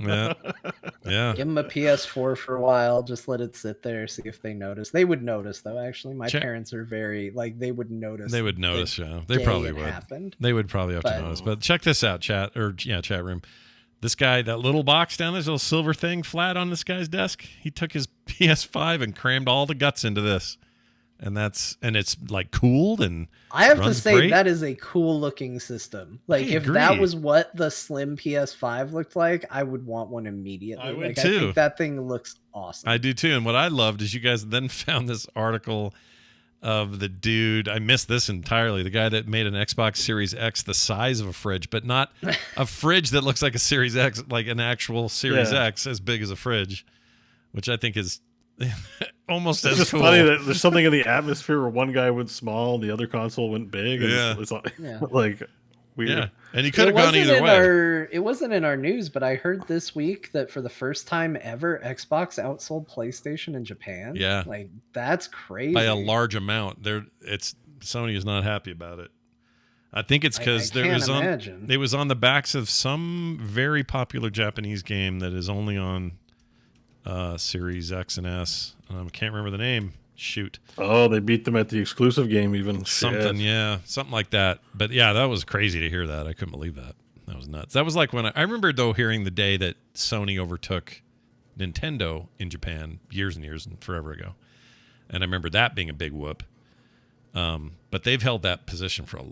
Yeah.
Give them a PS4 for a while, just let it sit there, see if they notice. They would notice though, actually. My parents are very they would notice.
They would notice, They probably would.
Happened.
They would probably have to notice. But check this out, chat room. This guy, that little box down there, this little silver thing flat on this guy's desk, he took his PS5 and crammed all the guts into this. And it's like cooled and
I have to say
great.
That is a cool looking system. Like if that was what the slim PS5 looked like, I would want one immediately.
I would
too. I think that thing looks awesome.
I do too. And what I loved is you guys then found this article of the dude. I missed this entirely. The guy that made an Xbox Series X the size of a fridge, but not a fridge that looks like a Series X, like an actual Series X as big as a fridge, which I think is almost as
just
cool.
Funny that there's something in the atmosphere where one guy went small and the other console went big. And it's like weird.
Yeah, and you could have gone either way.
It wasn't in our news, but I heard this week that for the first time ever, Xbox outsold PlayStation in Japan.
Yeah,
like that's crazy
by a large amount. Sony is not happy about it. I think it's because it was on the backs of some very popular Japanese game that is only on Series X and S. I can't remember the name. Shoot.
Oh, they beat them at the exclusive game even.
Something like that. But yeah, that was crazy to hear that. I couldn't believe that. That was nuts. That was like when I remember though hearing the day that Sony overtook Nintendo in Japan years and years and forever ago. And I remember that being a big whoop. But they've held that position for a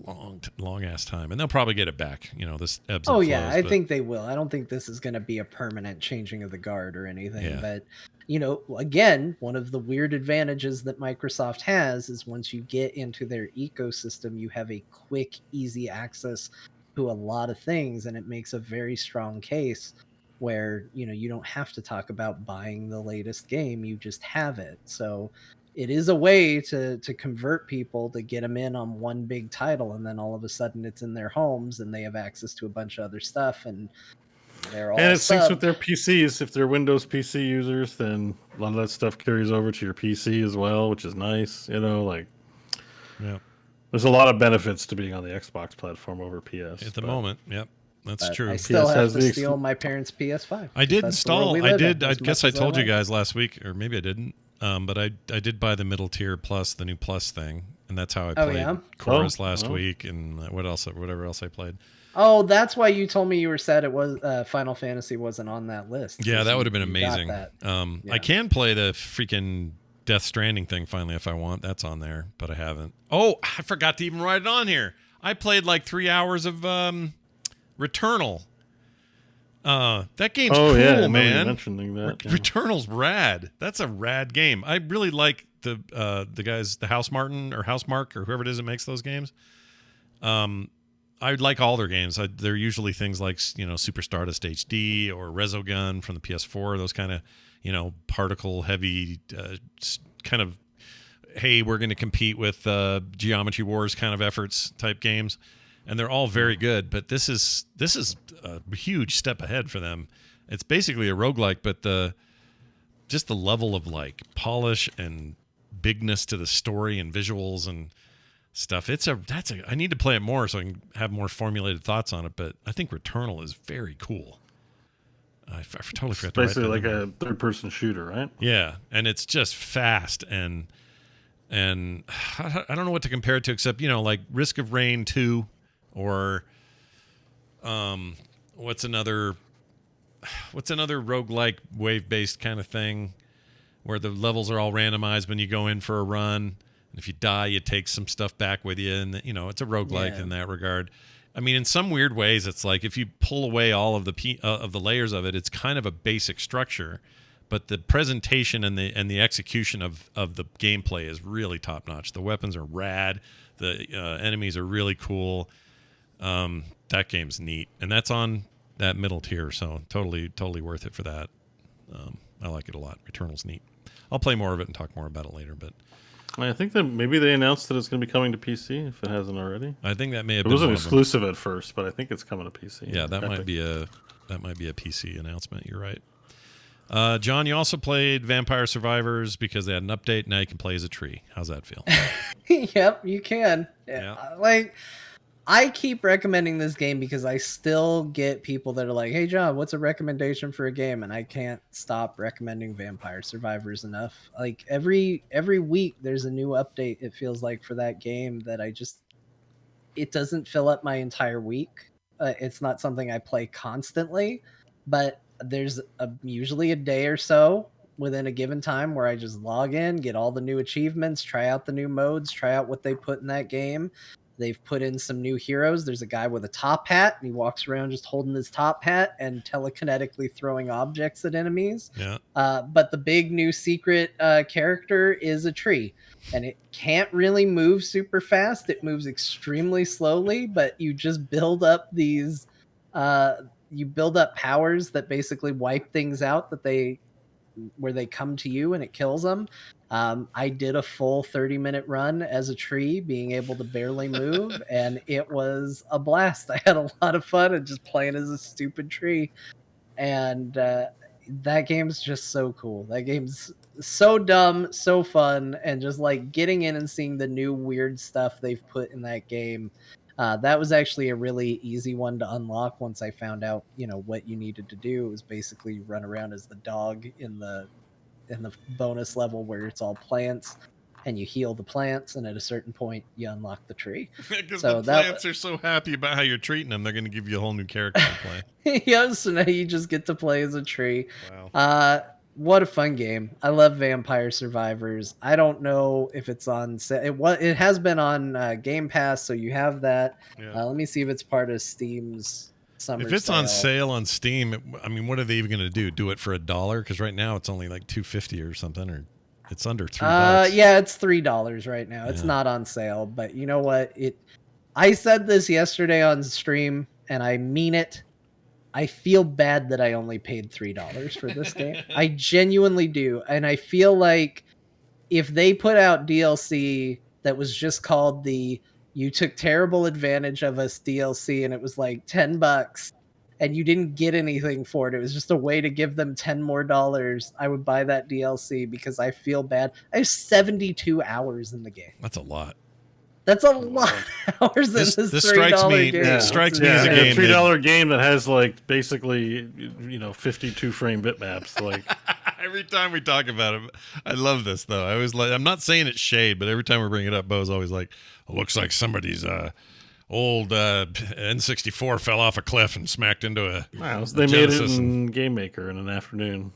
long ass time, and they'll probably get it back. This ebbs and flows.
I think they will. I don't think this is going to be a permanent changing of the guard or anything. But again, one of the weird advantages that Microsoft has is once you get into their ecosystem, you have a quick, easy access to a lot of things, and it makes a very strong case where, you don't have to talk about buying the latest game, you just have it. So it is a way to convert people, to get them in on one big title, and then all of a sudden it's in their homes and they have access to a bunch of other stuff, and they're all
And it syncs with
subbed.
their PCs. If they're Windows PC users, then a lot of that stuff carries over to your PC as well, which is nice. Like
Yeah.
there's a lot of benefits to being on the Xbox platform over PS
At the moment, yep. That's
But
true.
I still
PS
have
has
to
the
steal my parents' PS5.
I did
That's the world
install.
we
I
live in,
did. I
as
guess
much
I
as
told you
like.
guys last week, or maybe I didn't. But I did buy the middle tier plus, the new plus thing, and that's how I
Oh,
played
yeah?
Chorus
Oh,
last
oh.
week, and whatever else I played.
Oh, that's why you told me you were sad it was Final Fantasy wasn't on that list.
Yeah,
'cause
that would have
you
been
got
amazing.
that.
I
Yeah.
can play the freaking Death Stranding thing finally if I want. That's on there, but I haven't. Oh, I forgot to even write it on here. I played like 3 hours of Returnal. That game's
Oh,
cool,
yeah, I remember you
man.
mentioning that, yeah.
Returnal's rad. That's a rad game. I really like the guys, the Housemark or whoever it is that makes those games. I like all their games. They're usually things like Super Stardust HD or Resogun from the PS4. Those kind of particle heavy kind of, hey, we're going to compete with Geometry Wars kind of efforts type games. And they're all very good, but this is a huge step ahead for them. It's basically a roguelike, but just the level of like polish and bigness to the story and visuals and stuff. I need to play it more so I can have more formulated thoughts on it, but I think Returnal is very cool. I totally forgot to write
Basically
that
like
down.
a third-person shooter, right?
Yeah, and it's just fast and I don't know what to compare it to except like Risk of Rain 2 or what's another roguelike wave-based kind of thing where the levels are all randomized when you go in for a run, and if you die you take some stuff back with you, and it's a roguelike in that regard. I mean, in some weird ways it's like if you pull away all of the layers of it, it's kind of a basic structure, but the presentation and the execution of the gameplay is really top notch. The weapons are rad, the enemies are really cool. That game's neat, and that's on that middle tier, so totally worth it for that. I like it a lot. Returnal's neat. I'll play more of it and talk more about it later, but
I think that maybe they announced that it's going to be coming to PC if it hasn't already.
I think that may have
It
been
wasn't
one of them.
exclusive at first, but I think it's coming to PC.
Yeah, that might be a PC announcement. You're right. John, you also played Vampire Survivors because they had an update. Now you can play as a tree. How's that feel?
Yep, you can.
Yeah.
Like, I keep recommending this game because I still get people that are like, "Hey, John, what's a recommendation for a game?" And I can't stop recommending Vampire Survivors enough. Like every week, there's a new update. It feels like for that game that it doesn't fill up my entire week. It's not something I play constantly, but there's usually a day or so within a given time where I just log in, get all the new achievements, try out the new modes, try out what they put in that game. They've put in some new heroes. There's a guy with a top hat, and he walks around just holding his top hat and telekinetically throwing objects at enemies.
Yeah.
But the big new secret character is a tree, and it can't really move super fast. It moves extremely slowly, but you just build up these you build up powers that basically wipe things out where they come to you and it kills them. I did a full 30-minute run as a tree, being able to barely move, and it was a blast. I had a lot of fun and just playing as a stupid tree. And that game's just so cool. That game's so dumb, so fun, and just like getting in and seeing the new weird stuff they've put in that game. That was actually a really easy one to unlock once I found out, what you needed to do. It was basically run around as the dog in the bonus level where it's all plants, and you heal the plants, and at a certain point you unlock the tree.
Because
So
the plants are so happy about how you're treating them, they're going to give you a whole new character to play.
Yeah, so now you just get to play as a tree.
Wow.
What a fun game. I love Vampire Survivors. I don't know if it's on it has been on Game Pass, so you have that.
Yeah.
Let me see if it's part of Steam's summer
If it's on sale on Steam, I mean, what are they even going to do? Do it for $1? Because right now it's only like $2.50 or something, or it's under $3.
Yeah, it's $3 right now. It's
Yeah.
not on sale, but you know what? I said this yesterday on stream, and I mean it. I feel bad that I only paid $3 for this game. I genuinely do, and I feel like if they put out DLC that was just called the "You took terrible advantage of us" DLC, and it was like $10, and you didn't get anything for it, it was just a way to give them $10 more, I would buy that DLC because I feel bad. I have 72 hours in the game.
That's a lot.
That's a lot of hours in this
This
$3 game.
strikes me as a game.
$3 game that has like basically 52 frame bitmaps. Like
every time we talk about it, I love this though. I always like. I'm not saying it's shade, but every time we bring it up, Bo's always like, "It looks like somebody's old N64 fell off a cliff and smacked into a."
Wow, they made it in Game Maker in an afternoon.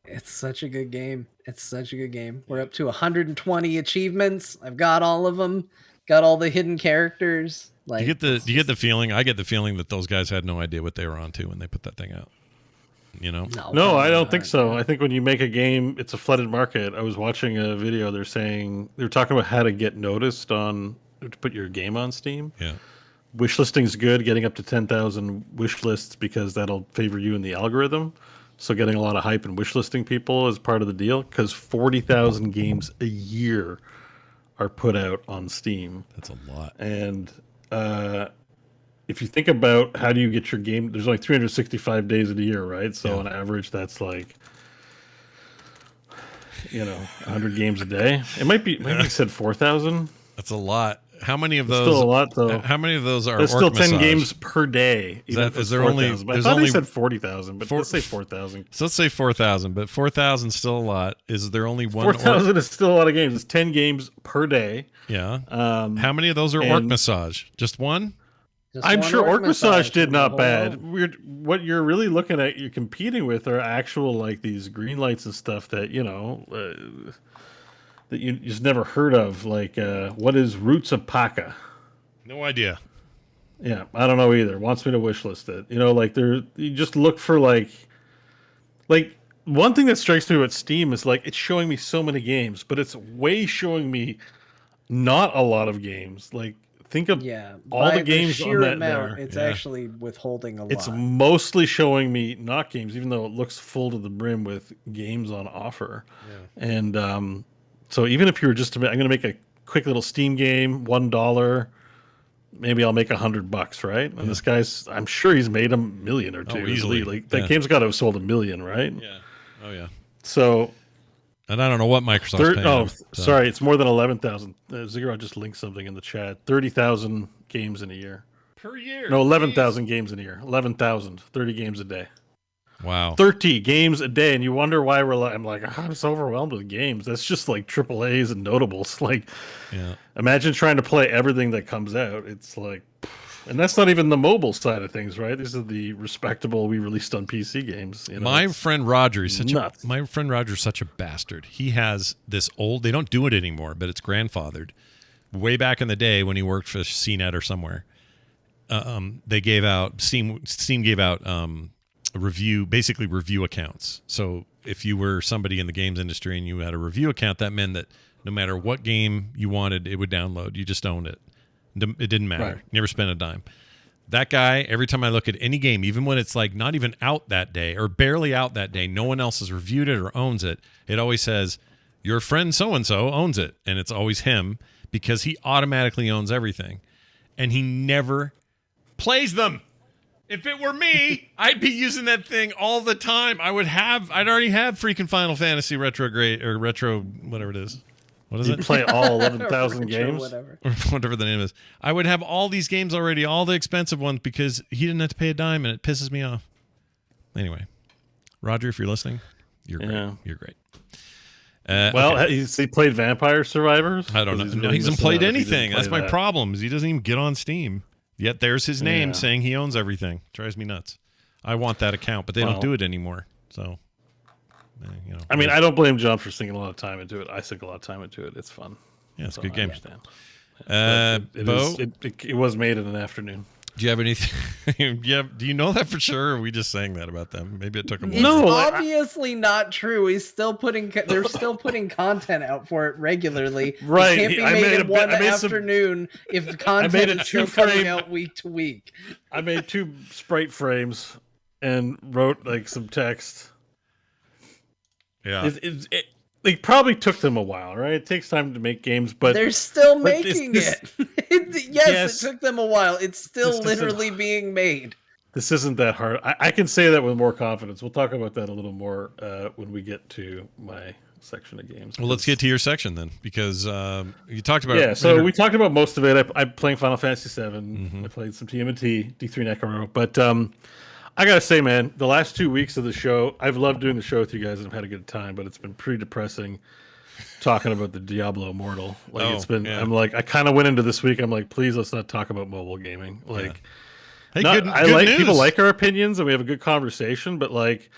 It's such a good game. It's such a good game. We're up to 120 achievements. I've got all of them. Got all the hidden characters. Like,
do you get the feeling? I get the feeling that those guys had no idea what they were onto when they put that thing out. You know?
No, I don't think so. I think when you make a game, it's a flooded market. I was watching a video. They're talking about how to get noticed to put your game on Steam.
Yeah.
Wishlisting is good. Getting up to 10,000 wish lists because that'll favor you in the algorithm. So getting a lot of hype and wishlisting people is part of the deal because 40,000 games a year are put out on Steam.
That's a lot.
And if you think about how do you get your game, there's only 365 days in a year, right? So on average, that's like, 100 games a day. It might be, maybe you said 4,000.
That's a lot. How many of those?
Still a lot, though.
How many of those are?
There's still 10
massage?
games per day.
Is there only?
I
There's
thought
only
they said 40,000, but let's say 4,000.
So let's say 4,000, but 4,000 is still a lot. Is there only one?
4,000 is still a lot of games. It's 10 games per day.
Yeah. How many of those are orc massage? Just one?
I'm sure Orc Massage did not bad. What you're really looking at, you're competing with are actual like these green lights and stuff that that you just never heard of. Like what is Roots of Paka?
No idea.
Yeah, I don't know either. Wants me to wishlist it. Like you just look for like one thing that strikes me with Steam is like it's showing me so many games, but it's way showing me not a lot of games. Like think of all the games on that
amount, it's actually withholding a lot.
It's mostly showing me not games, even though it looks full to the brim with games on offer. Yeah. And so even if you were I'm going to make a quick little Steam game, $1. Maybe I'll make $100, right? And this guy's, I'm sure he's made $1 million or two
easily.
Like that game's got to have sold $1 million, right?
Yeah. Oh yeah.
So,
and I don't know what Microsoft's paying.
Oh, sorry, it's more than 11,000. Zero just linked something in the chat. 30,000 games in a year
per year.
No, 11,000 games in a year. 11,000, 30 games a day.
Wow.
30 games a day, and you wonder why I'm like, I'm so overwhelmed with games. That's just like triple A's and notables. Like, imagine trying to play everything that comes out. It's like, and that's not even the mobile side of things, right? These are the respectable we released on PC games.
My friend Roger is such a bastard. He has this old. They don't do it anymore, but it's grandfathered. Way back in the day when he worked for CNET or somewhere, they gave out Steam gave out review accounts. So if you were somebody in the games industry and you had a review account, that meant that no matter what game you wanted, it would download. You just owned it. It didn't matter.
Right.
Never spent a dime. That guy, every time I look at any game, even when it's like not even out that day or barely out that day, no one else has reviewed it or owns it, it always says, your friend so-and-so owns it. And it's always him because he automatically owns everything. And he never plays them. If it were me, I'd be using that thing all the time. I'd already have freaking Final Fantasy retro, whatever it is. What is it?
Play all 11,000 games?
Whatever the name is. I would have all these games already, all the expensive ones, because he didn't have to pay a dime, and it pisses me off. Anyway, Roger, if you're listening, you're great.
Yeah.
You're great.
He played Vampire Survivors?
I don't know. No, he hasn't played anything. That's my problem. Is he doesn't even get on Steam. Yet there's his name saying he owns everything. Drives me nuts. I want that account, but they don't do it anymore. So,
I mean, I don't blame John for sinking a lot of time into it. I sink a lot of time into it. It's fun.
Yeah, it's a good game.
It
Bo?
was made in an afternoon.
Do you have anything? Do you know that for sure? Or are we just saying that about them? Maybe it took them.
It's
No,
obviously not true. He's still putting. They're still putting content out for it regularly.
Right.
It can't be
I
made
made
in
a
one
bit- I made
afternoon if the
made
content
a
is still coming
two-frame-
out week to week.
I made 2 sprite frames and wrote like some text.
Yeah.
It probably took them a while, right? It takes time to make games, but
They're still
but
making
this-
it.
Yes.
It took them a while. It's still
This isn't-
literally being made.
this isn't that hard. I can say that with more confidence. We'll talk about that a little more when we get to my section of games.
Well, let's get to your section then, because you talked about.
So we talked about most of it. I'm playing Final Fantasy VII.
Mm-hmm.
I played some TMNT, D3 Necro, but I gotta say, man, the last 2 weeks of the show, I've loved doing the show with you guys and I've had a good time, but it's been pretty depressing talking about the Diablo Immortal. Like it's been.
Yeah.
I'm like, I kind of went into this week. I'm like, please, let's not talk about mobile gaming. Like,
Hey,
not-
good,
I
good
like
news.
people like our opinions and we have a good conversation, but like,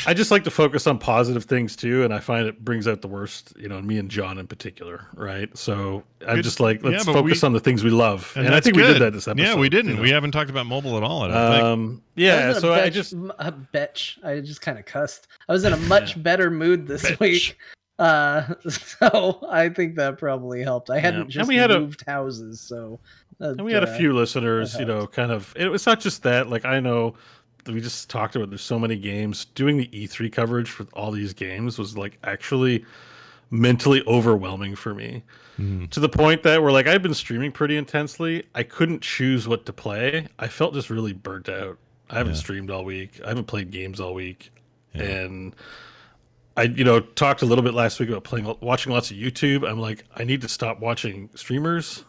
I just like to focus on positive things too, and I find it brings out the worst, in me and John in particular, right? So I'm
Good.
just like, let's
Yeah, but
focus on the things we love, and I
that's
think we
good.
did that this episode.
Yeah, we didn't.
you know?
We haven't talked about mobile at all. I don't think.
Yeah,
was in
so
a
I
betch-
just
a betch. I just kind of cussed. I was in a much better mood this
Betch.
week. So I think that probably helped. I hadn't
And
just
we had a-
moved houses, so
and we had a few listeners,
that helped.
kind of. It's not just that. Like I know that we just talked about. There's so many games. Doing the E3 coverage for all these games was like actually mentally overwhelming for me. To the point that we're like, I've been streaming pretty intensely. I couldn't choose what to play. I felt just really burnt out. I haven't streamed all week. I haven't played games all week, and I, talked a little bit last week about watching lots of YouTube. I'm like, I need to stop watching streamers.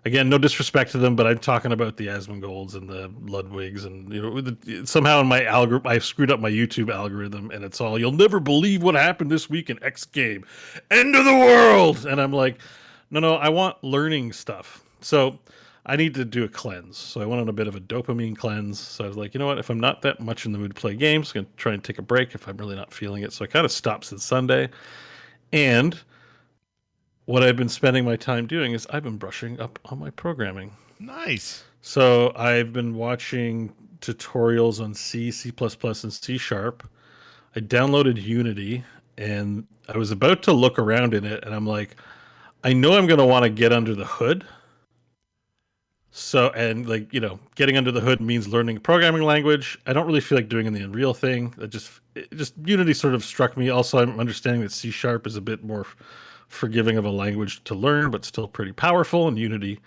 Again, no disrespect to them, but I'm talking about the Asmongold's and the Ludwigs, and somehow in my algorithm, I screwed up my YouTube algorithm, and it's all, you'll never believe what happened this week in X game, end of the world, and I'm like, no, I want learning stuff, so I need to do a cleanse. So I went on a bit of a dopamine cleanse. So I was like, you know what? If I'm not that much in the mood to play games, I'm gonna try and take a break if I'm really not feeling it. So I kind of stopped since Sunday, and what I've been spending my time doing is I've been brushing up on my programming.
Nice.
So I've been watching tutorials on C, C++, and C Sharp. I downloaded Unity, and I was about to look around in it, and I'm like, I know I'm going to want to get under the hood. So, and like, getting under the hood means learning a programming language. I don't really feel like doing the Unreal thing. It just Unity sort of struck me. Also, I'm understanding that C Sharp is a bit more forgiving of a language to learn, but still pretty powerful, and Unity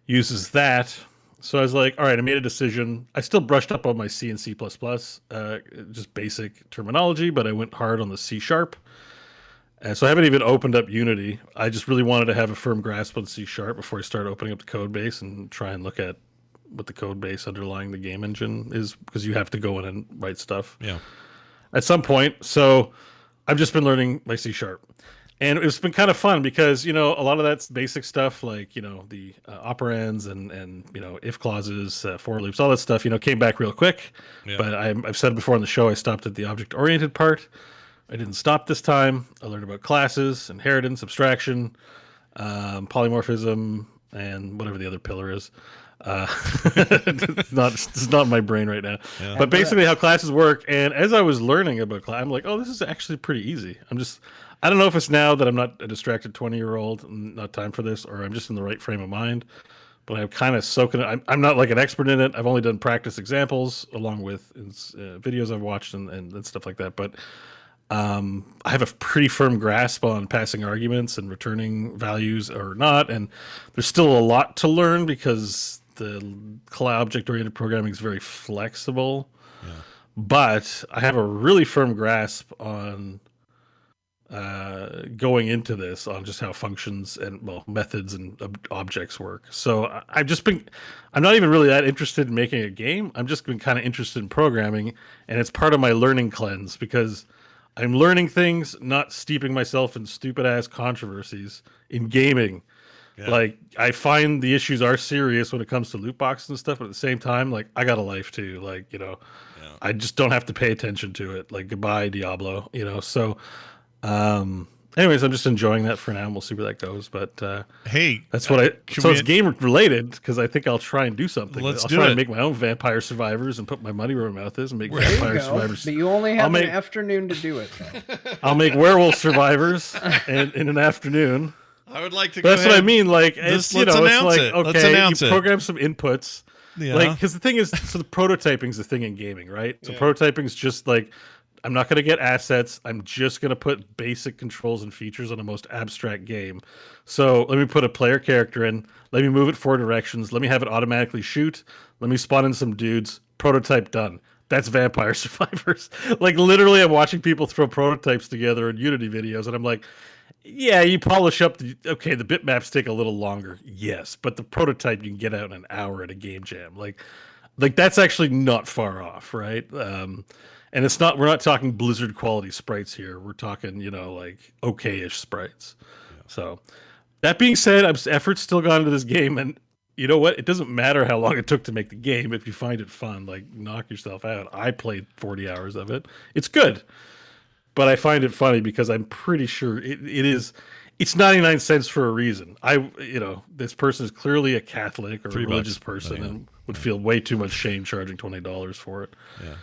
uses that. So I was like, all right, I made a decision. I still brushed up on my C and C++, just basic terminology, but I went hard on the C Sharp. And so I haven't even opened up Unity. I just really wanted to have a firm grasp on C Sharp before I start opening up the code base and try and look at what the code base underlying the game engine is, because you have to go in and write stuff at some point. So I've just been learning my C Sharp. And it's been kind of fun because, a lot of that's basic stuff like, the operands and if clauses, for loops, all that stuff, came back real quick.
Yeah.
But I've said before on the show, I stopped at the object-oriented part. I didn't stop this time. I learned about classes, inheritance, abstraction, polymorphism, and whatever the other pillar is. It's not in my brain right now.
Yeah.
But basically how classes work. And as I was learning about class, I'm like, oh, this is actually pretty easy. I don't know if it's now that I'm not a distracted 20-year-old and not time for this, or I'm just in the right frame of mind. But I'm kind of soaking it. I'm not like an expert in it. I've only done practice examples along with videos I've watched and stuff like that. But I have a pretty firm grasp on passing arguments and returning values or not. And there's still a lot to learn because the object-oriented programming is very flexible.
Yeah.
But I have a really firm grasp on going into this on just how functions and methods and objects work. So I'm not even really that interested in making a game. I'm just been kind of interested in programming, and it's part of my learning cleanse because I'm learning things, not steeping myself in stupid ass controversies in gaming.
Yeah.
Like I find the issues are serious when it comes to loot boxes and stuff, but at the same time, like I got a life too. Like, I just don't have to pay attention to it. Like goodbye Diablo, So anyways, I'm just enjoying that for now. We'll see where that goes. But
Hey,
that's what I.
can
So
we-
it's game related because I think I'll try and do something.
Let's
I'll
do
try
it.
and make my own Vampire Survivors and put my money where my mouth is and make
There you
Vampire
go.
Survivors.
But you only have
make-
an afternoon to do it. Though.
I'll make Werewolf Survivors in an afternoon.
I would like to.
But that's what I mean. Like
Let's
it's it's
announce
like
it. Let's
okay,
announce
you
it.
program some inputs.
Yeah.
Like because the thing is, so the prototyping's the thing in gaming, right? So prototyping's just like I'm not going to get assets. I'm just going to put basic controls and features on a most abstract game. So let me put a player character in. Let me move it 4 directions. Let me have it automatically shoot. Let me spawn in some dudes. Prototype done. That's Vampire Survivors. Like literally, I'm watching people throw prototypes together in Unity videos, and I'm like, yeah, you polish up the bitmaps take a little longer, yes, but the prototype you can get out in an hour at a game jam. Like that's actually not far off, right? And it's not we're not talking Blizzard quality sprites here. We're talking, like okay-ish sprites. So that being said, effort's still gone into this game, and you know what? It doesn't matter how long it took to make the game. If you find it fun, like knock yourself out. I played 40 hours of it. It's good. But I find it funny because I'm pretty sure it's 99 cents for a reason. This person is clearly a Catholic or a religious person and would feel way too much shame charging $20 for it.
Yeah.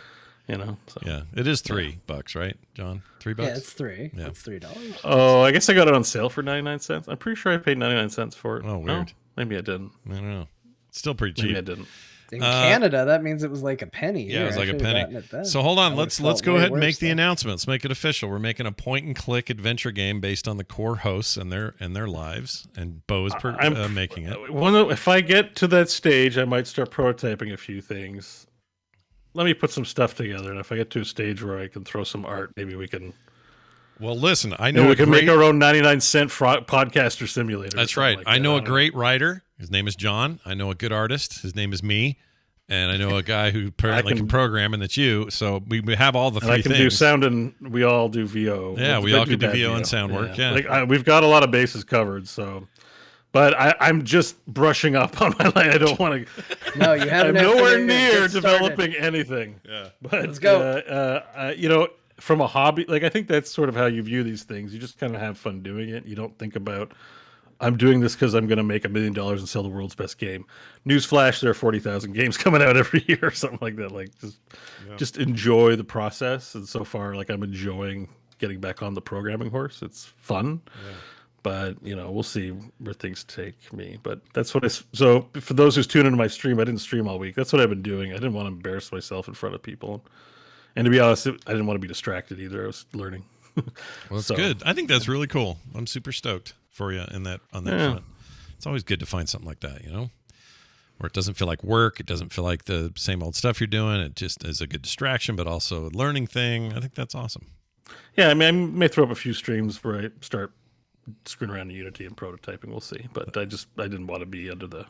So.
Yeah. It is $3, right, John? $3?
Yeah, it's $3.
Yeah.
It's $3.
Oh, I guess I got it on sale for 99 cents. I'm pretty sure I paid 99 cents for it.
Oh, weird.
No, maybe I didn't.
I don't know. It's still pretty cheap.
Maybe I didn't.
In Canada, that means it was like a penny.
Yeah, it was
Here. I
like a
should've
penny.
gotten it then.
So hold on,
I
let's
would've felt
go
way
ahead and make
worse
the
then.
announcements. Make it official. We're making a point and click adventure game based on the core hosts and their lives. And Bo is making it.
If I get to that stage, I might start prototyping a few things. Let me put some stuff together, and if I get to a stage where I can throw some art, maybe we can.
Well, listen, I
Maybe
know
we can make our own 99-cent podcaster simulator.
That's right. I know a great writer. His name is John. I know a good artist. His name is me. And I know a guy who apparently can program, and that's you. So we have all the three
things. I can do sound, and we all do VO.
Yeah, we all can do VO and sound work. Yeah.
We've got a lot of bases covered. So, but I'm just brushing up on my line. I don't want to.
No, you have.
I'm nowhere near developing anything.
Yeah.
But
let's go.
From a hobby, like I think that's sort of how you view these things. You just kind of have fun doing it. You don't think about. I'm doing this because I'm going to make $1 million and sell the world's best game. Newsflash: there are 40,000 games coming out every year, or something like that. Like, just enjoy the process. And so far, like I'm enjoying getting back on the programming horse. It's fun, but we'll see where things take me. But that's what So for those who's tuned into my stream, I didn't stream all week. That's what I've been doing. I didn't want to embarrass myself in front of people, and to be honest, I didn't want to be distracted either. I was learning.
Well, that's good. I think that's really cool. I'm super stoked for you on that front. It's always good to find something like that, where it doesn't feel like work. It doesn't feel like the same old stuff you're doing. It just is a good distraction, but also a learning thing. I think that's awesome.
Yeah, I mean, I may throw up a few streams where I start screwing around in Unity and prototyping. We'll see. But I didn't want to be under the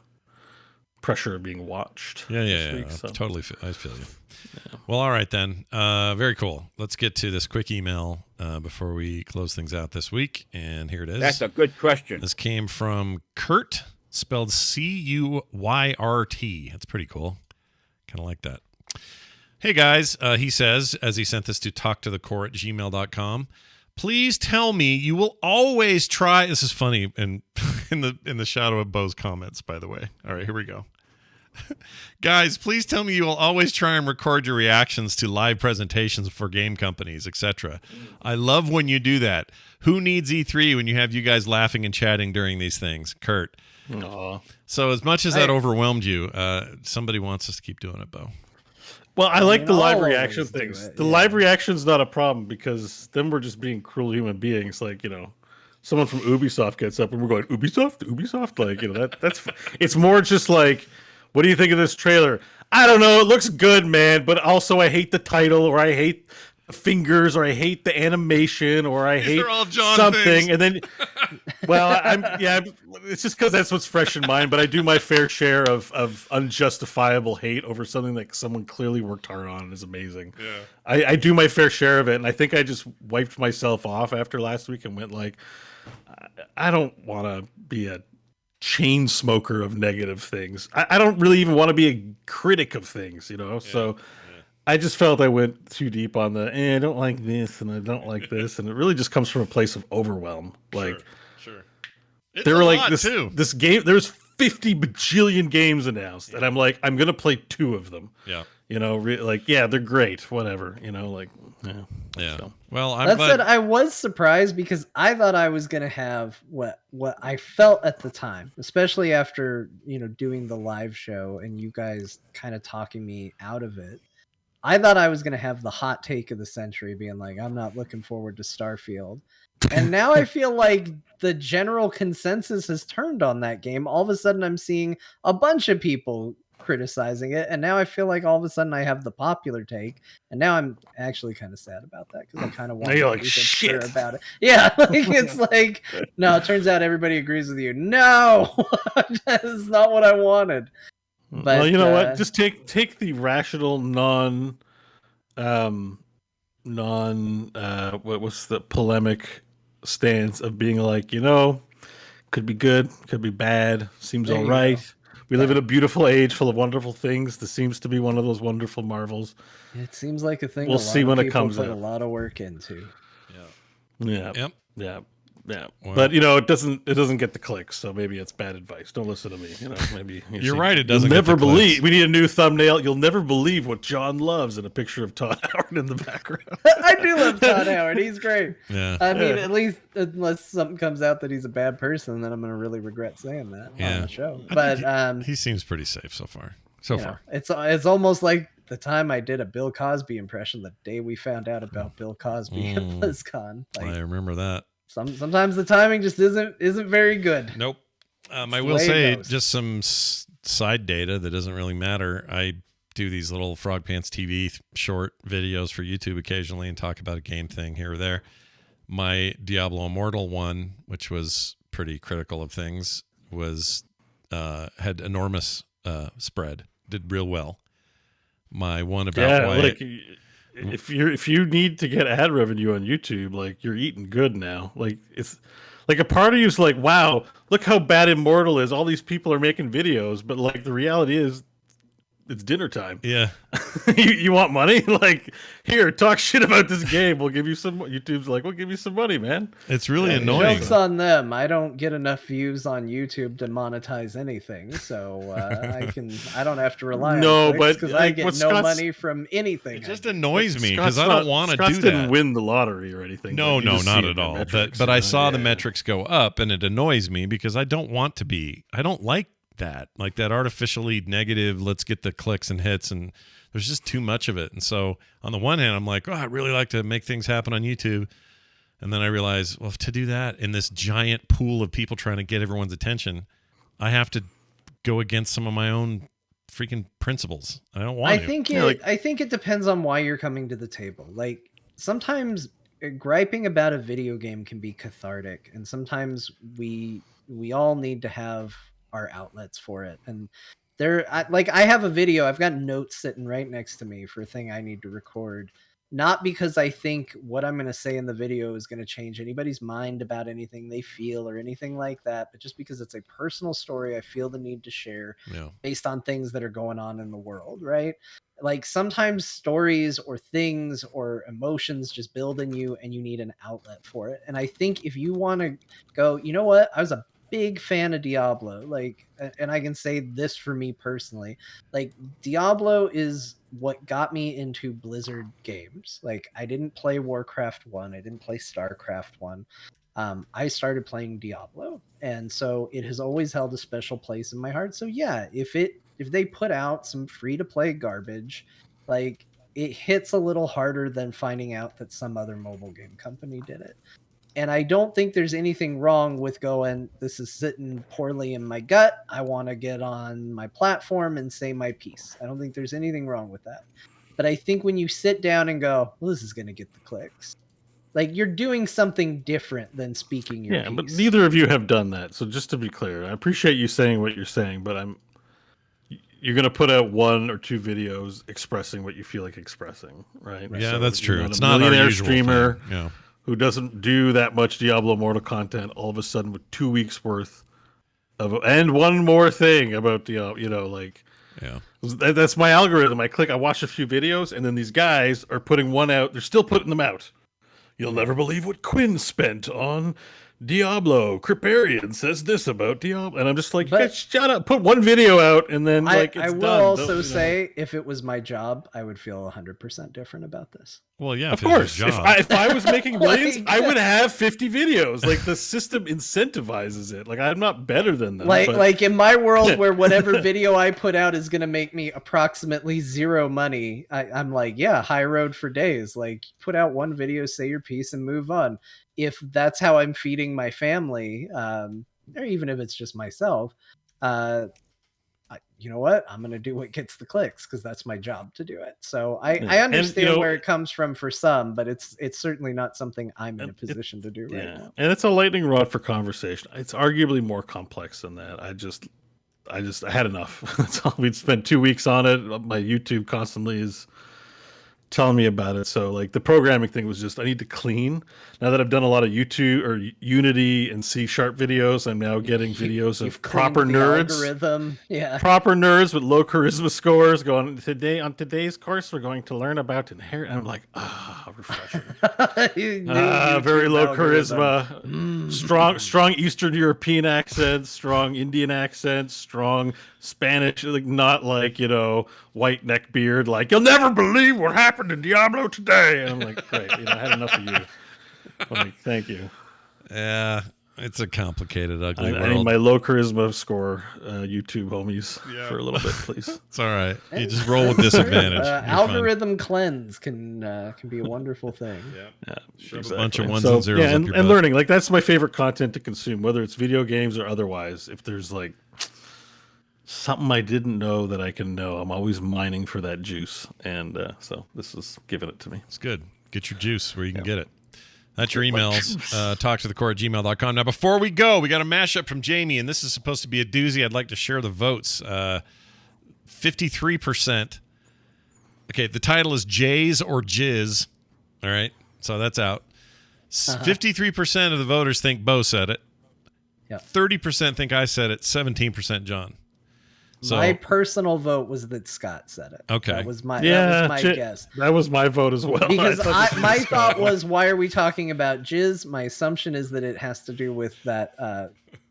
pressure of being watched.
Yeah.
Week, so.
Totally. I feel you. Yeah. Well, all right then. Very cool. Let's get to this quick email before we close things out this week. And here it is.
That's a good question.
This came from Kurt, spelled Cuyrt. That's pretty cool. Kind of like that. Hey guys, he says, as he sent this to talktothecore@gmail.com, please tell me you will always try. This is funny, and in the shadow of Bo's comments, by the way. All right, here we go. Guys, please tell me you will always try and record your reactions to live presentations for game companies, etc. I love when you do that. Who needs E3 when you have you guys laughing and chatting during these things? Kurt.
Aww.
So as much as that overwhelmed you, somebody wants us to keep doing it, Bo.
Well, I like the live
I'll
reaction
always do
things.
it,
The
yeah.
live reaction's not a problem because then we're just being cruel human beings. Like, someone from Ubisoft gets up and we're going, Ubisoft? Like, that's it's more just like, what do you think of this trailer? I don't know. It looks good, man. But also I hate the title, or I hate the fingers, or I hate the animation, or I hate
are all John
something.
things.
And then, well, it's just because that's what's fresh in mind. But I do my fair share of unjustifiable hate over something that someone clearly worked hard on and is amazing.
Yeah.
I do my fair share of it. And I think I just wiped myself off after last week and went like, I don't want to be a chain smoker of negative things. I don't really even want to be a critic of things, So I just felt I went too deep on I don't like this and I don't like this, and it really just comes from a place of overwhelm. Like
Sure. It's
there
a
were like
lot, too.
this game. There's 50 bajillion games announced, and I'm like, I'm gonna play 2 of them.
Yeah.
They're great, whatever.
Yeah.
So.
Well, I'm
That
glad.
said, I was surprised because I thought I was gonna have what I felt at the time, especially after doing the live show and you guys kind of talking me out of it. I thought I was gonna have the hot take of the century, being like, I'm not looking forward to Starfield, and now I feel like the general consensus has turned on that game. All of a sudden, I'm seeing a bunch of people criticizing it, and now I feel like all of a sudden I have the popular take, and now I'm actually kind of sad about that because I kind of want
you're
to
like,
be
shit
sure about it. Yeah, like it's like, no, it turns out everybody agrees with you. No, that's not what I wanted. But
well, you know what? Just take the rational what was the polemic stance of being like, could be good, could be bad, seems
There
all
you
right.
go.
We live in a beautiful age full of wonderful things. This seems to be one of those wonderful marvels.
It seems like a thing
We'll
a lot
see
of
when it
people
comes
put
out.
a lot of work into.
Yeah.
Yep.
Yeah.
Well,
But it doesn't get the clicks, so maybe it's bad advice. Don't listen to me. Maybe
You're right, it doesn't
You'll
get the
never believe.
clicks.
We need a new thumbnail. You'll never believe what John loves, and a picture of Todd Howard in the background.
I do love Todd Howard. He's great.
Yeah.
I mean, at least unless something comes out that he's a bad person, then I'm going to really regret saying that on the show.
I
But
think he seems pretty safe so far.
It's almost like the time I did a Bill Cosby impression the day we found out about Bill Cosby at BlizzCon.
I remember that.
Sometimes the timing just isn't very good.
Nope. I
the
will
way it
say
goes.
just some side data that doesn't really matter. I do these little Frog Pants TV short videos for YouTube occasionally and talk about a game thing here or there. My Diablo Immortal one, which was pretty critical of things, was had enormous spread, did real well. My one about why
if you need to get ad revenue on YouTube, like you're eating good now. Like it's like a part of you's like, wow, look how bad Immortal is. All these people are making videos, but like the reality is it's dinner time.
Yeah.
you want money? Like, here, talk shit about this game. We'll give you some. YouTube's like, we'll give you some money, man.
It's really annoying.
Joke's on them. I don't get enough views on YouTube to monetize anything, so I don't have to rely on clicks because I get no money from anything.
It just annoys me because I don't want to do that.
Didn't win the lottery or anything.
No, not at all. But I saw the metrics go up, and it annoys me because I don't want to be. I don't like that artificially negative, let's get the clicks and hits, and there's just too much of it. And so on the one hand, I'm like, oh, I'd really like to make things happen on YouTube. And then I realize, well, to do that in this giant pool of people trying to get everyone's attention, I have to go against some of my own freaking principles. I don't want to.
I think it depends on why you're coming to the table. Like sometimes griping about a video game can be cathartic, and sometimes we all need to have our outlets for it. And I have a video, I've got notes sitting right next to me for a thing I need to record, not because I think what I'm going to say in the video is going to change anybody's mind about anything they feel or anything like that, but just because it's a personal story I feel the need to share based on things that are going on in the world, right? Like sometimes stories or things or emotions just build in you and you need an outlet for it. And I think if you want to go, you know what, I was a big fan of Diablo, like, and I can say this for me personally, like Diablo is what got me into Blizzard games. Like I didn't play Warcraft 1, I didn't play StarCraft 1. I started playing Diablo, and so it has always held a special place in my heart. So yeah, if they put out some free to play garbage, like it hits a little harder than finding out that some other mobile game company did it. And I don't think there's anything wrong with going, this is sitting poorly in my gut, I want to get on my platform and say my piece. I don't think there's anything wrong with that. But I think when you sit down and go, well, this is going to get the clicks, like you're doing something different than speaking your piece.
But neither of you have done that. So just to be clear, I appreciate you saying what you're saying, but you're going to put out 1 or 2 videos expressing what you feel like expressing, right?
Yeah,
so
that's true.
It's
not
a millionaire
our usual
streamer.
thing. Yeah.
Who doesn't do that much Diablo Immortal content all of a sudden with 2 weeks worth of, and one more thing about Diablo,
Yeah.
That's my algorithm. I watch a few videos, and then these guys are putting one out. They're still putting them out. You'll never believe what Quinn spent on Diablo. Kriparian says this about Diablo, and I'm just like, you guys shut up. Put one video out, and then it's
I will
done.
also say, if it was my job, I would feel 100% different about this.
Well, yeah,
Of course, if I was making millions,
Like-
I would have 50 videos. Like the system incentivizes it. Like I'm not better than them.
Like in my world, where whatever video I put out is going to make me approximately zero money, I'm like, yeah, high road for days. Like, put out one video, say your piece, and move on. If that's how I'm feeding my family, or even if it's just myself, you know what? I'm going to do what gets the clicks because that's my job to do it. So I understand where it comes from for some, but it's certainly not something I'm in a position to do right now.
And it's a lightning rod for conversation. It's arguably more complex than that. I had enough. That's all. We'd spent 2 weeks on it. My YouTube constantly is telling me about it. So like the programming thing was just, I need to clean. Now that I've done a lot of YouTube or Unity and C# videos, I'm now getting videos of proper nerds.
Algorithm. Yeah.
Proper nerds with low charisma scores going, on today's course, we're going to learn about inherit. I'm like, refreshing. Very low charisma. Strong Eastern European accents, strong Indian accents, strong Spanish, like not like, white neck beard, like, you'll never believe what happened in Diablo today. And I'm like, great, I had enough of you. I'm like, thank you.
Yeah, it's a complicated, ugly world.
I need my low charisma score, YouTube homies, for a little bit, please.
It's all right. You just roll with disadvantage.
Algorithm cleanse can be a wonderful thing.
Yeah. Shove
Exactly.
a bunch of ones and zeros up your
and
butt.
learning, like that's my favorite content to consume, whether it's video games or otherwise. If there's like something I didn't know that I can know, I'm always mining for that juice, and so this is giving it to me.
It's good. Get your juice where you can get it. That's your emails. talktothecore@gmail.com. Now, before we go, we got a mashup from Jamie, and this is supposed to be a doozy. I'd like to share the votes. 53%. Okay, the title is Jays or Jizz. All right, so that's out. 53% of the voters think Bo said it.
Yep.
30% think I said it. 17% John. So,
my personal vote was that Scott said it.
Okay.
That was my guess.
That was my vote as well.
Because my thought was, why are we talking about jizz? My assumption is that it has to do with that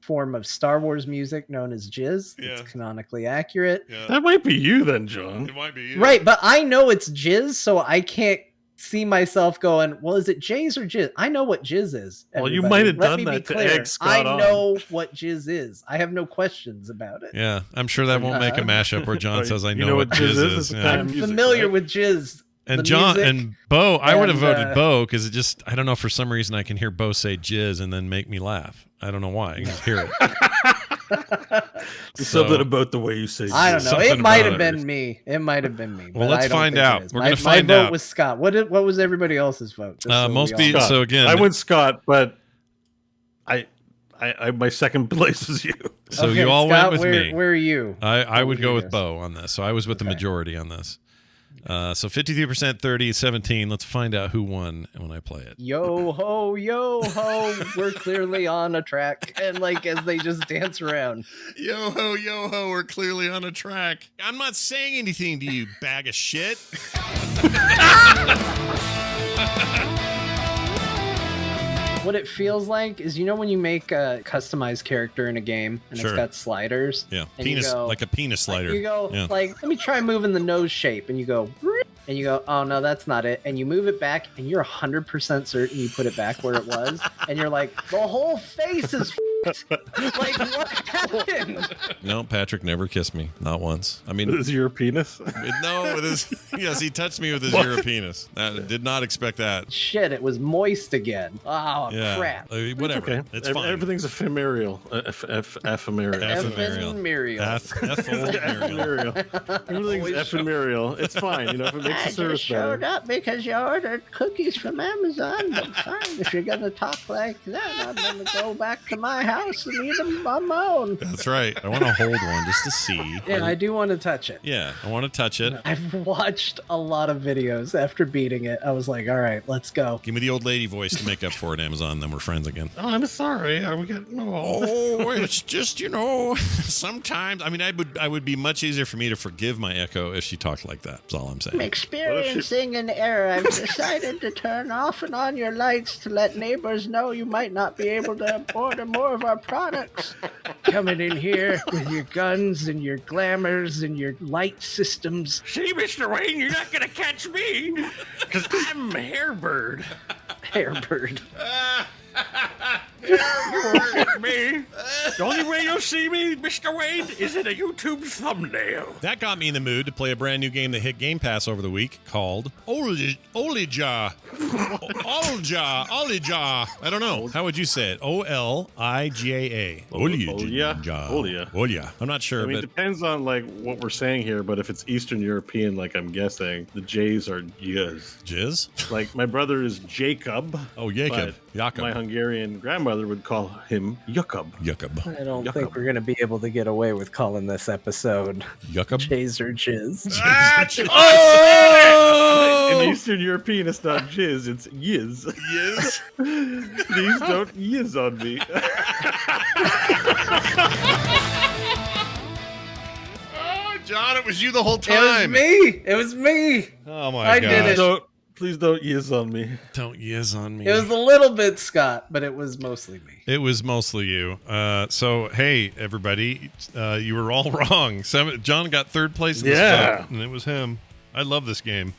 form of Star Wars music known as jizz. It's canonically accurate.
Yeah.
That might be you then, John.
It might be you.
Right, but I know it's jizz, so I can't see myself going, well, is it jizz or jizz? I know what jizz is.
Well, you
everybody.
might have
Let
done
me
that
be
to
clear.
egg Scott
I know what jizz is. I have no questions about it.
Yeah, I'm sure that won't make a mashup where John says, I know what jizz is.
Yeah.
Yeah.
I'm
music,
familiar
right?
with jizz.
And
the
John
music,
and Bo, I would have
and,
voted Bo because it just, I don't know, for some reason I can hear Bo say jizz and then make me laugh. I don't know why. I can just hear it.
Something about the way you say
I don't know.
Something
It might
about
have
it.
been me. It might have been me.
Well,
but
let's
I don't
find
think
out.
it is.
We're gonna
my
find
vote
out.
was Scott. What was everybody else's vote? Just so
Most
we all-
people. So again,
I went Scott, but I my second place was you.
so
Okay,
you all
Scott,
went with me.
Where are you?
I would
would
go
you
with
guess?
Bo on this. So I was with the majority on this. So 53%, 30, 17. Let's find out who won when I play it.
Yo ho, we're clearly on a track, and like as they just dance around.
Yo ho, we're clearly on a track. I'm not saying anything to you, bag of shit.
What it feels like is, when you make a customized character in a game and
Sure.
it's got sliders.
Yeah,
and you
penis,
go-
like a penis slider.
You go
Yeah.
let me try moving the nose shape, and you go, oh no, that's not it, and you move it back, and you're 100% certain you put it back where it was, and you're like, the whole face is like, what happened?
No, Patrick never kissed me, not once. I mean,
Is your penis?
no, with his yes, he touched me with his Europeanus. I did not expect that.
Shit, it was moist again. Oh
Yeah,
crap.
whatever.
Okay.
It's fine.
Everything's ephemeral. Ephemeral.
Ephemeral.
Muriel.
Ephemeral. Everything's ephemeral. It's fine. If it makes the service better.
up because you ordered cookies from Amazon. But fine, if you're gonna talk like that, I'm gonna go back to my house house and eat them on my own.
That's right. I want to hold one just to see.
Yeah, I do want to touch it.
Yeah, I want to touch it.
I've watched a lot of videos after beating it. I was like, all right, let's go.
Give me the old lady voice to make up for it, Amazon. Then we're friends again.
Oh, I'm sorry. We got no.
Oh, it's just, sometimes. I mean, I would be much easier for me to forgive my Echo if she talked like that. That's all I'm saying.
I'm experiencing an error. I've decided to turn off and on your lights to let neighbors know you might not be able to order more of our products. Coming in here with your guns and your glamours and your light systems.
See, Mr. Wayne, you're not gonna catch me, because I'm Hairbird.
Hairbird.
You won't get me. The only way you'll see me, Mr. Wayne, is in a YouTube thumbnail.
That got me in the mood to play a brand new game that hit Game Pass over the week called Olija. Olija. I don't know. How would you say it? Olija. Olija. I'm not sure,
I mean, it
but
depends on like what we're saying here, but if it's Eastern European, like I'm guessing, the J's are Jizz.
Jizz?
Like my brother is Jacob.
Oh, Jacob.
But my Hungarian grandmother would call him Jakob.
Jacob.
I don't think we're going to be able to get away with calling this episode
Jacob.
Jizz or Jizz.
Oh!
In Eastern European, it's not jizz, it's yiz.
Yiz?
Please don't yiz on me.
Oh, John, it was you the whole time.
It was me.
Oh, my
I
God.
did it.
Please don't yiz on me.
Don't yiz on me.
It was a little bit Scott, but it was mostly me.
It was mostly you. So, hey, everybody, you were all wrong. John got third place in this vote, and it was him. I love this game.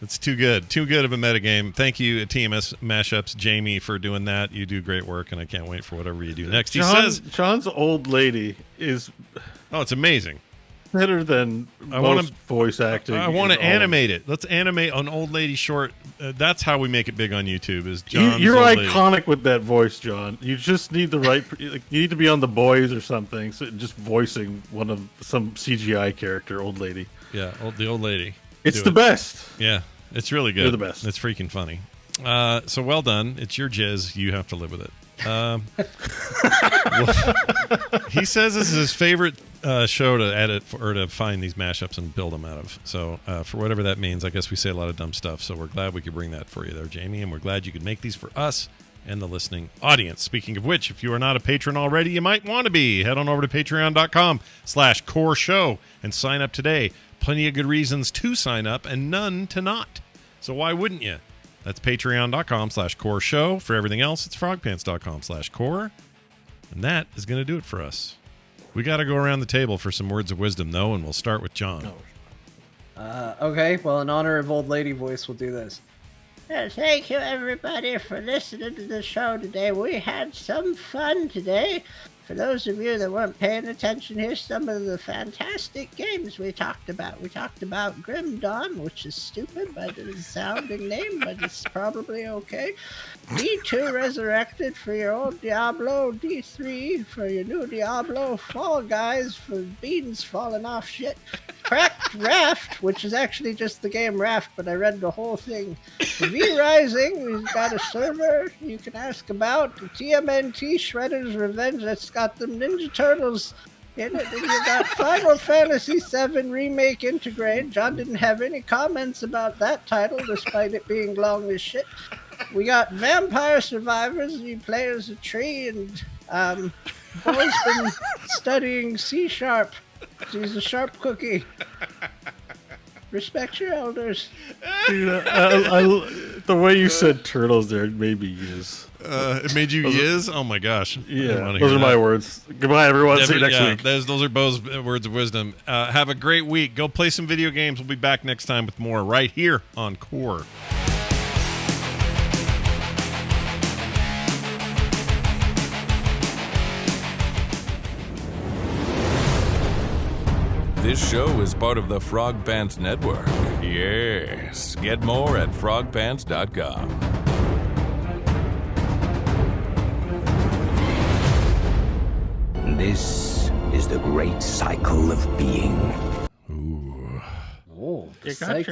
It's too good. Too good of a metagame. Thank you, TMS Mashups, Jamie, for doing that. You do great work, and I can't wait for whatever you do next.
John's old lady is...
Oh, it's amazing.
Better than most voice acting.
I want to animate it. Let's animate an old lady short. That's how we make it big on YouTube. Is John's
You're
old
iconic
lady.
With that voice, John. You just need the right. You need to be on The Boys or something. So just voicing some CGI character, old lady.
Yeah, the old lady.
It's the best.
Yeah, it's really good.
You're the best.
It's freaking funny. So well done. It's your jizz. You have to live with it. He says this is his favorite show to edit or to find these mashups and build them out of. So for whatever that means, I guess we say a lot of dumb stuff. So we're glad we could bring that for you there, Jamie, and we're glad you could make these for us and the listening audience. Speaking of which, if you are not a patron already, you might want to be. Head on over to patreon.com/core show and sign up today. Plenty of good reasons to sign up and none to not. So why wouldn't you? That's patreon.com/core show. For everything else, it's frogpants.com/core. And that is going to do it for us. We got to go around the table for some words of wisdom, though, and we'll start with John.
Okay, well, in honor of Old Lady Voice, we'll do this. Thank you, everybody, for listening to the show today. We had some fun today. For those of you that weren't paying attention, here's some of the fantastic games we talked about. We talked about Grim Dawn, which is stupid by the sounding name, but it's probably okay. D2 Resurrected for your old Diablo. D3 for your new Diablo. Fall Guys for beans falling off shit. Cracked Raft, which is actually just the game Raft, but I read the whole thing. V Rising, we've got a server you can ask about. TMNT Shredder's Revenge, that's got them Ninja Turtles in it. And you got Final Fantasy VII Remake Integrate. John didn't have any comments about that title, despite it being long as shit. We got Vampire Survivors, you play as a tree, and Bo's been studying C#. She's a sharp cookie. Respect your elders.
Dude, the way you said turtles there made me yiz.
It made you yiz? Oh my gosh.
Yeah, those are my words. Goodbye, everyone. See you next week.
Those are Bo's words of wisdom. Have a great week. Go play some video games. We'll be back next time with more right here on Core.
This show is part of the Frog Pants Network. Yes. Get more at frogpants.com.
This is the great cycle of being.
Ooh.
Oh,
You got